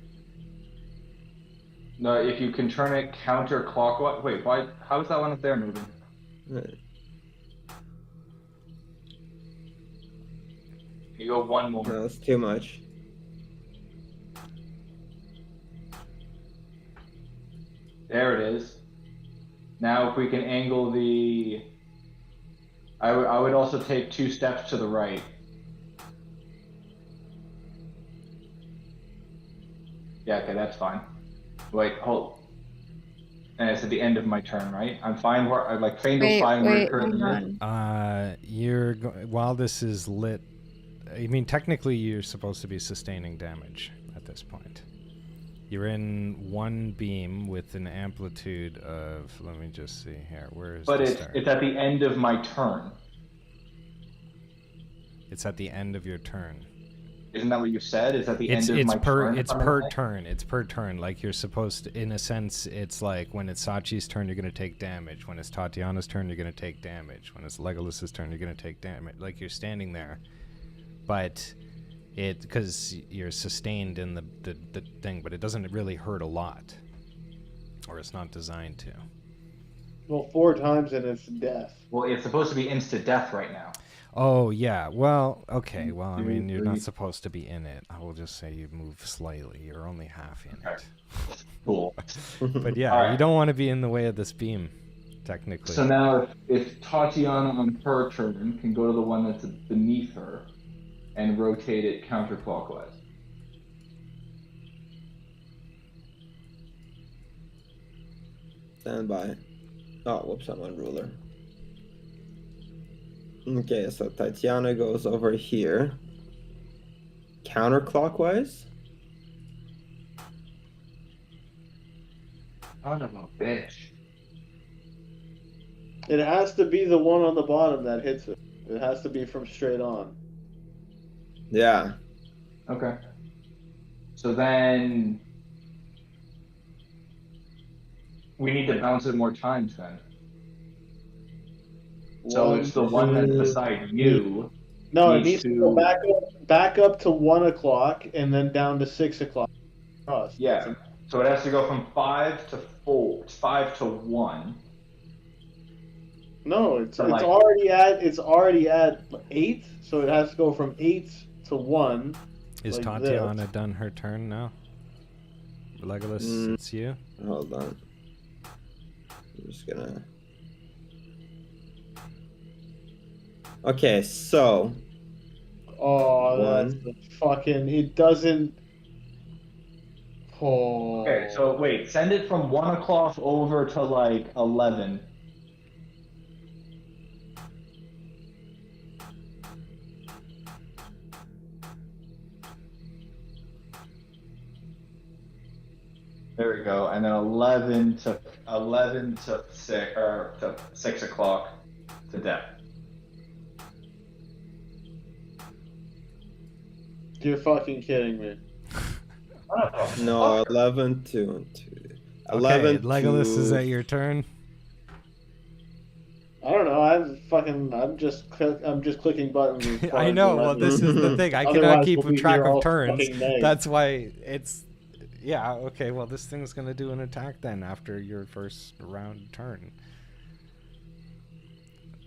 No, if you can turn it counterclockwise. Wait, why? How is that one up there moving? Uh, You go one more. No, that's too much. There it is. Now, if we can angle the, I would also take 2 steps to the right. Yeah, okay, that's fine. Wait, hold. And it's at the end of my turn, right? I'm fine where I like Faendal's fine where it Wait, currently hang is. on. While this is lit, I mean, technically you're supposed to be sustaining damage at this point. You're in one beam with an amplitude of, let me just see here, where is But the it's start? at the end of my turn. It's at the end of your turn. Isn't that what you said? Is at the It's end of my turn? it's per turn. It's per turn. Like you're supposed to, in a sense, it's like when it's Sachi's turn, you're gonna take damage. When it's Tatiana's turn, you're gonna take damage. When it's Legolas's turn, you're gonna take damage. Like you're standing there, but because you're sustained in the thing, but it doesn't really hurt a lot, or it's not designed to. Well, 4 times and it's death. Well, it's supposed to be instant death right now. Oh yeah. Well, okay. Well, I Two, mean, you're not three. supposed to be in it. I will just say you move slightly. You're only half in Okay. it. Cool. But yeah, All right. you don't want to be in the way of this beam, technically. So now, if Tatiana on her turn can go to the one that's beneath her and rotate it counterclockwise. Stand by. Oh, whoops, I'm on ruler. Okay, so Tatiana goes over here. Counterclockwise? Son of a bitch. It has to be the one on the bottom that hits it. It has to be from straight on. Yeah. Okay. So then we need to bounce it more times then. So it's the one that's beside you. No, it needs needs to go to- back up to 1 o'clock and then down to 6 o'clock. Across. Yeah. So it has to go from 5 to 4, 5 to 1. No, it's So, like- already at 8, so it has to go from 8 to 1. Is like Tatiana done her turn now? Legolas, it's you. Hold on. I'm just gonna. Okay, so. Oh, that's One. the fucking. It doesn't. Oh. Okay, so wait, send it from 1 o'clock over to like 11. There we go, and then 11 to 6 or to 6 o'clock to death. You're fucking kidding me. No, 11 to. 11 Okay, Legolas, to. is that your turn? I don't know. I'm just clicking buttons. as far I as know. the Well, levels. this is the thing. I cannot Otherwise, keep we'll be track here of all turns. fucking day. That's why it's. Yeah. Okay. Well, this thing's gonna do an attack then after your first round turn.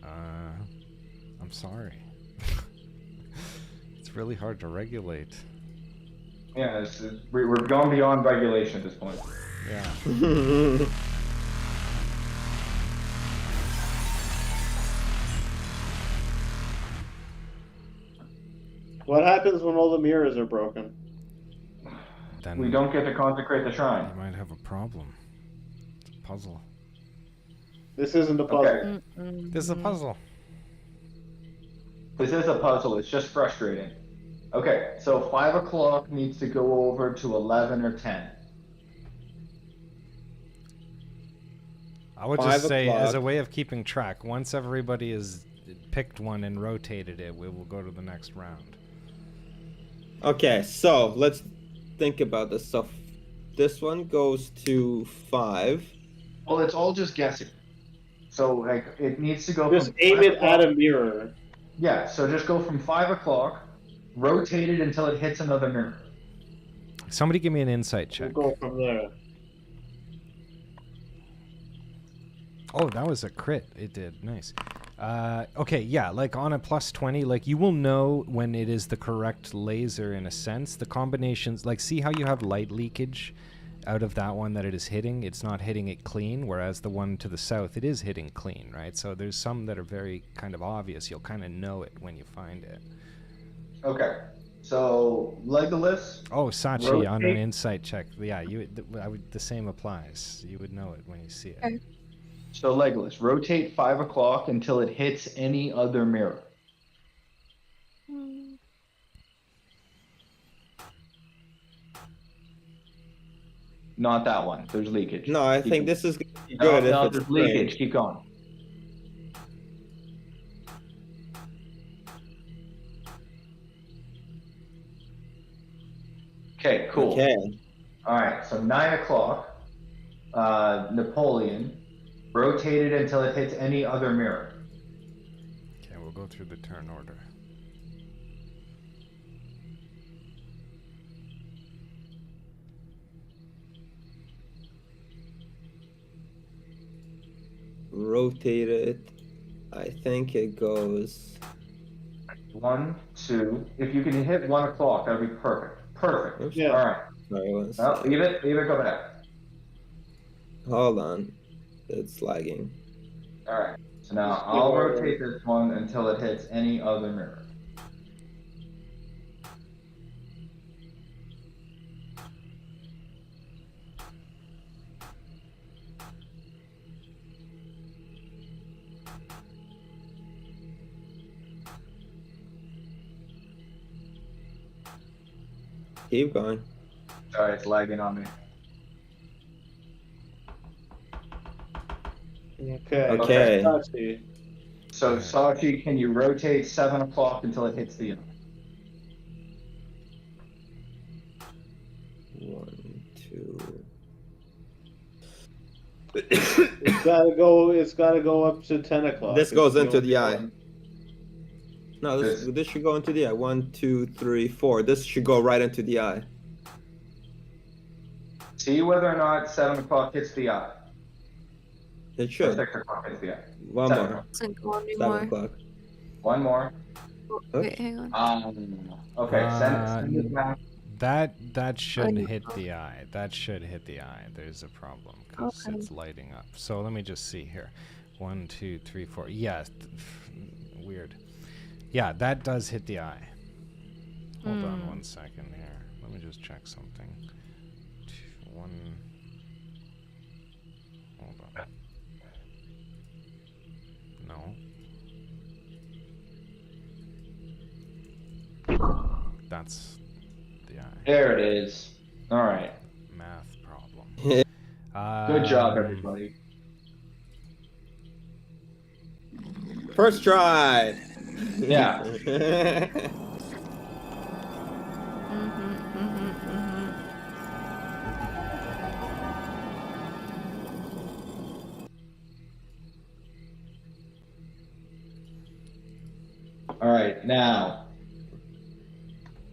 I'm sorry. It's really hard to regulate. Yeah, we're going beyond regulation at this point. Yeah. What happens when all the mirrors are broken? Then We don't get to consecrate the you shrine. might have a problem. It's a puzzle. This isn't a puzzle. Okay. This is a puzzle. This is a puzzle, it's just frustrating. Okay, so 5 o'clock needs to go over to 11 or 10. I would 5 just say, as a o'clock. way of keeping track, once everybody has picked one and rotated it, we will go to the next round. Okay, so let's think about this. So this one goes to 5. Well, it's all just guessing. So like it needs to go Just from aim 5 it o'clock. at a mirror. Yeah, so just go from 5 o'clock, rotate it until it hits another mirror. Somebody give me an insight We'll check. go from there. Oh, that was a crit. It did. Nice. Okay, yeah, like on a +20, like you will know when it is the correct laser in a sense. The combinations, like see how you have light leakage out of that one that it is hitting? It's not hitting it clean, whereas the one to the south, it is hitting clean, right? So there's some that are very kind of obvious. You'll kind of know it when you find it. Okay. So Legolas. Oh, Sachi, on an Rotate. insight check. Yeah, the same applies. You would know it when you see it. Okay. So Legolas, rotate 5 o'clock until it hits any other mirror. Mm. Not that one. There's leakage. No, I Keep think going. this is gonna be No, good no, if it's there's leakage. straight. Keep going. Okay, cool. Okay. All right, so 9 o'clock, Napoleon, rotate it until it hits any other mirror. Okay, we'll go through the turn order. Rotate it. I think it goes. 1, 2. If you can hit 1 o'clock, that'd be perfect. Perfect. Oops. Yeah. All right. Sorry, one No, sec. leave it. Go back. Hold on. It's lagging. All right. So now Just I'll give her- rotate this one until it hits any other mirror. Keep going. Sorry, it's lagging on me. Okay. Okay. Sachi. So Sachi, can you rotate 7 o'clock until it hits the end? 1, 2. It's gotta go up to 10 o'clock. This It's goes the into only the eye. one. No, this should go into the eye. 1, 2, 3, 4. This should go right into the eye. See whether or not 7 o'clock hits the eye. It Or should. 6 o'clock hits the eye. One 7 more. o'clock. Doesn't go 7 anymore. o'clock. One more. Wait, hang on. Okay, send it back. That should Right. hit the eye. That should hit the eye. There's a problem because Okay. it's lighting up. So let me just see here. 1, 2, 3, 4. Yeah, weird. Yeah, that does hit the eye. Hold on 1 second here. Let me just check something. 1. Hold on. No. That's the eye. There it is. All right. Math problem. Good job, Um, everybody. First try. Yeah. All right, now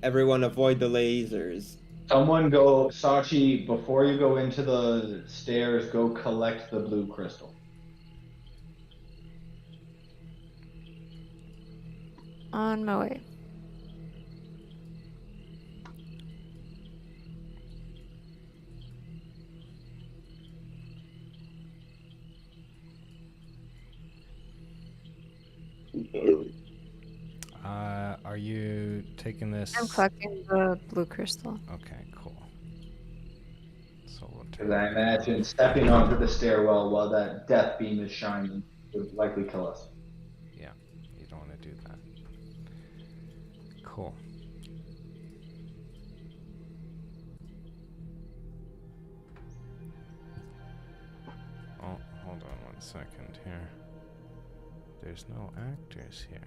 Everyone avoid the lasers. someone go, Sachi, before you go into the stairs, go collect the blue crystal. On my way. Are you taking this? I'm collecting the blue crystal. Okay, cool. So we'll Because turn I imagine stepping onto the stairwell while that death beam is shining would likely kill us. Yeah, you don't want to do that. Cool. Oh, hold Hold on 1 second here. There's no actors here.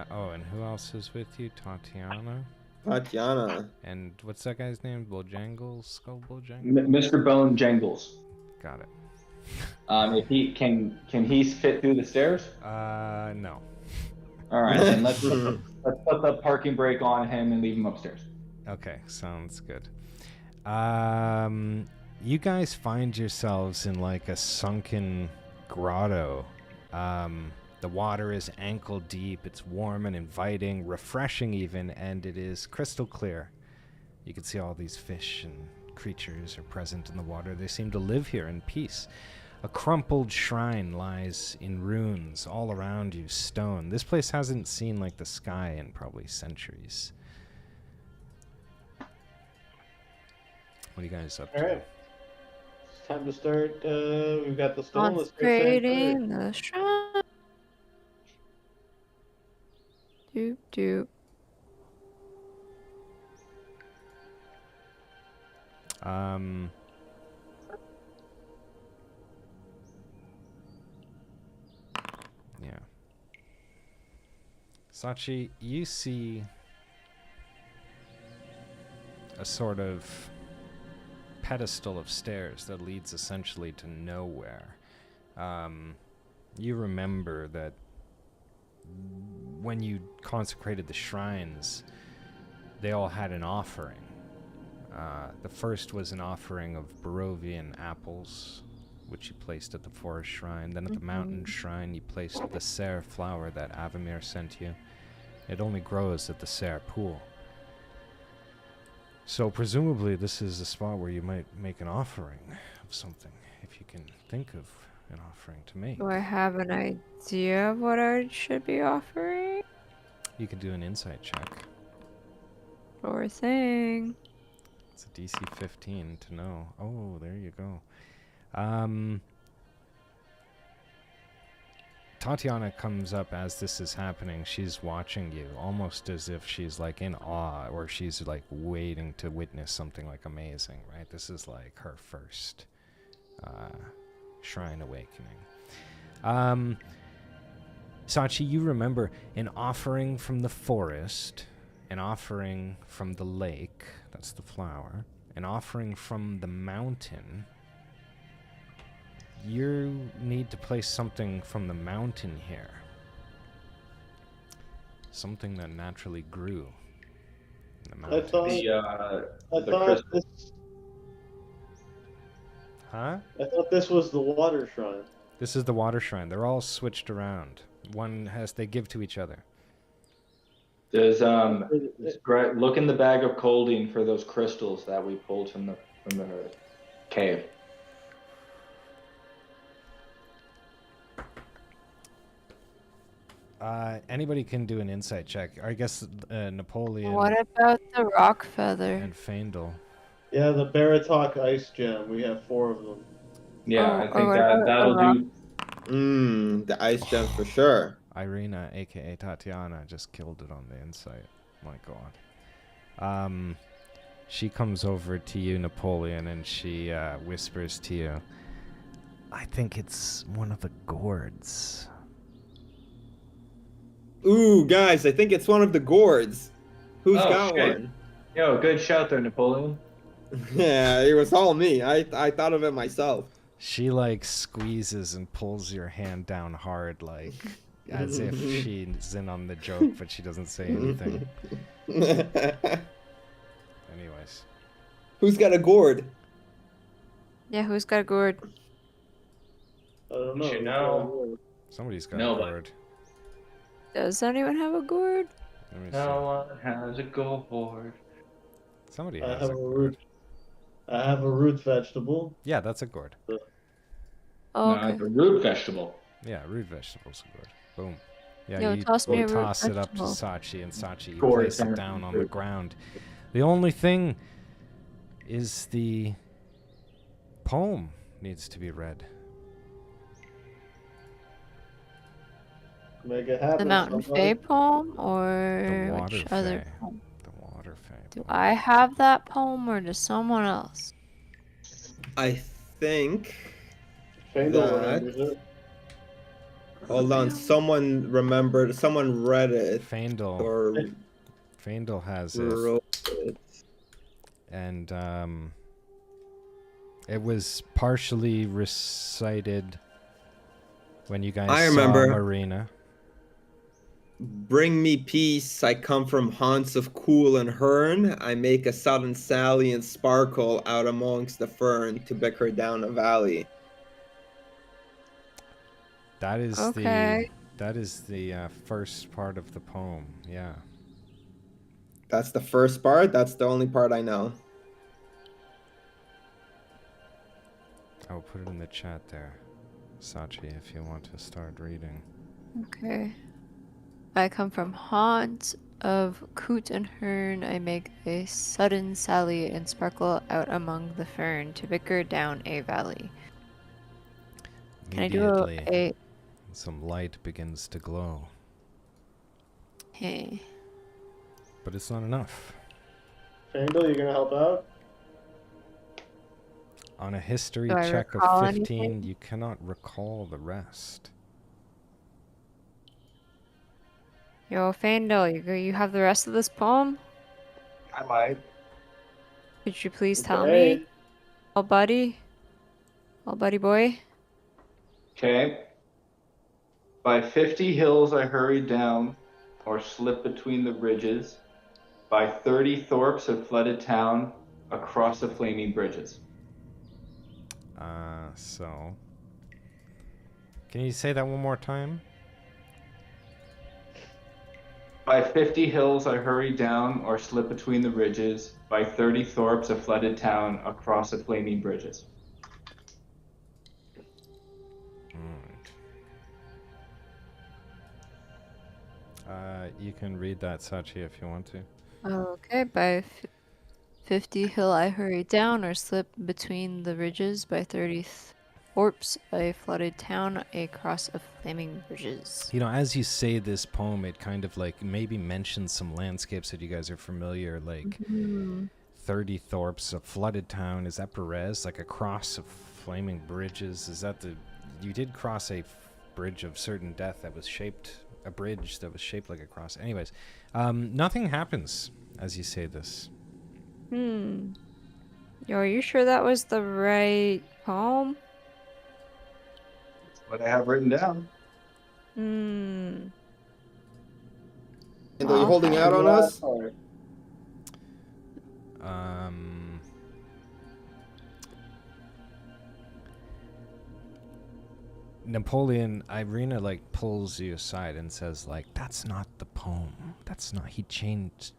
Oh, and who else is with you? Tatiana? Tatiana. And what's that guy's name? Bojangles? Skull Bojangles? Mr. Bone Jangles. Got it. If he can he fit through the stairs? No. All right, then let's put the parking brake on him and leave him upstairs. Okay, sounds good. You guys find yourselves in like a sunken grotto. The water is ankle deep. It's warm and inviting, refreshing even, and it is crystal clear. You can see all these fish and creatures are present in the water. They seem to live here in peace. A crumpled shrine lies in ruins all around you, stone. This place hasn't seen like the sky in probably centuries. What are you guys up to? All right. It's time to start. We've got the stone. Let's start setting Consecrating the shrine. Doop doop. Yeah. Sachi, you see a sort of pedestal of stairs that leads essentially to nowhere. You remember that when you consecrated the shrines, they all had an offering. The first was an offering of Barovian apples, which you placed at the forest shrine. Then at the mountain shrine, you placed the Ser flower that Avamir sent you. It only grows at the Ser pool. So presumably this is a spot where you might make an offering of something, if you can think of an offering to make. Do I have an idea of what I should be offering? You could do an insight check. Sure thing. It's a DC 15 to know. Oh, there you go. Tatiana comes up as this is happening. She's watching you, almost as if she's like in awe, or she's like waiting to witness something like amazing, right? This is like her first shrine awakening. Sachi, you remember an offering from the forest, an offering from the lake, that's the flower, an offering from the mountain. You need to place something from the mountain here. Something that naturally grew in the mountain. I thought this. Huh? I thought this was the water shrine. This is the water shrine. They're all switched around. They give to each other. Does look in the bag of Coldine for those crystals that we pulled from the cave. Anybody can do an insight check. I guess Napoleon What about the rock feather? and Faendal. Yeah, the Baratok ice gem. We have 4 of them. Yeah, Oh, I think what about that'll the do. The ice gems for sure. Irina, aka Tatiana, just killed it on the insight. My God. She comes over to you, Napoleon, and she whispers to you, I think it's one of the gourds. Ooh, guys, I think it's one of the gourds. Who's Oh, got shit. one? Yo, good shout there, Napoleon. Yeah, it was all me. I thought of it myself. She like squeezes and pulls your hand down hard, like as if she's in on the joke, but she doesn't say anything. Anyways, Who's got a gourd? Yeah, who's got a gourd? I don't know. You should know. somebody's got No, a but- gourd. Does anyone have a gourd? Let me No one has a gourd. see. Somebody I has have a a gourd. root. I have a root vegetable. Yeah, that's a gourd. Oh, No, okay. it's a root vegetable. Yeah, root vegetables a gourd. Boom. Yeah, Yo, you toss me a root toss it up to vegetable. Sachi, and Sachi, you Gourd, place it damn it, down on the root. ground. The only thing is the poem needs to be read. Make it The happen. Mountain somebody. Fae poem The or water which other fae. poem? The water fae. Do poem. I have that poem or does someone else? I think Fandel that. remembers it. Hold on, someone remembered. Someone read it Faendal. or Faendal has it, wrote it. and it was partially recited when you guys I saw remember. Marina. Bring me peace. I come from haunts of cool and hern. I make a sudden sally and sparkle out amongst the fern to bicker down a valley. That is Okay. the first part of the poem. Yeah. That's the first part. That's the only part I know. I'll put it in the chat there, Sachi, if you want to start reading. Okay. I come from haunts of coot and hern. I make a sudden sally and sparkle out among the fern to bicker down a valley. Can I do Immediately, a some light begins to glow, hey? but it's not enough. Fandel, you gonna help out? On a history Do I check of recall 15, anything? you cannot recall the rest. Yo, Fandel, you have the rest of this poem? I might. Could you please tell Okay. me? Oh, buddy? Oh, buddy boy? Okay. By 50 hills I hurried down, or slipped between the ridges. By 30 thorps of flooded town, across the flaming bridges. So, can you say that one more time? By 50 hills I hurried down, or slipped between the ridges. By 30 thorps of flooded town, across the flaming bridges. Alright. You can read that, Sachi, if you want to. Okay, by 50 hill I hurry down or slip between the ridges. By 30 thorps a flooded town, a cross of flaming bridges. You know, as you say this poem, it kind of like maybe mentions some landscapes that you guys are familiar, like 30 thorps, a flooded town. Is that Berez? Like a cross of flaming bridges? Is that you did cross a bridge of certain death that was shaped, a bridge that was shaped like a cross. Anyways, nothing happens as you say this. Yo, are you sure that was the right poem? What I have written down. And are you holding out on us? Napoleon, Irina like pulls you aside and says like, that's not the poem. That's not, he changed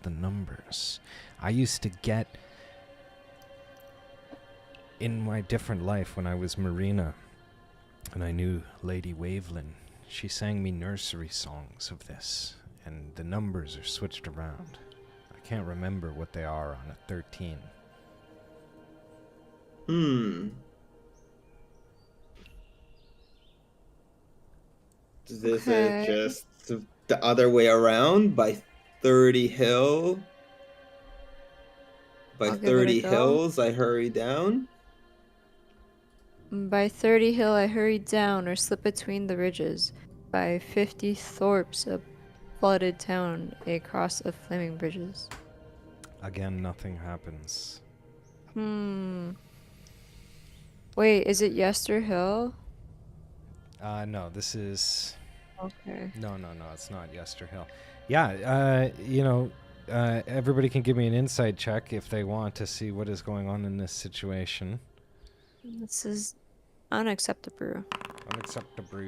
the numbers. I used to get in my different life when I was Marina and I knew Lady Wavelin. She sang me nursery songs of this and the numbers are switched around. I can't remember what they are on a 13. Is it just the other way around? By 30 hill? By 30 hills I hurry down? By 30 hill I hurried down or slip between the ridges. By 50 thorps a flooded town, a cross of flaming bridges. Again, nothing happens. Wait, is it Yester Hill? No, this is... Okay. No, it's not Yesterhill. Yeah, everybody can give me an insight check if they want to see what is going on in this situation. This is unacceptable. Unacceptable.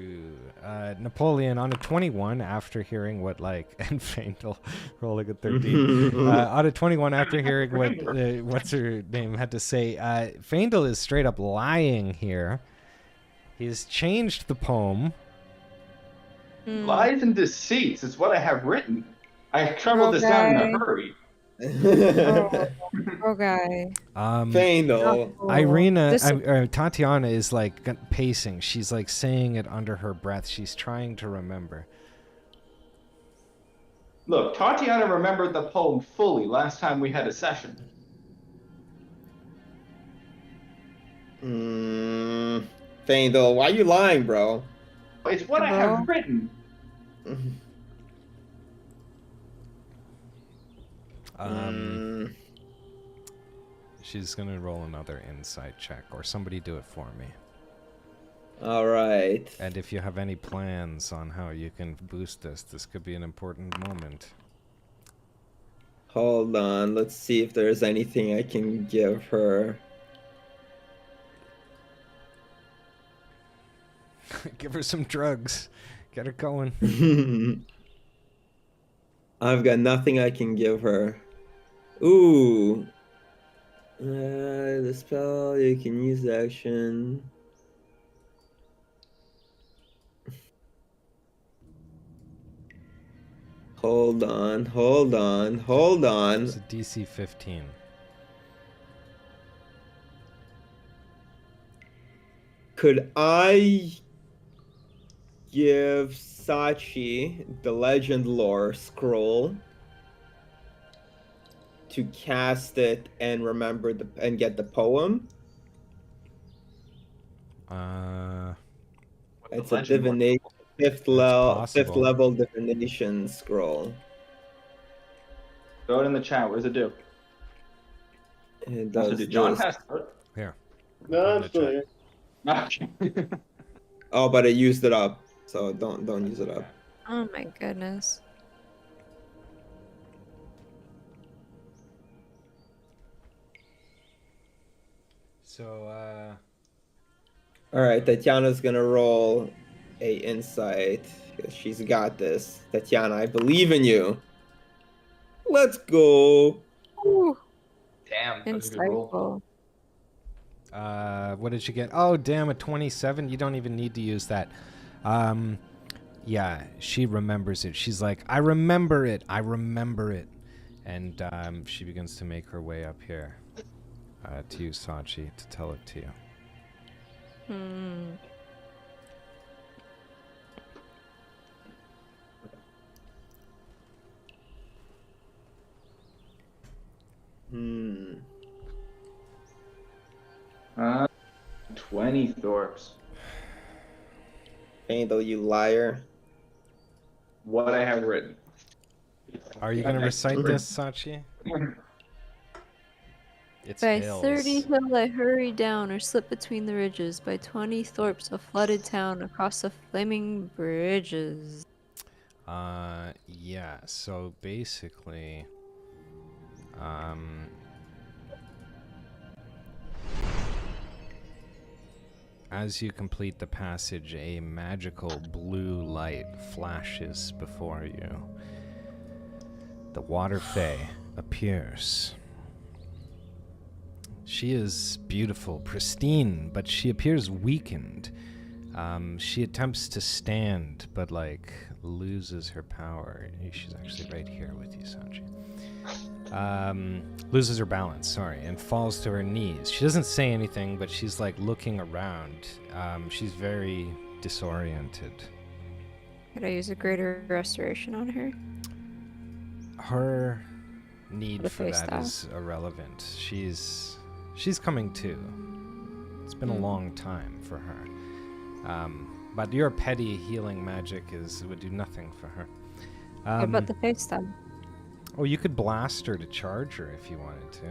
Napoleon, on a 21, after hearing what, and Faendal rolling a 13. On a 21, after hearing what, what's her name had to say, Faendal is straight up lying here. He's changed the poem. Lies and deceits is what I have written. I traveled this down in a hurry. Poor guy. Faendal. Oh, Irina, this- Tatiana is like pacing. She's like saying it under her breath. She's trying to remember. Look, Tatiana remembered the poem fully last time we had a session. Faendal, why are you lying, bro? It's what I have written. She's gonna roll another insight check, or somebody do it for me. All right. And if you have any plans on how you can boost this could be an important moment. Hold on. Let's see if there's anything I can give her. Give her some drugs. Get her going. I've got nothing I can give her. Ooh. The spell, you can use the action. Hold on. It's a DC 15. Could I give Sachi the Legend Lore scroll to cast it and remember and get the poem? It's a divination, fifth level divination scroll. Throw it in the chat. What does it do? It does John this. has to it. Here. No, I'm still here. Okay. Oh, but I used it up, so don't use it up. Oh my goodness. So, All right, Tatiana's gonna roll a insight. She's got this. Tatiana, I believe in you. Let's go. Ooh, Damn. That was a good roll. insightful. what did you get? Oh, damn, a 27. You don't even need to use that. Yeah, she remembers it. She's like, I remember it. And she begins to make her way up here to you, Sachi, to tell it to you. Hmm. 20 Thorps. Faendal, you liar. What I have written. Are you going to recite this, Sachi? It's By hills. 30 hill I hurry down or slip between the ridges. By 20 thorps a flooded town across the flaming bridges. Yeah, so basically, as you complete the passage, a magical blue light flashes before you. The Water Fae appears. She is beautiful, pristine, but she appears weakened. She attempts to stand, but loses her power. She's actually right here with you, Sanji. Loses her balance, sorry, and falls to her knees. She doesn't say anything, but she's looking around. She's very disoriented. Could I use a greater restoration on her? Her need The for face that staff. is irrelevant. She's coming to. It's been a long time for her. But your petty healing magic would do nothing for her. What about the face stab? Oh, you could blast her to charge her if you wanted to.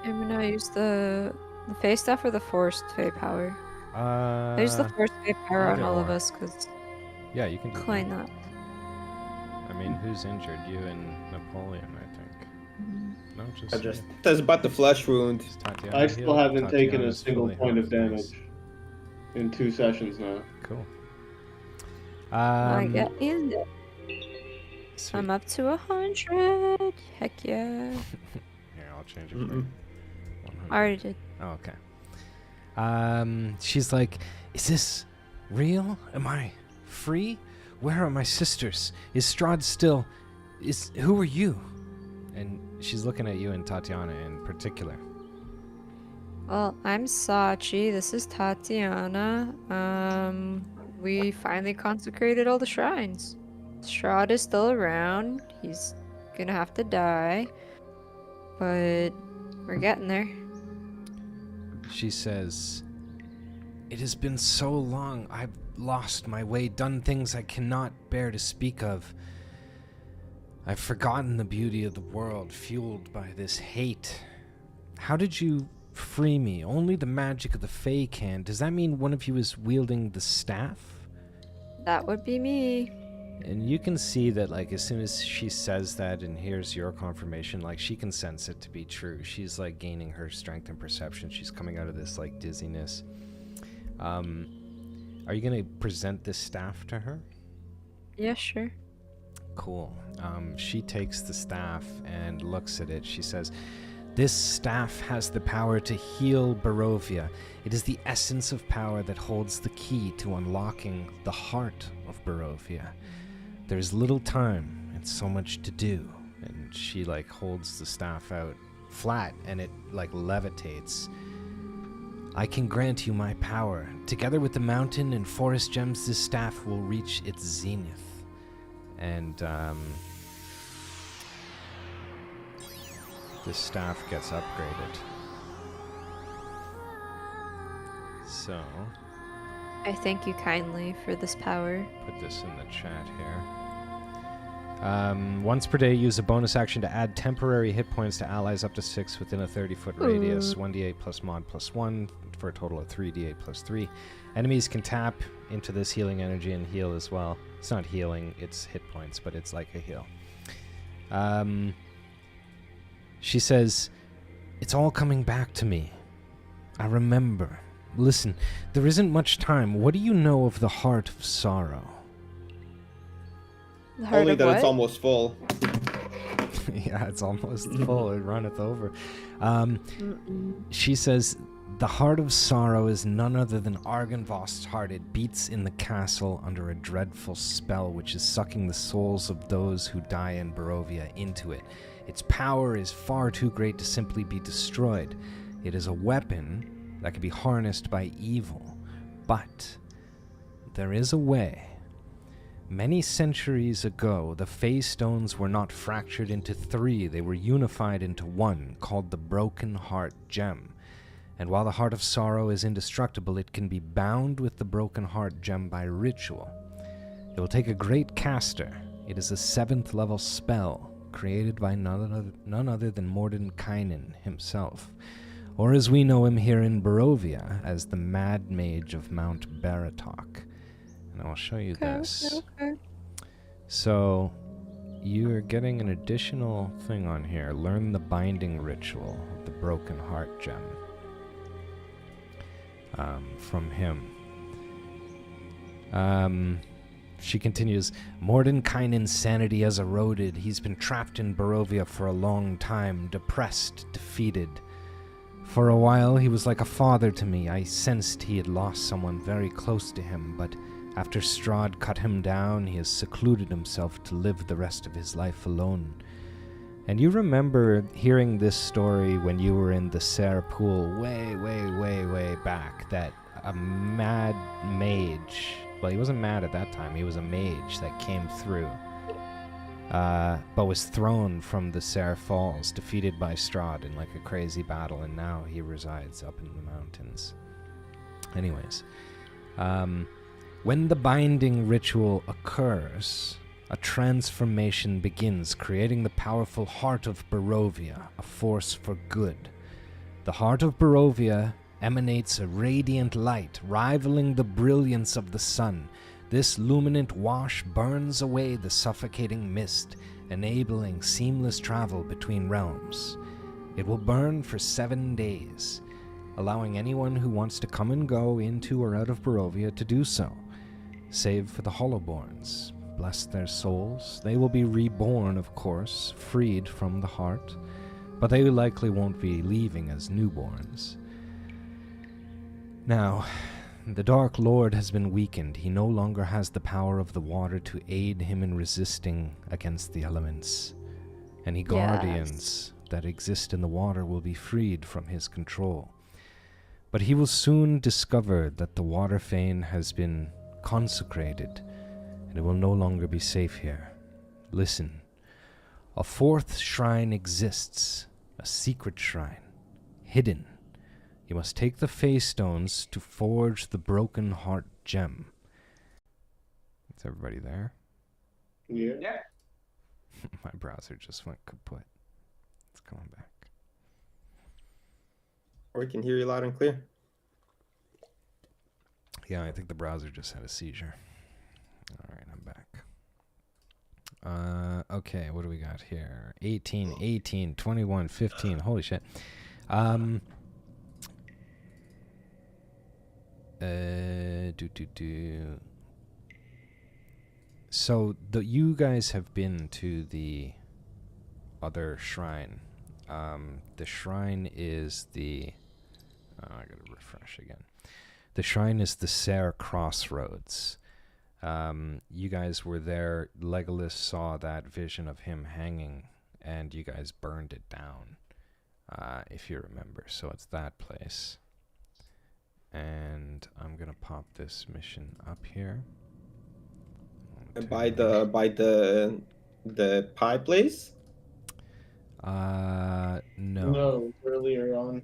I'm gonna use the face staff or the forced fey power. I use the forced fey power on either all of or. us because Yeah, you can do why that. not? I mean, who's injured? You and Napoleon, I think. No, That's about the flesh wound. just Tatiana I still healed. haven't taken a Tatiana's single fully point of healed. damage in 2 sessions now. Cool. I get in it. Sweet. I'm up to 100. Heck yeah. Here, I'll change it for you. 100. I already did. Oh, okay. She's like, is this real? Am I free? Where are my sisters? Is Strahd still... Who are you? And she's looking at you and Tatiana in particular. Well, I'm Sachi. This is Tatiana. We finally consecrated all the shrines. Strahd is still around. He's gonna have to die. But we're getting there. She says, "It has been so long. I've lost my way, done things I cannot bear to speak of. I've forgotten the beauty of the world, fueled by this hate. How did you free me? Only the magic of the Fae can. Does that mean one of you is wielding the staff?" That would be me. And you can see that, like, as soon as she says that and hears your confirmation, like, she can sense it to be true. She's, like, gaining her strength and perception. She's coming out of this, like, dizziness. Are you going to present this staff to her? Yeah, sure. Cool. She takes the staff and looks at it. She says, "This staff has the power to heal Barovia. It is the essence of power that holds the key to unlocking the heart of Barovia. There's little time and so much to do." And she, like, holds the staff out flat and it, like, levitates. "I can grant you my power. Together with the mountain and forest gems, this staff will reach its zenith." And this staff gets upgraded. So, I thank you kindly for this power. put this in the chat here. Once per day, use a bonus action to add temporary hit points to allies up to 6 within a 30-foot radius. 1d8 plus mod plus 1 for a total of 3d8 plus 3. Enemies can tap into this healing energy and heal as well. It's not healing, it's hit points, but it's like a heal. She says, "It's all coming back to me. I remember. Listen, there isn't much time. What do you know of the heart of sorrow?" The heart Only of that what? it's almost full. Yeah, it's almost full. It runneth over. She says, "The heart of sorrow is none other than Argynvost's heart. It beats in the castle under a dreadful spell which is sucking the souls of those who die in Barovia into it. Its power is far too great to simply be destroyed. It is a weapon that can be harnessed by evil. But there is a way. Many centuries ago, the Fae Stones were not fractured into 3. They were unified into 1, called the Broken Heart Gem. And while the Heart of Sorrow is indestructible, it can be bound with the Broken Heart Gem by ritual. It will take a great caster. It is a 7th level spell, created by none other than Mordenkainen himself, or as we know him here in Barovia, as the Mad Mage of Mount Baratok. And I'll show you this. Okay. So, you're getting an additional thing on here. Learn the binding ritual of the Broken Heart Gem. From him. She continues, "Mordenkainen's sanity has eroded. He's been trapped in Barovia for a long time, depressed, defeated. For a while, he was like a father to me. I sensed he had lost someone very close to him, but after Strahd cut him down, he has secluded himself to live the rest of his life alone." And you remember hearing this story when you were in the Serre pool way back, that a mad mage, well, he wasn't mad at that time, he was a mage that came through, but was thrown from the Serre Falls, defeated by Strahd in like a crazy battle, and now he resides up in the mountains. Anyways, when the binding ritual occurs, a transformation begins, creating the powerful Heart of Barovia, a force for good. The Heart of Barovia emanates a radiant light, rivaling the brilliance of the sun. This luminant wash burns away the suffocating mist, enabling seamless travel between realms. It will burn for 7 days, allowing anyone who wants to come and go into or out of Barovia to do so, save for the Hollowborns. Bless their souls. They will be reborn, of course, freed from the heart, but they likely won't be leaving as newborns. Now, the Dark Lord has been weakened. He no longer has the power of the water to aid him in resisting against the elements. Any guardians that exist in the water will be freed from his control. But he will soon discover that the water fane has been consecrated, and it will no longer be safe here. Listen, a fourth shrine exists, a secret shrine, hidden. You must take the face stones to forge the broken heart gem. Is everybody there? Yeah. My browser just went kaput. It's coming back. We can hear you loud and clear. Yeah, I think the browser just had a seizure. All right, I'm back. Okay, what do we got here? 18, 18, 21, 15. Holy shit. So you guys have been to the other shrine. The shrine is the... I gotta refresh again. The shrine is the Serre Crossroads. You guys were there. Legolas saw that vision of him hanging, and you guys burned it down, if you remember. So it's that place. And I'm gonna pop this mission up here. By the pie place? No. No, earlier on.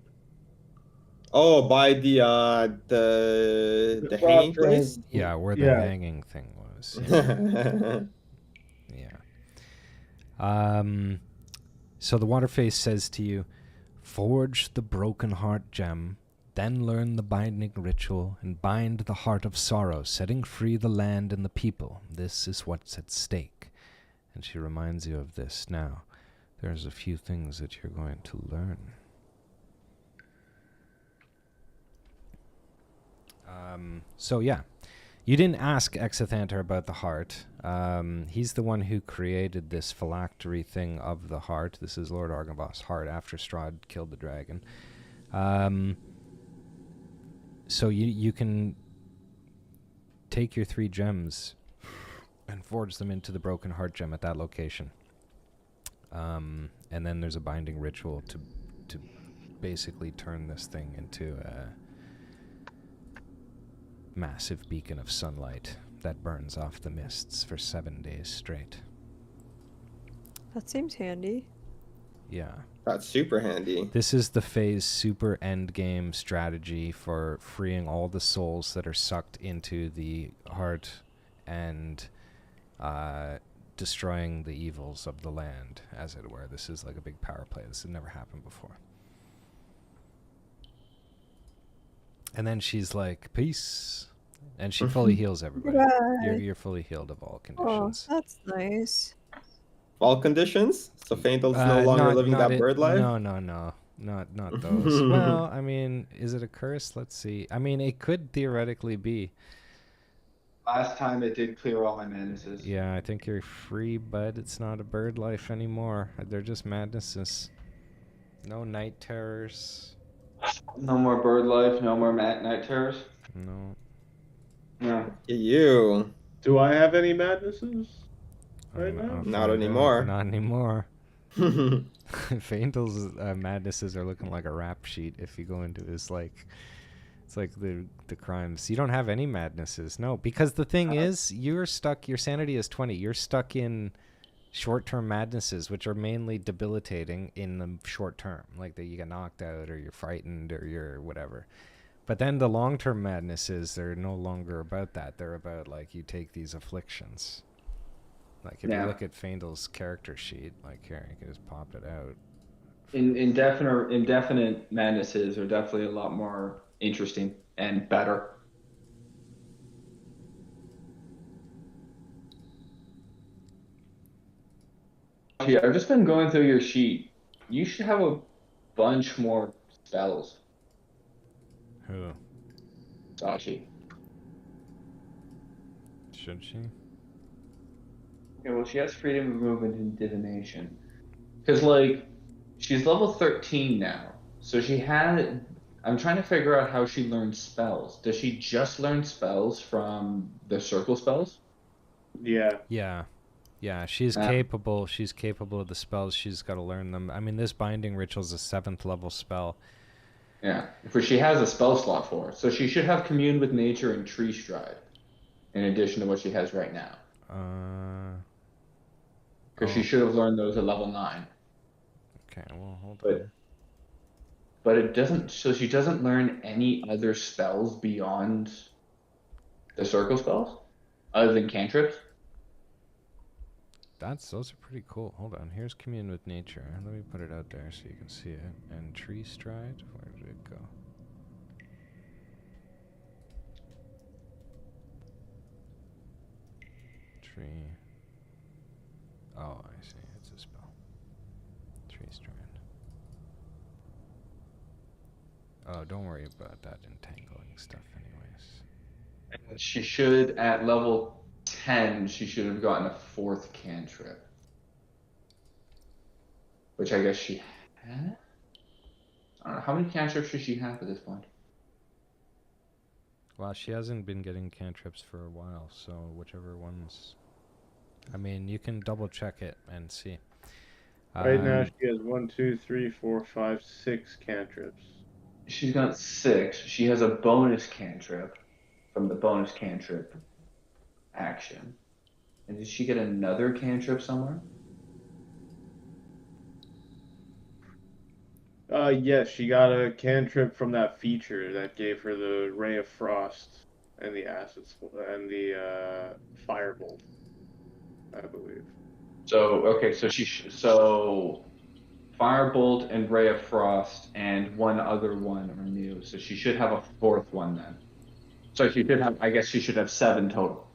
Oh, by the hanging place? Yeah, where the Yeah. hanging thing was. Yeah. Yeah. So the Waterface says to you, forge the broken heart gem, then learn the binding ritual and bind the heart of sorrow, setting free the land and the people. This is what's at stake. And she reminds you of this now. There's a few things that you're going to learn. So yeah, you didn't ask Exathanter about the heart. He's the one who created this phylactery thing of the heart. This is Lord Argynvoth's heart after Strahd killed the dragon. So you can take your 3 gems and forge them into the broken heart gem at that location. And then there's a binding ritual to basically turn this thing into a massive beacon of sunlight that burns off the mists for 7 days straight. That seems handy. Yeah. That's super handy. This is the phase super endgame strategy for freeing all the souls that are sucked into the heart and destroying the evils of the land, as it were. This is like a big power play. This had never happened before. And then she's like, peace. And she fully heals everybody. You're fully healed of all conditions. Oh, that's nice. All conditions? So Faendal's no longer living that bird life? No. Not those. Well, I mean, is it a curse? Let's see. I mean, it could theoretically be. Last time it did clear all my madnesses. Yeah, I think you're free, but it's not a bird life anymore. They're just madnesses. No night terrors. No more bird life, no more night terrors. No. No. You. Do I have any madnesses right now? I'll Not find anymore. out. Not anymore. Faendal's madnesses are looking like a rap sheet if you go into his, like... It's like the crimes. You don't have any madnesses. No, because the thing is, you're stuck... Your sanity is 20. You're stuck in short-term madnesses, which are mainly debilitating in the short term. Like that you get knocked out or you're frightened or you're whatever. But then the long-term madnesses, they're no longer about that. They're about, like, you take these afflictions. Like, if you look at Faendal's character sheet, like, here, you can just pop it out. Indefinite madnesses are definitely a lot more interesting and better. Yeah, I've just been going through your sheet. You should have a bunch more spells. Who? Sachi. Should she? Yeah, well, she has freedom of movement and divination. Because, like, she's level 13 now. So she had... I'm trying to figure out how she learns spells. Does she just learn spells from the circle spells? Yeah. Yeah. Yeah, she's capable. She's capable of the spells. She's got to learn them. I mean, this binding ritual is a 7th level spell. Yeah, for she has a spell slot for it, so she should have commune with nature and tree stride, in addition to what she has right now. Because she should have learned those at level 9. Okay, well, hold on. But it doesn't. So she doesn't learn any other spells beyond the circle spells, other than cantrips. Those are pretty cool. Hold on. Here's commune with nature. Let me put it out there so you can see it. And tree stride. Where did it go? Tree. Oh, I see. It's a spell. Tree stride. Oh, don't worry about that entangling stuff anyways. And she should, at level 10, she should have gotten a 4th cantrip. Which I guess she had? I don't know. How many cantrips does she have at this point? Well, she hasn't been getting cantrips for a while, so whichever ones... I mean, you can double check it and see. Right now she has 1, 2, 3, 4, 5, 6 cantrips. She's got 6. She has a bonus cantrip from the bonus cantrip action. And did she get another cantrip somewhere? Yes, she got a cantrip from that feature that gave her the Ray of Frost and the Firebolt, I believe. So okay, so Firebolt and Ray of Frost and one other one are new. So she should have a 4th one then. So she should have. I guess she should have 7 total.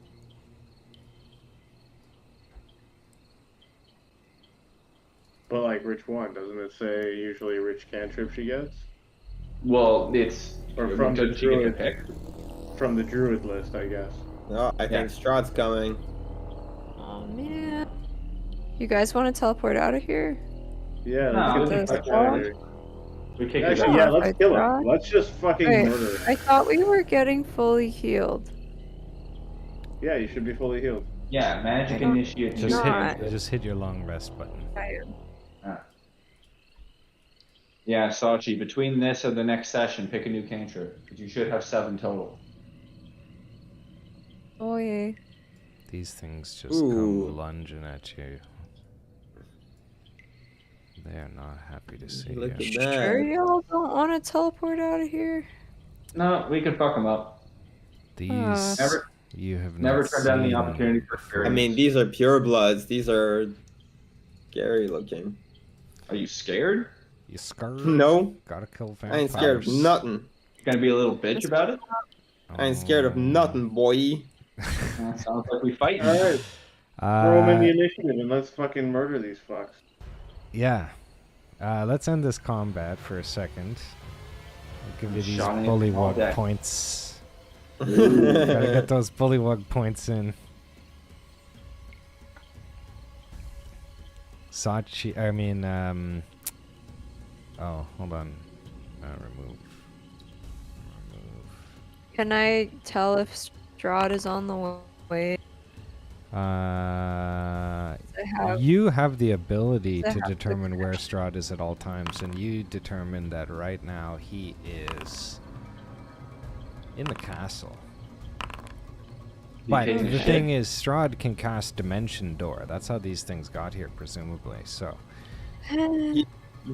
But like, which one? Doesn't it say usually which cantrip she gets? Well, it's From the doesn't she get to druid. pick? From the druid list, I guess. No, I think Strahd's coming. Oh man. You guys want to teleport out of here? Yeah, No, let's get this the fuck out of here. We kick it Actually, out. yeah, out. let's kill Strahd? him. Let's just fucking Wait, murder him. I thought we were getting fully healed. Yeah, you should be fully healed. Yeah, magic I don't- initiate. Just hit your long rest button. Yeah, Sachi, between this and the next session, pick a new cantrip. Because you should have 7 total. Oh yeah. These things just Ooh. come lunging at you. They are not happy to see Look you. at that. Sure y'all don't want to teleport out of here? No, we can fuck them up. These Never- you have Never not turned down the seen opportunity for before. I mean, these are purebloods. These are scary looking. Are you scared? You scared? No, Gotta kill I vampires. ain't scared of nothing. You gonna be a little bitch about it? I ain't scared of nothing, boy. That sounds like we fight. Alright, throw him in the Uh, initiative and let's fucking murder these fucks. yeah. Let's end this combat for a second. I'll give you these Shot him all day. bullywug points. Gotta get those bullywug points in. Sachi, I mean, oh, hold on. Remove. Can I tell if Strahd is on the way? I have You have the ability I to have the determine where Strahd is at all times, and you determine that right now he is in the castle. But taking a the shit? thing is, Strahd can cast Dimension Door. That's how these things got here, presumably. So,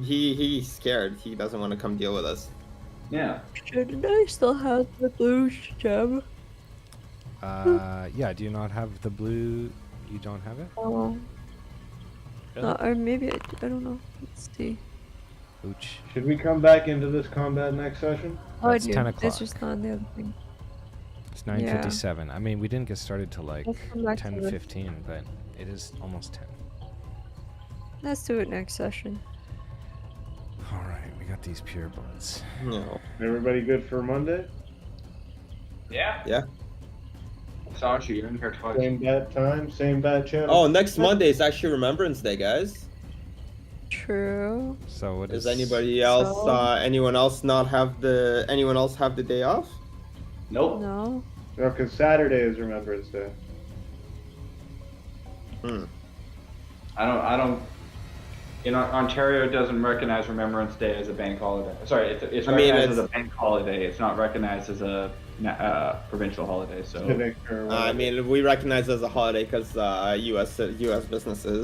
He's scared. He doesn't want to come deal with us. Yeah. Shouldn't I still have the blue gem? yeah. Do you not have the blue? You don't have it? Oh. Or maybe I don't know. Let's see. Ooch. Should we come back into this combat next session? Oh, That's I do. 10 It's o'clock. just not on the other thing. It's 9:57. I mean, we didn't get started till like Let's come back to this. 10:15, but it is almost 10. Let's do it next session. All right, we got these pure bloods. No. Everybody good for Monday? Yeah. Yeah. Sachi, you're in here twice. Same bad time, same bad channel. Oh, next Monday is actually Remembrance Day, guys. True. So what Does is anybody else, So- anyone else have the day off? Nope. No. No, because Saturday is Remembrance Day. Hmm. I don't. You know, Ontario doesn't recognize Remembrance Day as a bank holiday. Sorry, it's recognized as a bank holiday. It's not recognized as a provincial holiday. So Civic or I whatever. mean, we recognize it as a holiday because U.S. businesses.